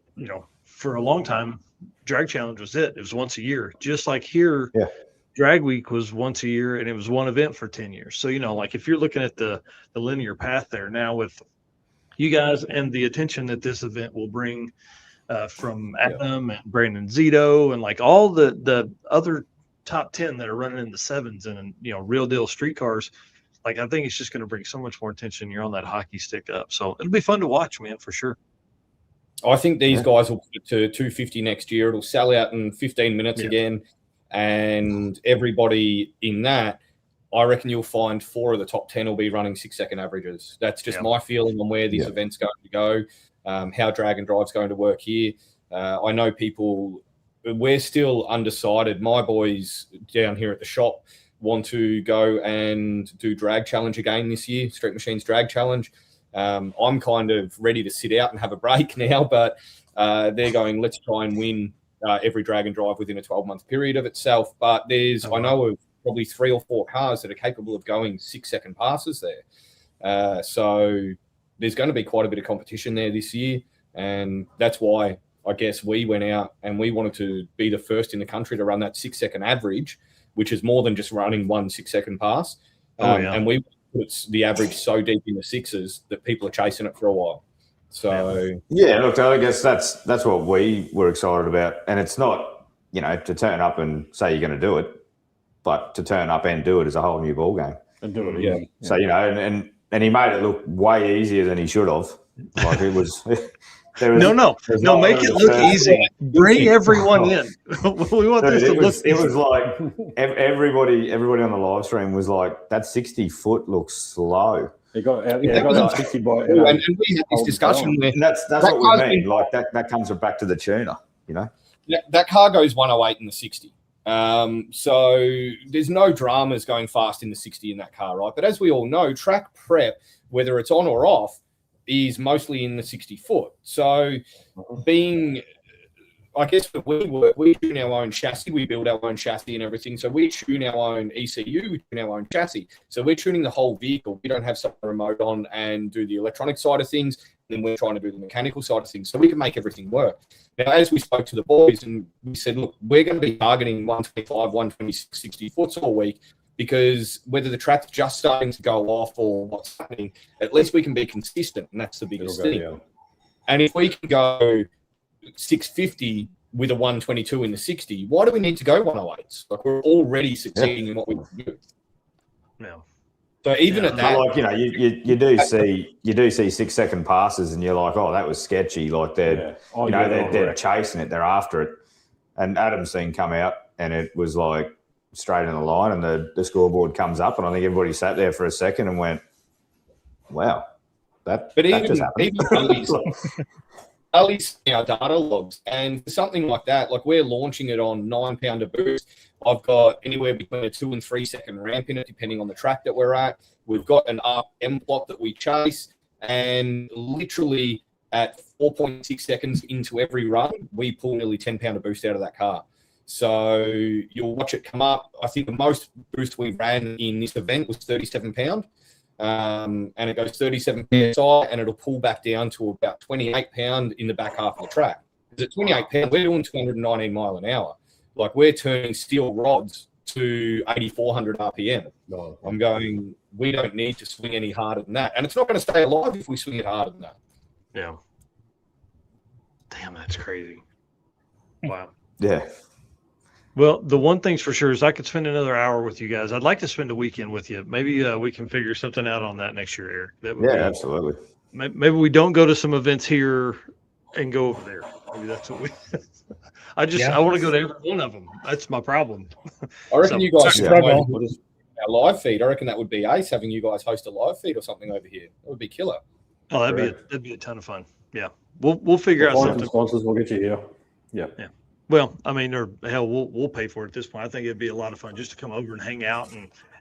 for a long time, Drag Challenge was it. It was once a year, just like here. Yeah. Drag Week was once a year, and it was one event for 10 years. So like if you're looking at the linear path there now with you guys and the attention that this event will bring from Adam and Brandon Zito and like all the other top 10 that are running in the sevens and real deal street cars. Like, I think it's just going to bring so much more attention. You're on that hockey stick up. So it'll be fun to watch, man, for sure. I think these guys will get to 250 next year. It'll sell out in 15 minutes again. And everybody in that, I reckon you'll find 4 of the top 10 will be running 6-second averages. That's just my feeling on where this event's going to go, how Drag and Drive's going to work here. I know we're still undecided. My boys down here at the shop want to go and do Drag Challenge again this year, Street Machines Drag Challenge. I'm kind of ready to sit out and have a break now, but they're going, let's try and win every Drag and Drive within a 12-month period of itself. But I know of probably 3 or 4 cars that are capable of going 6-second passes there. So there's going to be quite a bit of competition there this year. And that's why I guess we went out and we wanted to be the first in the country to run that 6-second average, which is more than just running one 6-second pass. And we put the average so deep in the sixes that people are chasing it for a while. So look, I guess that's what we were excited about. And it's not, to turn up and say you're going to do it, but to turn up and do it is a whole new ballgame. And do it again. So, and he made it look way easier than he should have. Like it was... No, make it look easy. Bring everyone in. We want this to look easy. It was like everybody on the live stream was like, that 60-foot looks slow. He got 60 by... and we had this discussion. And that's what we mean. Like that comes back to the tuner, Yeah, that car goes 108 in the 60. So there's no dramas going fast in the 60 in that car, right? But as we all know, track prep, whether it's on or off, is mostly in the 60-foot. So I guess we tune our own chassis, we build our own chassis and everything. So we tune our own ECU, we tune our own chassis. So we're tuning the whole vehicle. We don't have some remote on and do the electronic side of things. And then we're trying to do the mechanical side of things. So we can make everything work. Now, as we spoke to the boys and we said, look, we're going to be targeting 125, 126, 60 foots all week, because whether the track's just starting to go off or what's happening, at least we can be consistent, and that's the biggest thing. Yeah. And if we can go 650 with a 122 in the 60, why do we need to go 108s? Like, we're already succeeding in what we do. Yeah. So even at that, like you do see 6-second passes, and you're like, oh, that was sketchy. Like they're they're chasing it, they're after it. And Adam's seen come out, and it was like straight in the line, and the scoreboard comes up, and I think everybody sat there for a second and went, wow, that just happened. At least our data logs, and for something like that, like we're launching it on 9-pounder boost. I've got anywhere between a 2 and 3 second ramp in it, depending on the track that we're at. We've got an RPM plot that we chase, and literally at 4.6 seconds into every run, we pull nearly 10-pounder boost out of that car. So you'll watch it come up. I think the most boost we ran in this event was 37 pound. And it goes 37 PSI, and it'll pull back down to about 28 pound in the back half of the track. Because at 28 pound, we're doing 219 mile an hour. Like, we're turning steel rods to 8,400 RPM. No. I'm going, we don't need to swing any harder than that. And it's not going to stay alive if we swing it harder than that. Yeah. Damn, that's crazy. Wow. Yeah. Well, the one thing's for sure is I could spend another hour with you guys. I'd like to spend a weekend with you. Maybe we can figure something out on that next year, Eric. That would absolutely. Maybe we don't go to some events here and go over there. Maybe that's what we. I want to go to every one of them. That's my problem. I reckon you guys should our live feed. I reckon that would be ace, having you guys host a live feed or something over here. That would be killer. Oh, that'd be a ton of fun. Yeah, we'll figure out something. Sponsors will get you here. Yeah. Well, I mean, or hell, we'll pay for it at this point. I think it'd be a lot of fun just to come over and hang out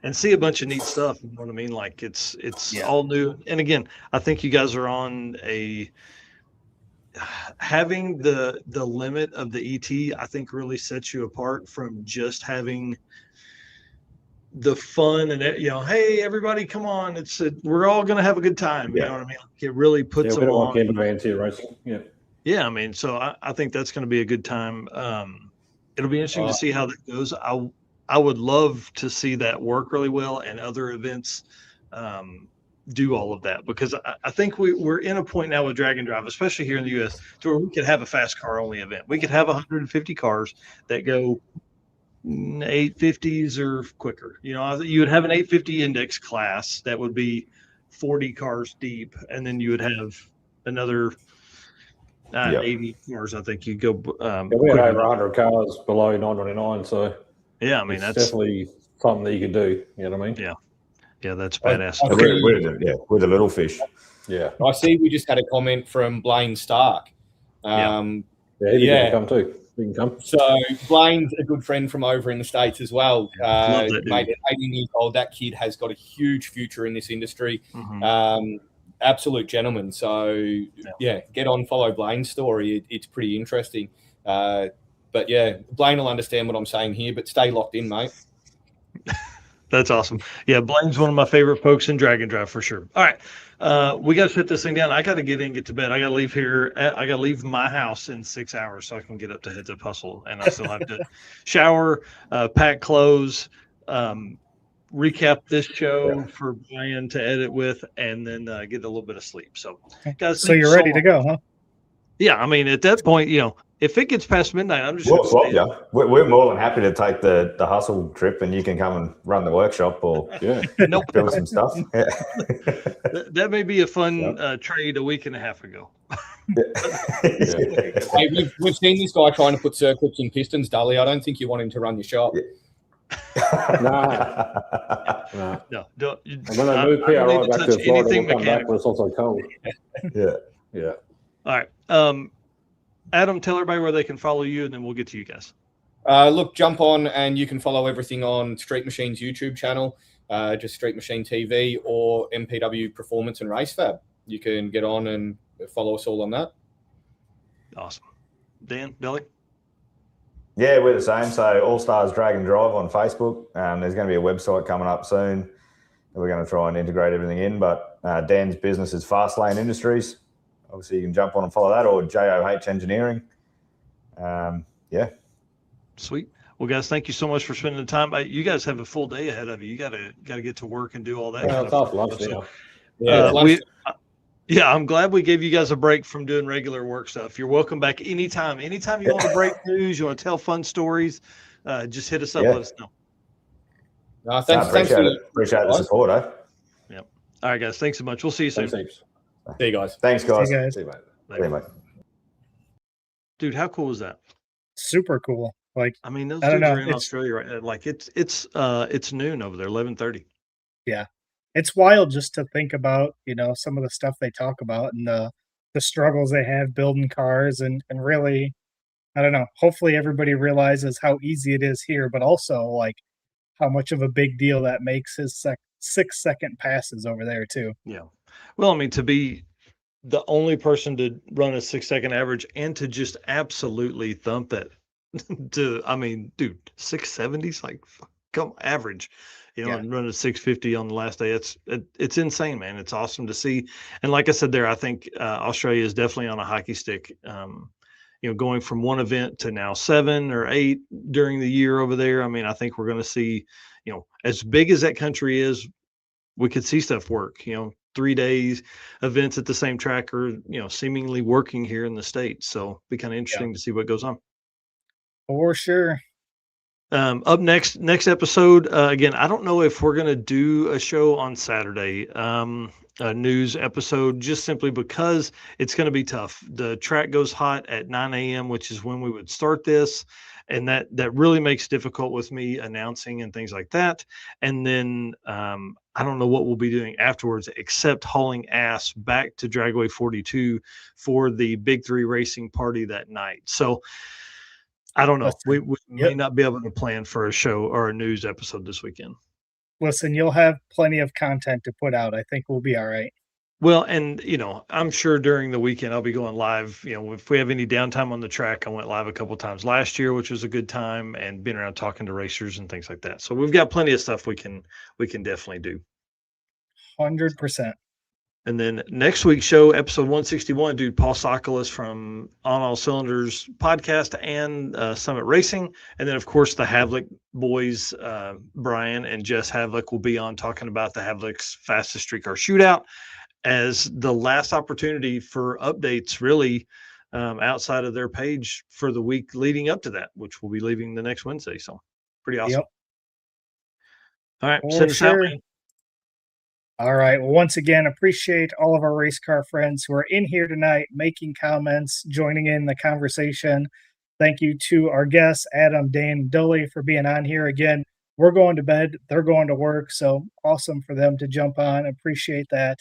and see a bunch of neat stuff. You know what I mean? Like it's all new. And again, I think you guys are on having the limit of the ET. I think really sets you apart from just having the fun and hey, everybody, come on! We're all gonna have a good time. You know what I mean? It really puts them on. Camper vans here racing. Yeah. Yeah, I mean, so I think that's going to be a good time. It'll be interesting to see how that goes. I would love to see that work really well and other events do all of that, because I think we're in a point now with Drag and Drive, especially here in the U.S., to where we could have a fast car only event. We could have 150 cars that go 850s or quicker. You would have an 850 index class that would be 40 cars deep, and then you would have another 80 cars. I think you go. We had over 100 cars below 999, so yeah, I mean that's definitely something that you can do. You know what I mean? Yeah, that's badass. We're the little fish. Yeah, I see. We just had a comment from Blaine Stark. He can come too. He can come. So Blaine's a good friend from over in the States as well. Mate, at 18 years old, that kid has got a huge future in this industry. Mm-hmm. Absolute gentleman. So get on, follow Blaine's story. It's pretty interesting. But yeah, Blaine will understand what I'm saying here, but stay locked in, mate. That's awesome. Yeah, Blaine's one of my favorite folks in Drag and Drive for sure. All right. We got to put this thing down. I got to get in, get to bed. I got to leave here. I got to leave my house in 6 hours so I can get up to Heads Up Hustle. And I still have to shower, pack clothes, recap this show for Brian to edit with, and then get a little bit of sleep. So, guys, so you're ready to go, huh? Yeah, I mean, at that point, if it gets past midnight, I'm just we're more than happy to take the hustle trip, and you can come and run the workship or build some stuff. Yeah. That may be a fun trade a week and a half ago. Hey, we've seen this guy trying to put circuits in pistons, Dully. I don't think you want him to run your shop. No. Don't. And when they move PRI back to Florida, we'll come back, but it's also cold. Yeah. All right. Adam, tell everybody where they can follow you, and then we'll get to you guys. Look, jump on and you can follow everything on Street Machine's YouTube channel, just Street Machine TV, or MPW Performance and Race Fab. You can get on and follow us all on that. Awesome. Dan, Billy? Yeah, we're the same. So All Stars Drag and Drive on Facebook. There's going to be a website coming up soon. We're going to try and integrate everything in. But Dan's business is Fast Lane Industries. Obviously, you can jump on and follow that, or JOH Engineering. Sweet. Well, guys, thank you so much for spending the time. You guys have a full day ahead of you. You got to get to work and do all that. It's off lunch now. I'm glad we gave you guys a break from doing regular work stuff. You're welcome back anytime. Anytime you want to break news, you want to tell fun stories, just hit us up. Let us know. Thanks. Appreciate the support, eh? Yep. All right, guys. Thanks so much. We'll see you soon. Thanks. See you guys. Thanks, guys. See you guys. See you, mate. Dude, how cool is that? Super cool. Like, I mean, those dudes are in Australia right now. Like it's noon over there, 11:30. Yeah. It's wild just to think about, some of the stuff they talk about and the struggles they have building cars and really, I don't know, hopefully everybody realizes how easy it is here, but also like how much of a big deal that makes his 6-second passes over there too. Yeah. Well, I mean, to be the only person to run a 6-second average and to just absolutely thump that dude, 670s, like come average, and run a 650 on the last day. It's insane, man. It's awesome to see. And like I said there, I think Australia is definitely on a hockey stick. Going from one event to now 7 or 8 during the year over there. I mean, I think we're going to see, as big as that country is, we could see stuff work, 3 days events at the same track are, seemingly working here in the States. So it'll be kind of interesting to see what goes on. For sure. Up next episode, again, I don't know if we're going to do a show on Saturday, a news episode, just simply because it's going to be tough. The track goes hot at 9 a.m., which is when we would start this. And that really makes it difficult with me announcing and things like that. And then I don't know what we'll be doing afterwards, except hauling ass back to Dragway 42 for the Big 3 racing party that night. So I don't know. Listen, We may not be able to plan for a show or a news episode this weekend. listen, you'll have plenty of content to put out. I think we'll be all right. Well, and I'm sure during the weekend I'll be going live. If we have any downtime on the track, I went live a couple times last year, which was a good time, and been around talking to racers and things like that. So we've got plenty of stuff we can definitely do. 100%. And then next week's show, episode 161, dude, Paul Sokolis from On All Cylinders podcast and Summit Racing. And then, of course, the Havlik boys, Brian and Jess Havlik, will be on talking about the Havlik's fastest street car shootout as the last opportunity for updates, really, outside of their page for the week leading up to that, which will be leaving the next Wednesday. So pretty awesome. Yep. All right. For Send us out, man. All right. Well, once again, appreciate all of our race car friends who are in here tonight, making comments, joining in the conversation. Thank you to our guests, Adam, Dan, Dolly, for being on here. Again, we're going to bed. They're going to work. So awesome for them to jump on. Appreciate that.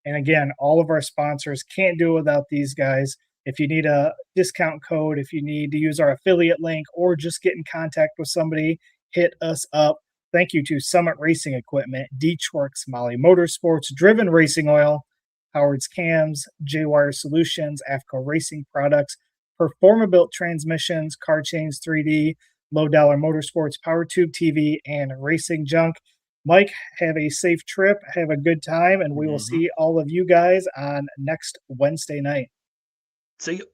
And again, all of our sponsors, can't do it without these guys. If you need a discount code, if you need to use our affiliate link, or just get in contact with somebody, hit us up. Thank you to Summit Racing Equipment, D-Works, Molly Motorsports, Driven Racing Oil, Howard's Cams, J-Wire Solutions, AFCO Racing Products, Performabuilt Transmissions, Car Chains 3D, Low Dollar Motorsports, Power Tube TV, and Racing Junk. Mike, have a safe trip, have a good time, and we will see all of you guys on next Wednesday night. See you.